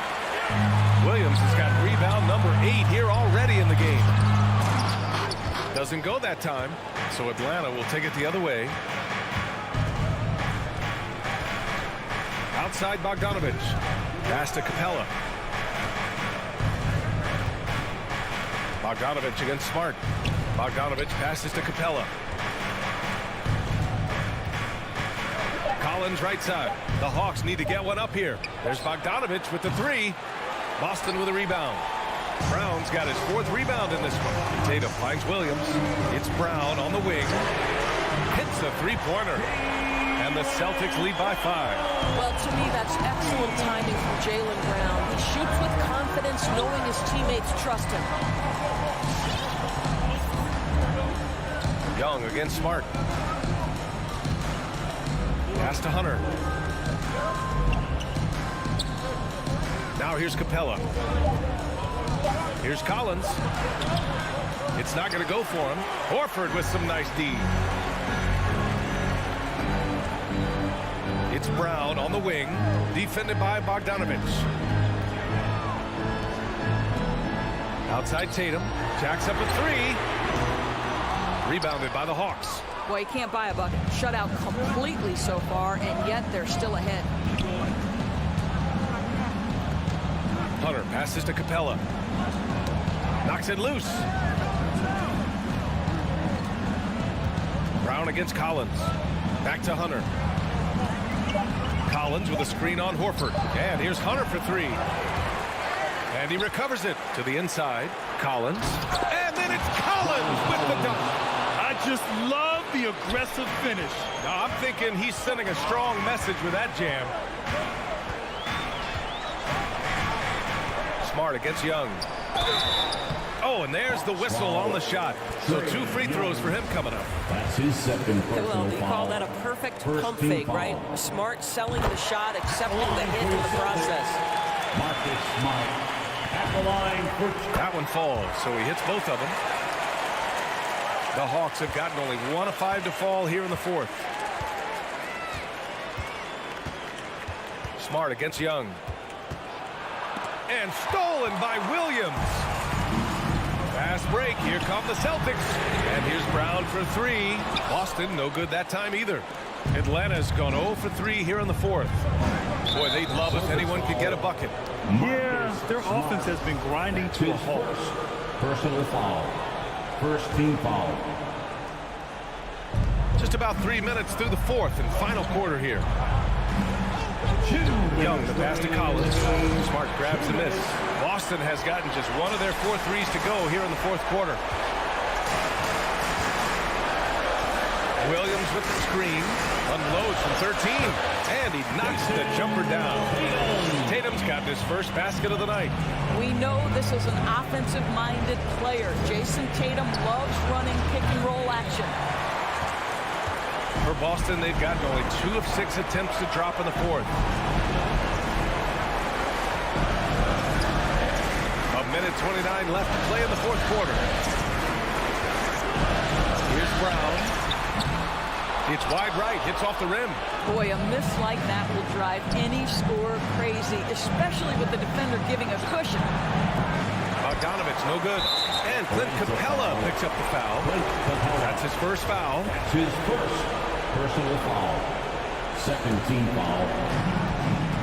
Williams has got rebound number 8 here already in the game. Doesn't go that time, so Atlanta will take it the other way. Outside Bogdanovich. Pass to Capella. Bogdanovich against Smart. Bogdanovich passes to Capella. Collins right side. The Hawks need to get one up here. There's Bogdanovich with the 3. Boston with a rebound. Brown's got his 4th rebound in this one. Tatum finds Williams. It's Brown on the wing. Hits a three-pointer. And the Celtics lead by 5. Well, to me, that's excellent timing from Jaylen Brown. He shoots with confidence, knowing his teammates trust him. Young against Smart. Pass to Hunter. Now here's Capella. Here's Collins. It's not going to go for him. Horford with some nice D. It's Brown on the wing, defended by Bogdanovich. Outside Tatum, jacks up a 3. Rebounded by the Hawks. Well, you can't buy a bucket. Shut out completely so far, and yet they're still ahead. Hunter passes to Capella. Knocks it loose. Brown against Collins. Back to Hunter. Collins with a screen on Horford. And here's Hunter for 3. And he recovers it to the inside. Collins. And then it's Collins with the dunk. I just love the aggressive finish. Now, I'm thinking he's sending a strong message with that jam. Smart against Young. Oh, and there's the whistle on the shot. So 2 free throws for him coming up. That's his second personal Well, you foul. call that a perfect First pump team fake, foul. right? Smart selling the shot, accepting the hit in the process. Marcus Smart at the line for... That one falls, so he hits both of them. The Hawks have gotten only 1 of 5 to fall here in the 4th. Smart against Young. And stolen by Williams. Fast break. Here come the Celtics. And here's Brown for 3. Boston, no good that time either. Atlanta's gone 0 for 3 here in the 4th. Boy, they'd love if anyone could get a bucket. Yeah, their offense has been grinding to a halt. Personal foul. First team foul. Just about 3 minutes through the 4th and final quarter here. Young, the pass to Collins. Smart grabs the miss. Boston has gotten just 1 of their 4 threes to go here in the 4th quarter. Williams with the screen. Unloads from 13. And he knocks the jumper down. Tatum's got his first basket of the night. We know this is an offensive-minded player. Jason Tatum loves running pick-and-roll action. For Boston, they've gotten only 2 of 6 attempts to drop in the 4th. A minute 29 left to play in the 4th quarter. Here's Brown. It's wide right, hits off the rim. Boy, a miss like that will drive any scorer crazy, especially with the defender giving a cushion. Bogdanovich, no good. And Clint Capella picks up the foul. That's his first foul. That's his first personal foul. Second team foul.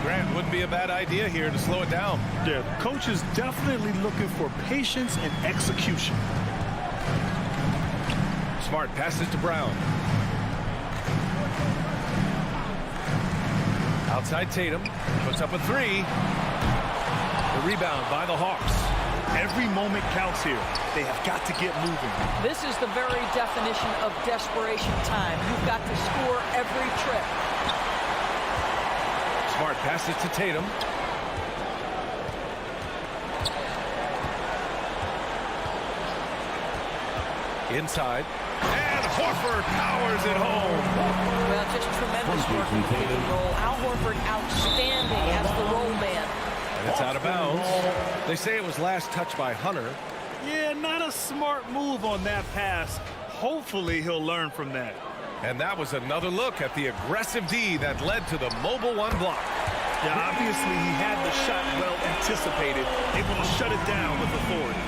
Grant, wouldn't be a bad idea here to slow it down. Yeah, the coach is definitely looking for patience and execution. Smart passes to Brown. Outside Tatum, puts up a 3. The rebound by the Hawks. Every moment counts here. They have got to get moving. This is the very definition of desperation time. You've got to score every trip. Smart passes to Tatum. Inside. And Horford powers it home. Well, just tremendous work in pick and roll. Al Horford outstanding as the roll man. And it's out of bounds. They say it was last touched by Hunter. Yeah, not a smart move on that pass. Hopefully he'll learn from that. And that was another look at the aggressive D that led to the mobile 1 block. Yeah, obviously he had the shot well anticipated, able to shut it down with authority.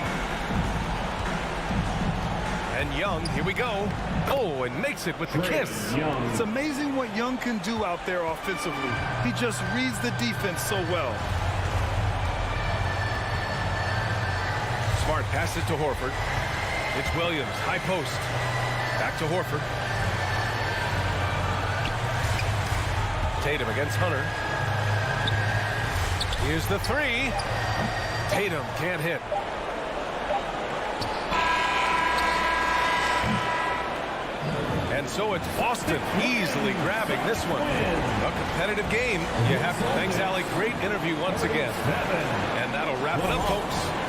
And Young, here we go. Oh, and makes it with the kiss. It's amazing what Young can do out there offensively. He just reads the defense so well. Smart passes to Horford. It's Williams, high post. Back to Horford. Tatum against Hunter. Here's the 3. Tatum can't hit. And so it's Boston easily grabbing this one. A competitive game. You have to. Thanks, Allie. Great interview once again. And that'll wrap it up, folks.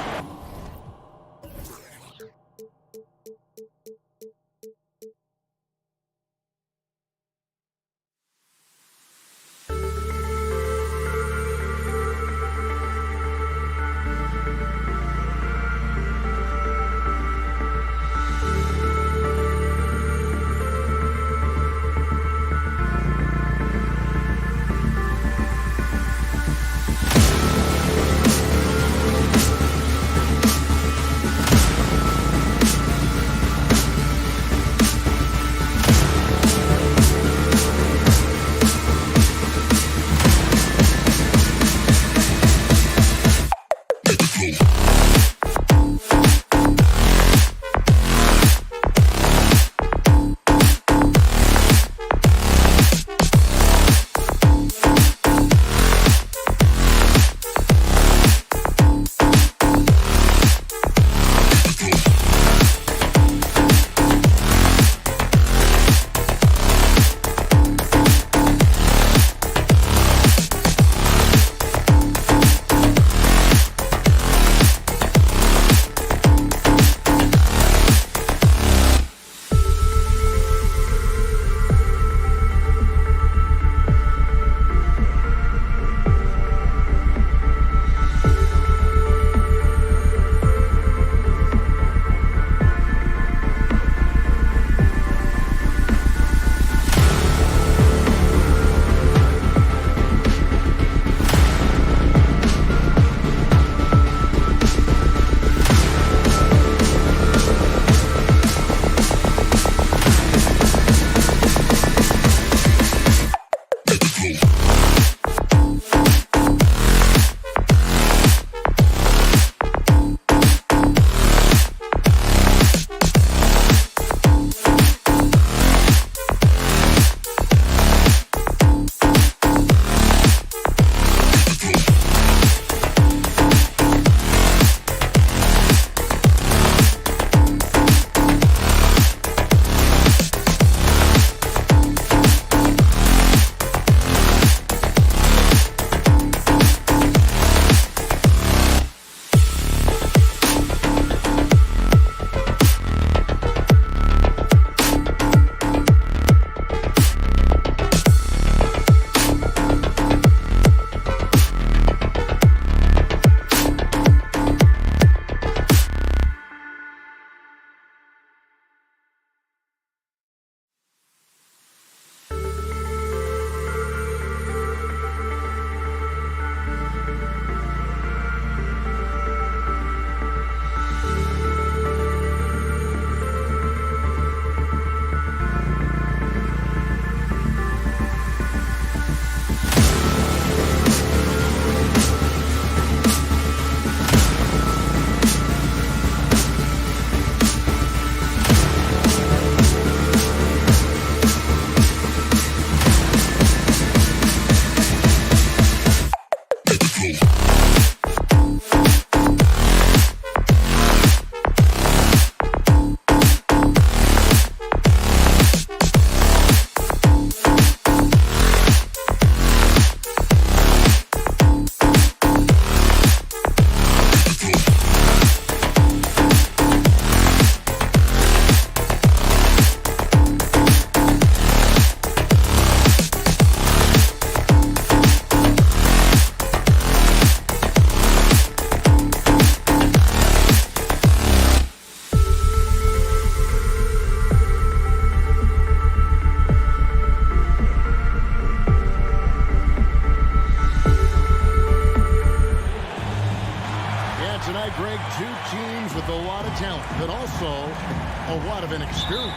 but also a lot of inexperience.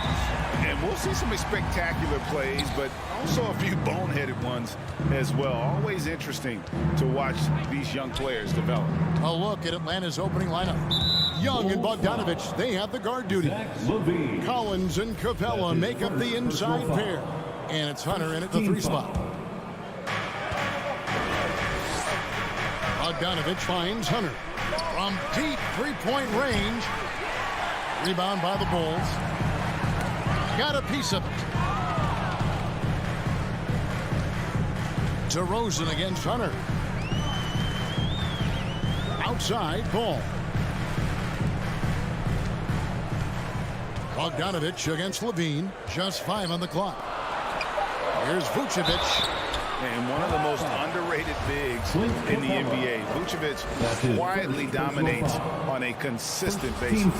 And we'll see some spectacular plays, but also a few boneheaded ones as well. Always interesting to watch these young players develop. A look at Atlanta's opening lineup. Young and Bogdanovich, they have the guard duty. Collins and Capella make up the inside pair. And it's Hunter in at the 3 spot. Bogdanovich finds Hunter from deep 3-point range. Rebound by the Bulls. Got a piece of it. DeRozan against Hunter. Outside, Ball. Bogdanovich against Levine. Just 5 on the clock. Here's Vucevic. And one of the most underrated bigs in the NBA. Vucevic quietly dominates on a consistent basis.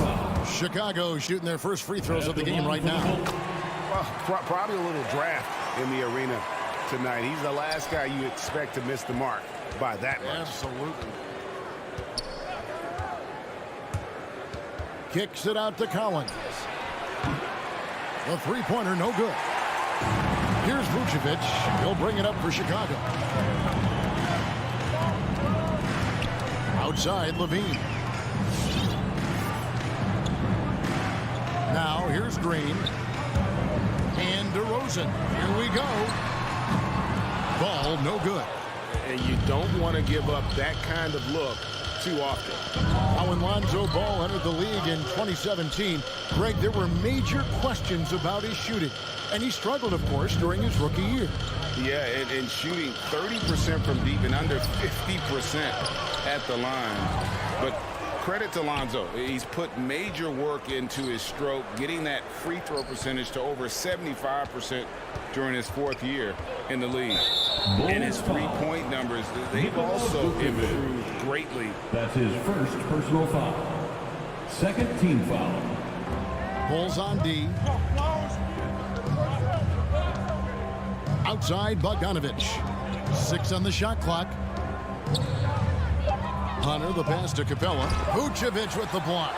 Chicago shooting their first free throws of the game right now. Well, probably a little draft in the arena tonight. He's the last guy you expect to miss the mark by that much. Absolutely. Kicks it out to Collins. The three-pointer, no good. Here's Vucevic. He'll bring it up for Chicago. Outside, Levine. Now, here's Green. And DeRozan. Here we go. Ball, no good. And you don't want to give up that kind of look too often. Now, when Lonzo Ball entered the league in 2017, Greg, there were major questions about his shooting. And he struggled, of course, during his rookie year. Yeah, and shooting 30% from deep and under 50% at the line. But credit to Lonzo. He's put major work into his stroke, getting that free throw percentage to over 75% during his 4th year in the league. And his three-point numbers, they've also improved greatly. That's his first personal foul. Second team foul. Bulls on D. Outside, Bogdanovich. 6 on the shot clock. Hunter, the pass to Capella. Vucevic with the block.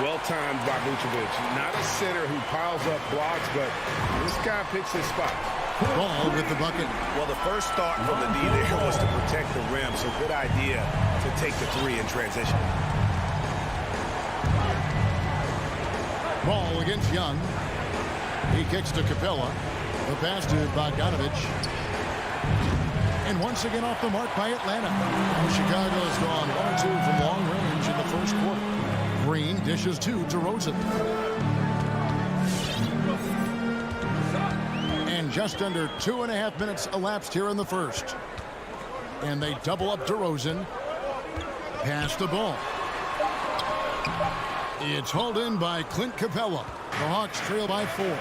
Well timed by Vucevic. Not a sitter who piles up blocks, but this guy picks his spot. Ball with the bucket. Well, the first thought from the D there was to protect the rim, so good idea to take the 3 in transition. Ball against Young. He kicks to Capella. The pass to Bogdanovich. And once again off the mark by Atlanta. Chicago has gone 1 or 2 from long range in the first quarter. Green dishes to DeRozan. And just under 2.5 minutes elapsed here in the first. And they double up DeRozan. Pass the ball. It's hauled in by Clint Capella. The Hawks trail by 4.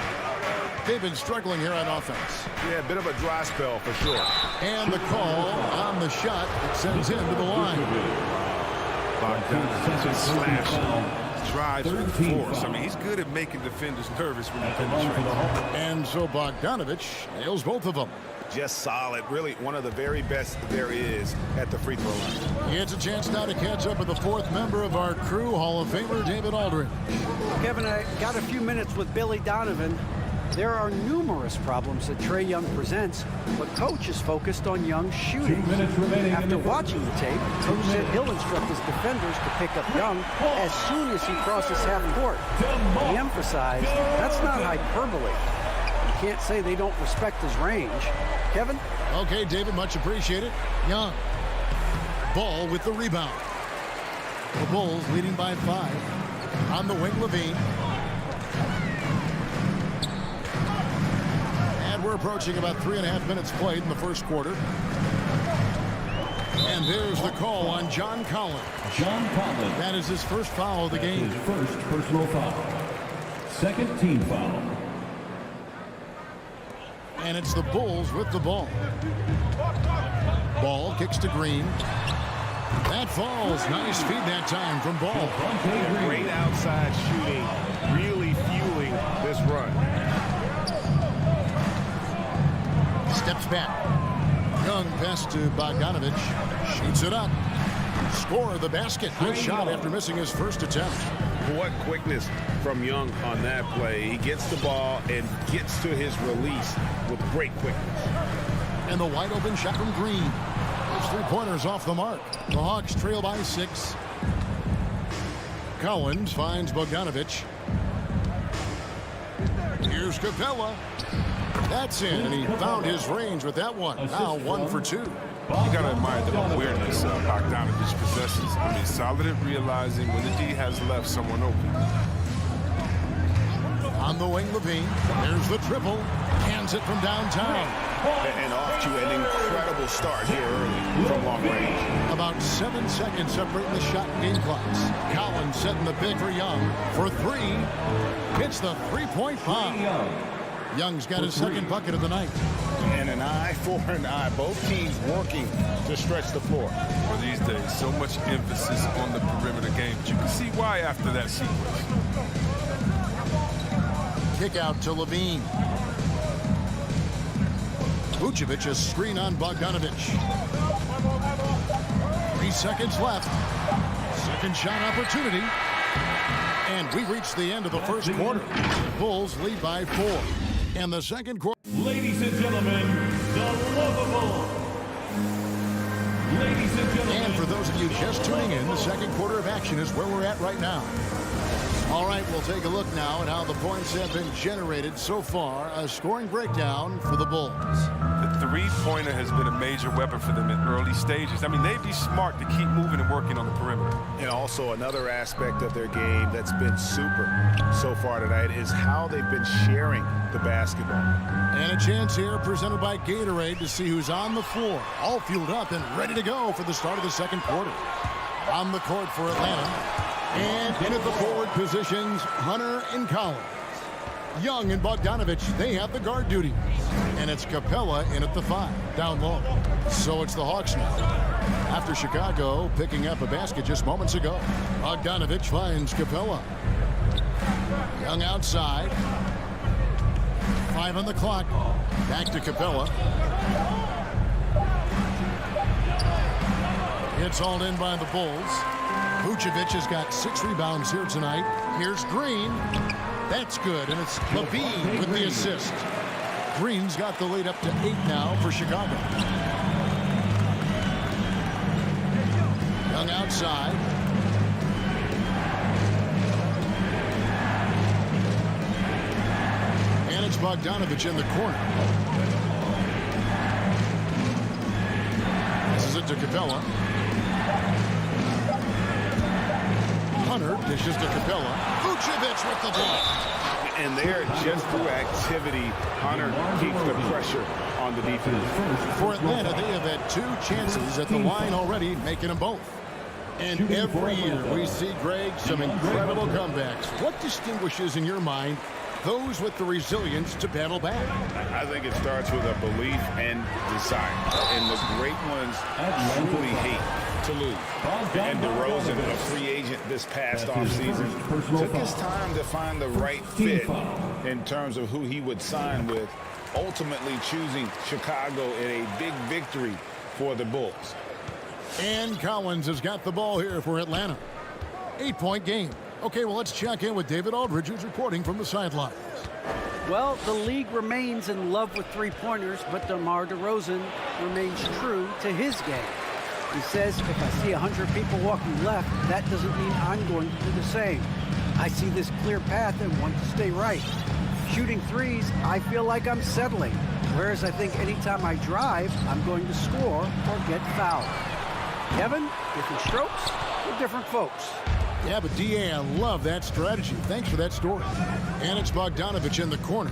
They've been struggling here on offense. Yeah, a bit of a dry spell for sure. And the call on the shot that sends him to the line. Bogdanovich slash drives with force. I mean, he's good at making defenders nervous when he penetrates. And so Bogdanovich nails both of them. Just solid. Really one of the very best there is at the free throw line. It's a chance now to catch up with the 4th member of our crew, Hall of Famer David Aldridge. Kevin, I got a few minutes with Billy Donovan. There are numerous problems that Trae Young presents, but Coach is focused on Young's shooting. After watching the tape, Coach said he'll instruct his defenders to pick up Young as soon as he crosses half court. He emphasized that's not hyperbole. You can't say they don't respect his range. Kevin? Okay, David, much appreciated. Young. Ball with the rebound. The Bulls leading by 5. On the wing, Levine. We're approaching about 3.5 minutes played in the first quarter. And there's the call on John Collins. John Collins. That is his first foul of the game. His first personal foul. Second team foul. And it's the Bulls with the ball. Ball kicks to Green. That falls. Nice feed that time from Ball. Great outside shooting, really fueling this run. Steps back. Young pass to Bogdanovich. Shoots it up. Score the basket. Good shot after missing his first attempt. What quickness from Young on that play. He gets the ball and gets to his release with great quickness. And the wide open shot from Green. Those 3-pointers off the mark. The Hawks trail by 6. Collins finds Bogdanovich. Here's Capella. That's in, and he found his range with that one. Now 1 for 2. You got to admire the awareness Bogdanovich possesses. I mean, solid at realizing when the D has left someone open. On the wing, Levine. There's the triple. Hands it from downtown. And off to an incredible start here early from long range. About 7 seconds separating the shot and game clocks. Collins setting the big for Young for three. Hits the three-point bomb. Young's got his second bucket of the night. And an eye for an eye. Both teams working to stretch the floor. Well, these days, so much emphasis on the perimeter game. But you can see why after that sequence. Kick out to Levine. Vucevic a screen on Bogdanovich. 3 seconds left. Second shot opportunity. And we reach the end of the first quarter. The Bulls lead by 4. And the second quarter. Ladies and gentlemen, the lovable. Ladies and gentlemen. And for those of you just tuning in, the second quarter of action is where we're at right now. All right, we'll take a look now at how the points have been generated so far. A scoring breakdown for the Bulls. The three-pointer has been a major weapon for them in early stages. I mean, they'd be smart to keep moving and working on the perimeter. And also another aspect of their game that's been super so far tonight is how they've been sharing the basketball. And a chance here presented by Gatorade to see who's on the floor. All fueled up and ready to go for the start of the second quarter. On the court for Atlanta. And in at the forward positions, Hunter and Collins. Young and Bogdanovich, they have the guard duty. And it's Capella in at the 5, down low. So it's the Hawks now. After Chicago picking up a basket just moments ago. Bogdanovich finds Capella. Young outside. 5 on the clock. Back to Capella. It's hauled in by the Bulls. Vucevic has got 6 rebounds here tonight. Here's Green. That's good, and it's Levine with the assist. Green's got the lead up to 8 now for Chicago. Young outside. And it's Bogdanovich in the corner. This is it to Capella. Hunter dishes to Capella. Vucevic with the block. And there, just through activity, Hunter keeps the pressure on the defense. For Atlanta, they have had 2 chances at the line already, making them both. And every year we see, Greg, some incredible comebacks. What distinguishes, in your mind, those with the resilience to battle back? I think it starts with a belief and desire. And the great ones truly hate to lose. And DeRozan, a free agent this past offseason, took his time to find the right fit in terms of who he would sign with, ultimately choosing Chicago in a big victory for the Bulls. And Collins has got the ball here for Atlanta. 8-point game. Okay, well, let's check in with David Aldridge, who's reporting from the sidelines. Well, the league remains in love with three-pointers, but DeMar DeRozan remains true to his game. He says, if I see 100 people walking left, that doesn't mean I'm going to do the same. I see this clear path and want to stay right. Shooting threes, I feel like I'm settling, whereas I think anytime I drive, I'm going to score or get fouled. Kevin, different strokes for different folks. Yeah, but D.A., I love that strategy. Thanks for that story. And it's Bogdanovich in the corner.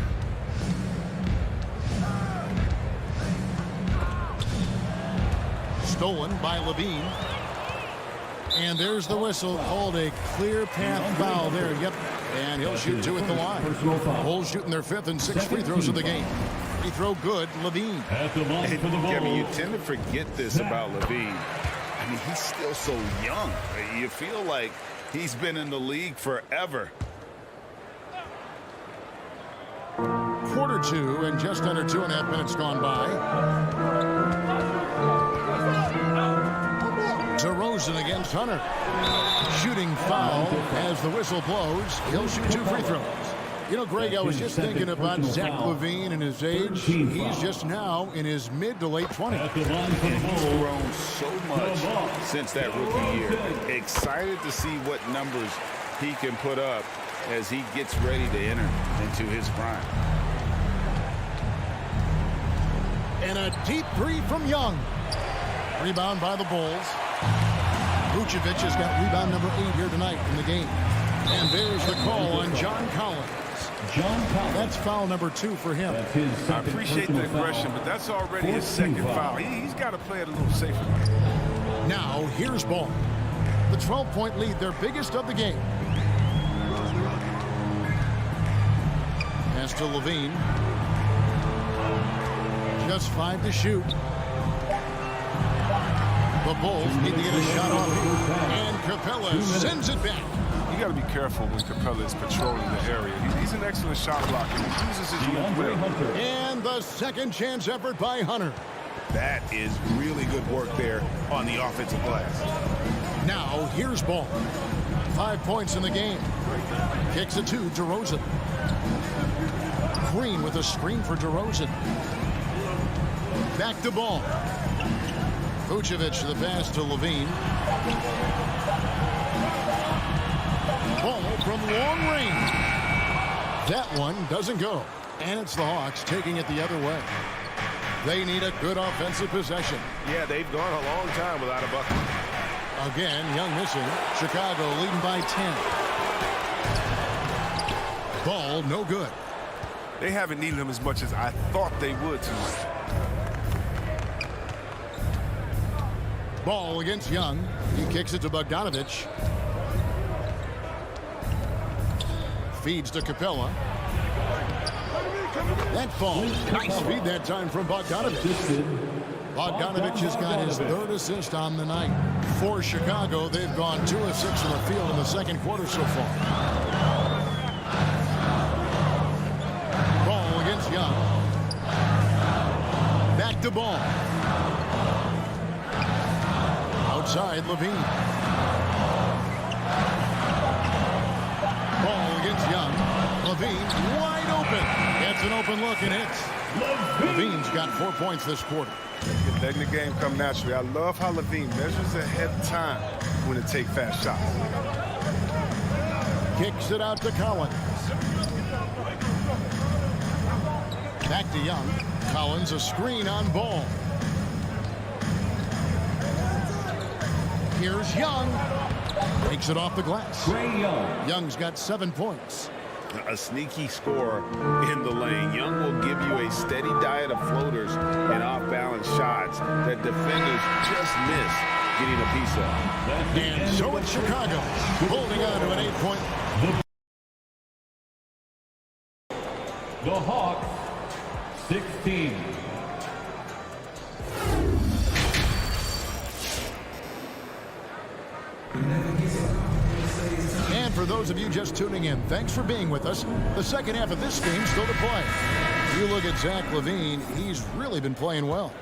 Stolen by Levine. And there's the whistle. Called a clear path foul there. Yep. And he'll shoot 2 at the line. Bulls shooting their 5th and 6th free throws of the game. Free throw good, Levine. Kevin, you tend to forget this about Levine. I mean, he's still so young. You feel like he's been in the league forever. Quarter 2 and just under 2.5 minutes gone by. DeRozan against Hunter. Shooting foul as the whistle blows. He'll shoot 2 free throws. You know, Greg, I was just thinking about Zach LaVine and his age. He's just now in his mid to late 20s. And he's grown so much since that rookie year. Excited to see what numbers he can put up as he gets ready to enter into his prime. And a deep 3 from Young. Rebound by the Bulls. Vucevic has got rebound number 8 here tonight in the game. And there's the call on John Collins. That's foul number 2 for him. I appreciate the aggression, but that's already his second foul. He's got to play it a little safer. Now, here's ball. The 12-point lead, their biggest of the game. Pass to Levine. Just 5 to shoot. The Bulls need to get a shot off here. And Capella sends it back. You got to be careful when Capella is patrolling the area. He's an excellent shot blocker. He uses his move well. And the second chance effort by Hunter. That is really good work there on the offensive glass. Now, here's ball. 5 points in the game. Kicks it to DeRozan. Green with a screen for DeRozan. Back to ball. Vucevic the pass to Levine. Ball from long range. That one doesn't go. And it's the Hawks taking it the other way. They need a good offensive possession. Yeah, they've gone a long time without a bucket. Again, Young missing. Chicago leading by 10. Ball no good. They haven't needed him as much as I thought they would tonight. Ball against Young. He kicks it to Bogdanovich. Feeds to Capella. That ball. Nice feed that time from Bogdanovich. Bogdanovich has got his 3rd assist on the night. For Chicago, they've gone 2 of 6 from the field in the second quarter so far. Ball against Young. Back to ball. Outside, Levine. Ball against Young. Levine wide open. Gets an open look and hits. Levine's got 4 points this quarter. Letting the game come naturally. I love how Levine measures ahead of time when to take fast shots. Kicks it out to Collins. Back to Young. Collins a screen on Ball. Here's Young. Takes it off the glass. Young's got 7 points. A sneaky score in the lane. Young will give you a steady diet of floaters and off-balance shots that defenders just miss getting a piece of. And so it's Chicago holding on to an 8-point. The Hawks, 16. And for those of you just tuning in, thanks for being with us. The second half of this game still to play. You look at Zach LaVine, he's really been playing well.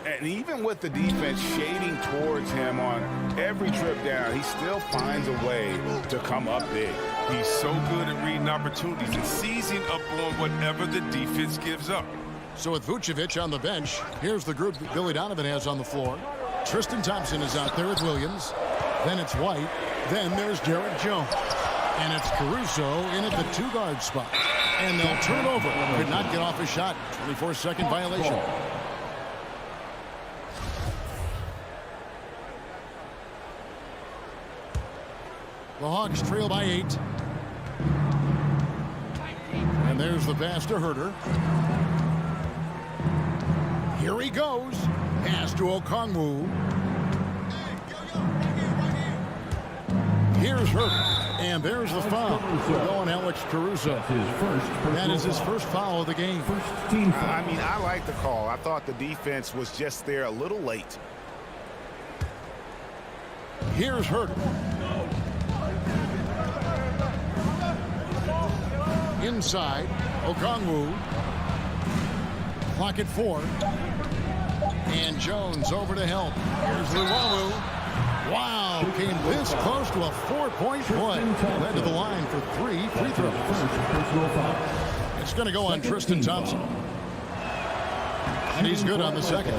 And even with the defense shading towards him on every trip down, he still finds a way to come up big. He's so good at reading opportunities and seizing up on whatever the defense gives up. So with Vucevic on the bench, here's the group that Billy Donovan has on the floor. Tristan Thompson is out there with Williams. Then it's White. Then there's Derek Jones. And it's Caruso in at the 2-guard spot. And they'll turn over. Could not get off a shot. 24-second violation. The Hawks trail by 8. And there's the pass to Herter. Here he goes. Pass to Okongwu. Here's Herter. And there's the foul. Going Alex Caruso. That is his first foul of the game. I mean, I like the call. I thought the defense was just there a little late. Here's Herter. Inside, Okongwu. Clock at 4. And Jones over to help. Here's Luwawu. Wow, came this close to a 4-point play. Led to the line for 3 free throws. It's going to go on Tristan Thompson. And he's good on the second.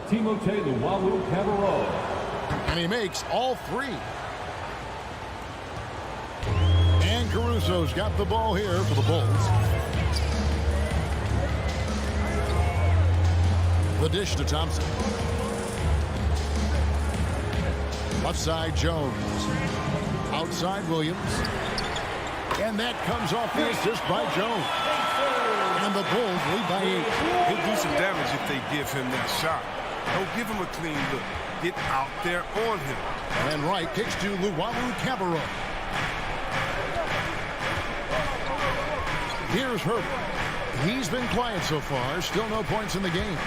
Timothé Luwawu-Cabarrot. And he makes all 3. And Caruso's got the ball here for the Bulls. The dish to Thompson. Left side, Jones. Outside, Williams. And that comes off the assist by Jones. And the Bulls lead by 8. He'll do some damage if they give him that shot. Don't give him a clean look. Get out there on him. And Wright kicks to Luwawu Cabarro. Here's Herbert. He's been quiet so far. Still no points in the game.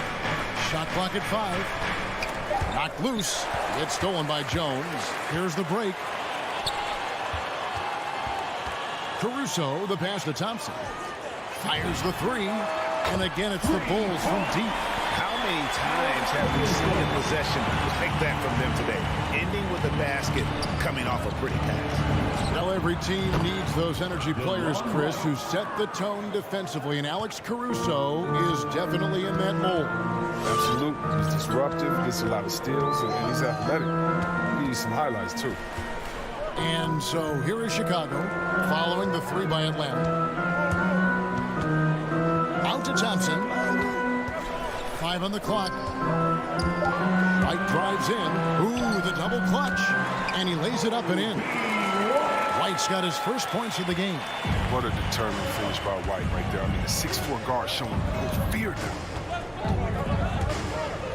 Shot clock at 5. Knocked loose. It's stolen by Jones. Here's the break. Caruso, the pass to Thompson. Fires the 3. And again, it's the Bulls from deep. How many times have we seen a possession like that from them today? Ending with a basket, coming off a pretty pass. Well, every team needs those energy players, Chris, who set the tone defensively. And Alex Caruso is definitely in that mold. Absolutely. He's disruptive, gets a lot of steals, and he's athletic. He needs some highlights, too. And so here is Chicago, following the 3 by Atlanta. Out to Thompson. 5 on the clock. White drives in. Ooh, the double clutch. And he lays it up and in. White's got his first points of the game. What a determined finish by White right there. I mean, the 6'4" guard showing no fear now.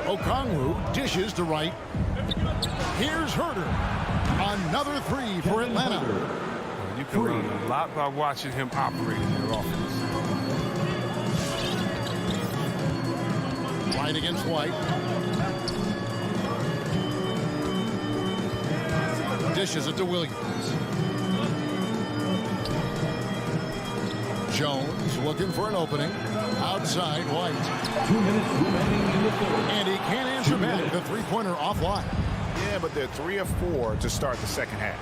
Okongwu dishes to Wright. Here's Herter. Another 3 for Atlanta. You can learn a lot by watching him operate in their offense. Wright against White. Dishes it to Williams. Jones looking for an opening. Outside White. 2 minutes remaining in the third. And he can't answer back. The three-pointer offline. Yeah, but they're 3 of 4 to start the second half.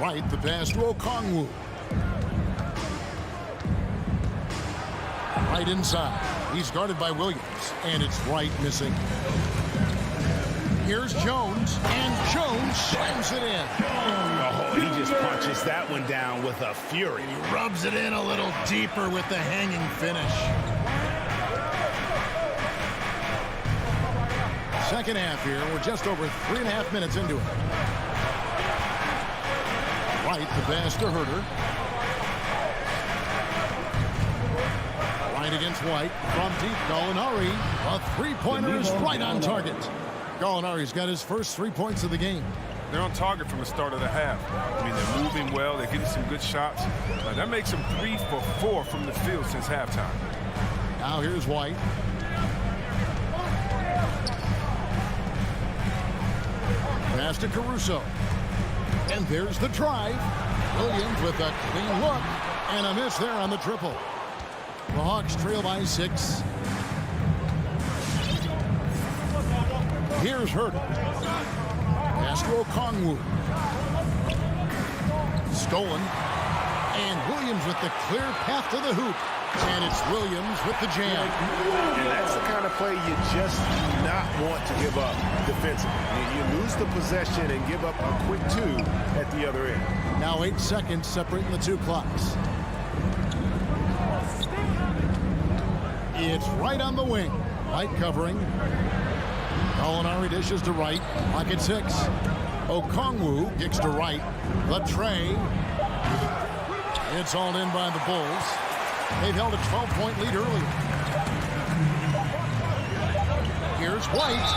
Wright, the pass to Okongwu. Right inside. He's guarded by Williams. And it's Wright missing. Here's Jones. And Jones slams it in. Oh, he just punches that one down with a fury. He rubs it in a little deeper with the hanging finish. Second half here. We're just over 3.5 minutes into it. Wright, the pass to Herter. Wright against White. From deep, Gallinari. A three-pointer is right on target. Gallinari's got his first 3 points of the game. They're on target from the start of the half. I mean, they're moving well. They're getting some good shots. That makes them 3 for 4 from the field since halftime. Now here's White. Pass to Caruso. And there's the drive. Williams with a clean look. And a miss there on the triple. The Hawks trail by 6. Here's Herter. Pass to Okongwu. Stolen. And Williams with the clear path to the hoop. And it's Williams with the jam. And that's the kind of play you just do not want to give up defensively. You lose the possession and give up a quick 2 at the other end. Now 8 seconds separating the 2 clocks. It's right on the wing. White covering. Gallinari dishes to Wright. Clock at 6. Okongwu kicks to Wright. The tray. It's all in by the Bulls. They've held a 12-point lead earlier. Here's White.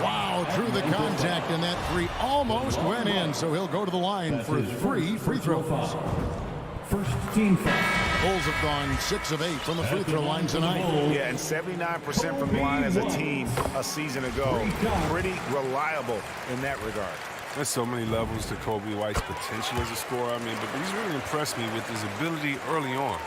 Wow, through the contact, and that 3 almost went in, so he'll go to the line for 3 free throws. First team foul. Bulls have gone 6 of 8 from the free throw line tonight. Yeah, and 79% from the line as a team a season ago. Pretty reliable in that regard. There's so many levels to Kobe White's potential as a scorer. I mean, but he's really impressed me with his ability early on.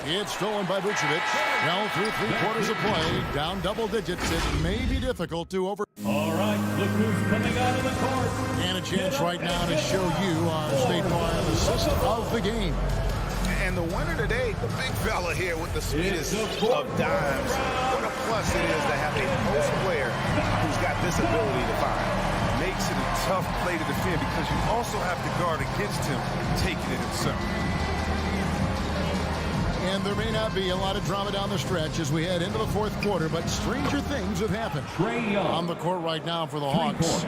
It's stolen by Vucevic. Well, through 3 quarters of play, down double digits. It may be difficult to over. All right, look who's coming out of the court. And a chance right now to show you our State Farm assist of the game. And the winner today, the big fella here with the speedest of dimes. What a plus it is to have a post player who's got this ability to find. Makes it a tough play to defend because you also have to guard against him taking it himself. And there may not be a lot of drama down the stretch as we head into the 4th quarter, but stranger things have happened. On the court right now for the Hawks.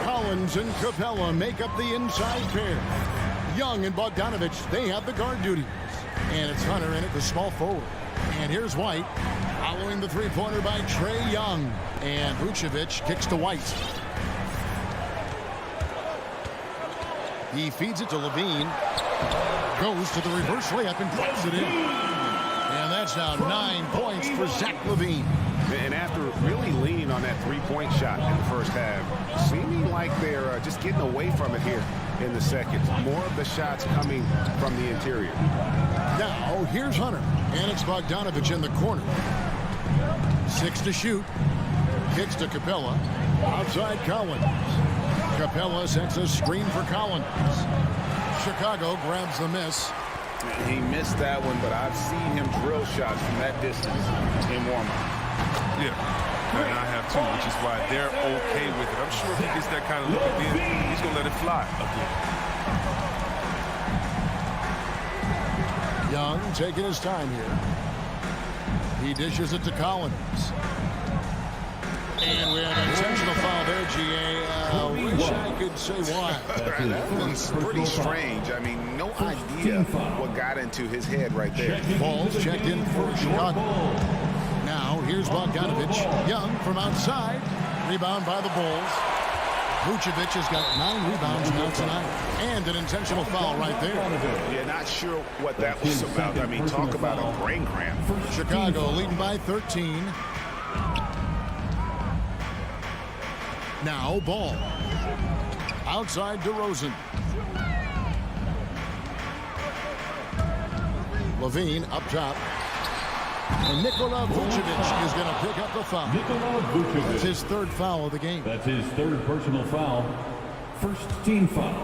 Collins and Capella make up the inside pair. Young and Bogdanovich, they have the guard duties. And it's Hunter in at the small forward. And here's White, following the three-pointer by Trae Young. And Vucevic kicks to White. He feeds it to Levine. Goes to the reverse layup and throws it in. And that's now 9 points for Zach LaVine. And after really leaning on that three-point shot in the first half, seeming like they're just getting away from it here in the second. More of the shots coming from the interior. Now, here's Hunter. And it's Bogdanovich in the corner. 6 to shoot. Kicks to Capella. Outside Collins. Capella sets a screen for Collins. Chicago grabs the miss. He missed that one, but I've seen him drill shots from that distance in warm-up. Yeah, and I have too, which is why they're okay with it. I'm sure if he gets that kind of look again, he's going to let it fly again. Young taking his time here. He dishes it to Collins. And we have an intentional foul there, G.A. I wish I could say why. That was pretty strange. I mean, no idea what got into his head right there. Ball's checked in for Chicago. Now, here's Bogdanovich. Young from outside. Rebound by the Bulls. Vucevic has got 9 rebounds now tonight. And an intentional foul right there. Yeah, not sure what that was about. I mean, talk about a brain cramp. Chicago leading by 13. Now, Ball. Outside DeRozan. Levine up top. And Nikola Vucevic is going to pick up the foul. That's his 3rd foul of the game. That's his 3rd personal foul. First team foul.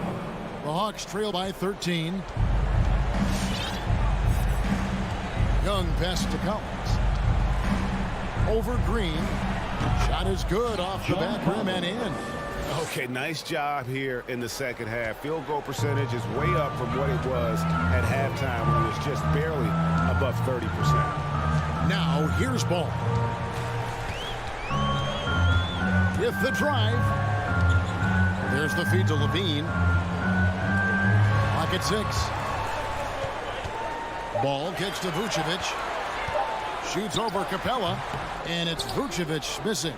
The Hawks trail by 13. Young pass to Collins. Over Green. Shot is good off the back rim and in. Okay, nice job here in the second half. Field goal percentage is way up from what it was at halftime when it was just barely above 30%. Now, here's Ball. With the drive. There's the feed to Levine. Clock at 6. Ball kicks to Vucevic. Shoots over Capella. And it's Vucevic missing.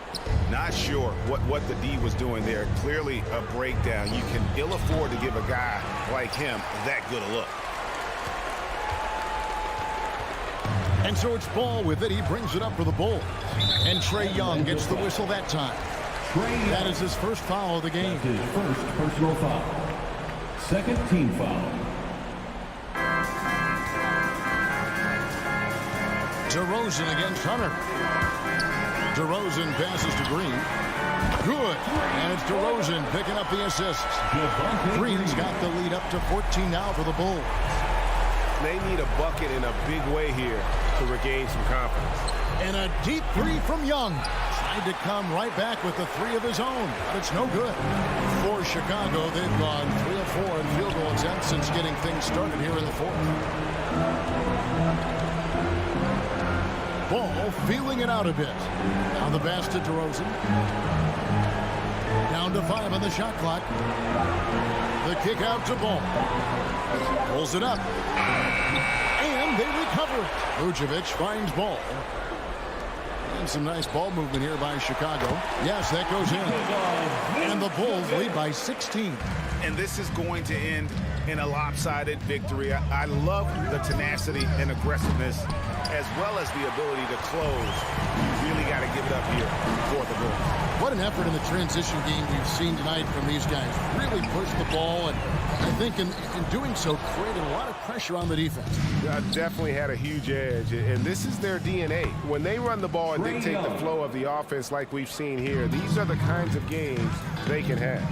Not sure what the D was doing there. Clearly a breakdown. You can ill afford to give a guy like him that good a look. And so it's Ball with it. He brings it up for the Bulls. And Trae Young gets the whistle that time. That is his 1st foul of the game. That's his 1st personal foul. 2nd team foul. DeRozan against Hunter. DeRozan passes to Green. Good. And it's DeRozan picking up the assists. Green's got the lead up to 14 now for the Bulls. They need a bucket in a big way here to regain some confidence. And a deep 3 from Young. Tried to come right back with the 3 of his own, but it's no good. For Chicago, they've gone 3 of 4 in field goal attempts since getting things started here in the 4th. Ball feeling it out a bit. Now the pass to DeRozan. Down to 5 on the shot clock. The kick out to Ball. Pulls it up. And they recover. Vucevic finds Ball. And some nice ball movement here by Chicago. Yes, that goes in. And the Bulls lead by 16. And this is going to end in a lopsided victory. I love the tenacity and aggressiveness as well as the ability to close. You really got to give it up here for the Bulls. What an effort in the transition game we've seen tonight from these guys. Really pushed the ball, and I think in doing so created a lot of pressure on the defense. Definitely had a huge edge, and this is their DNA. When they run the ball and dictate the flow of the offense like we've seen here, these are the kinds of games they can have.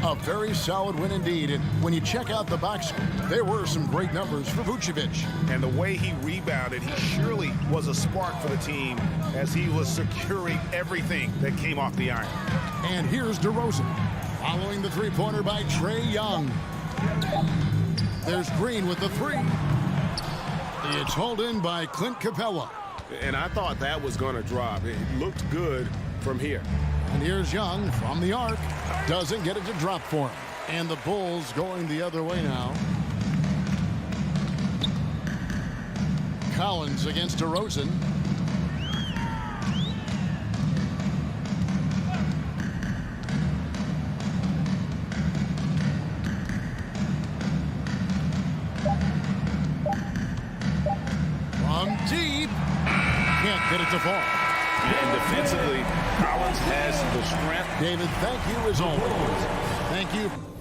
A very solid win indeed, and when you check out the box score, there were some great numbers for Vucevic. And the way he rebounded, he surely was a spark for the team as he was securing everything that came off the iron. And here's DeRozan, following the three-pointer by Trae Young. There's Green with the 3. It's hauled in by Clint Capella. And I thought that was going to drop. It looked good from here. And here's Young from the arc. Doesn't get it to drop for him. And the Bulls going the other way now. Collins against DeRozan. From deep. Can't get it to fall. And defensively, Collins has the strength. David, thank you as always. Thank you.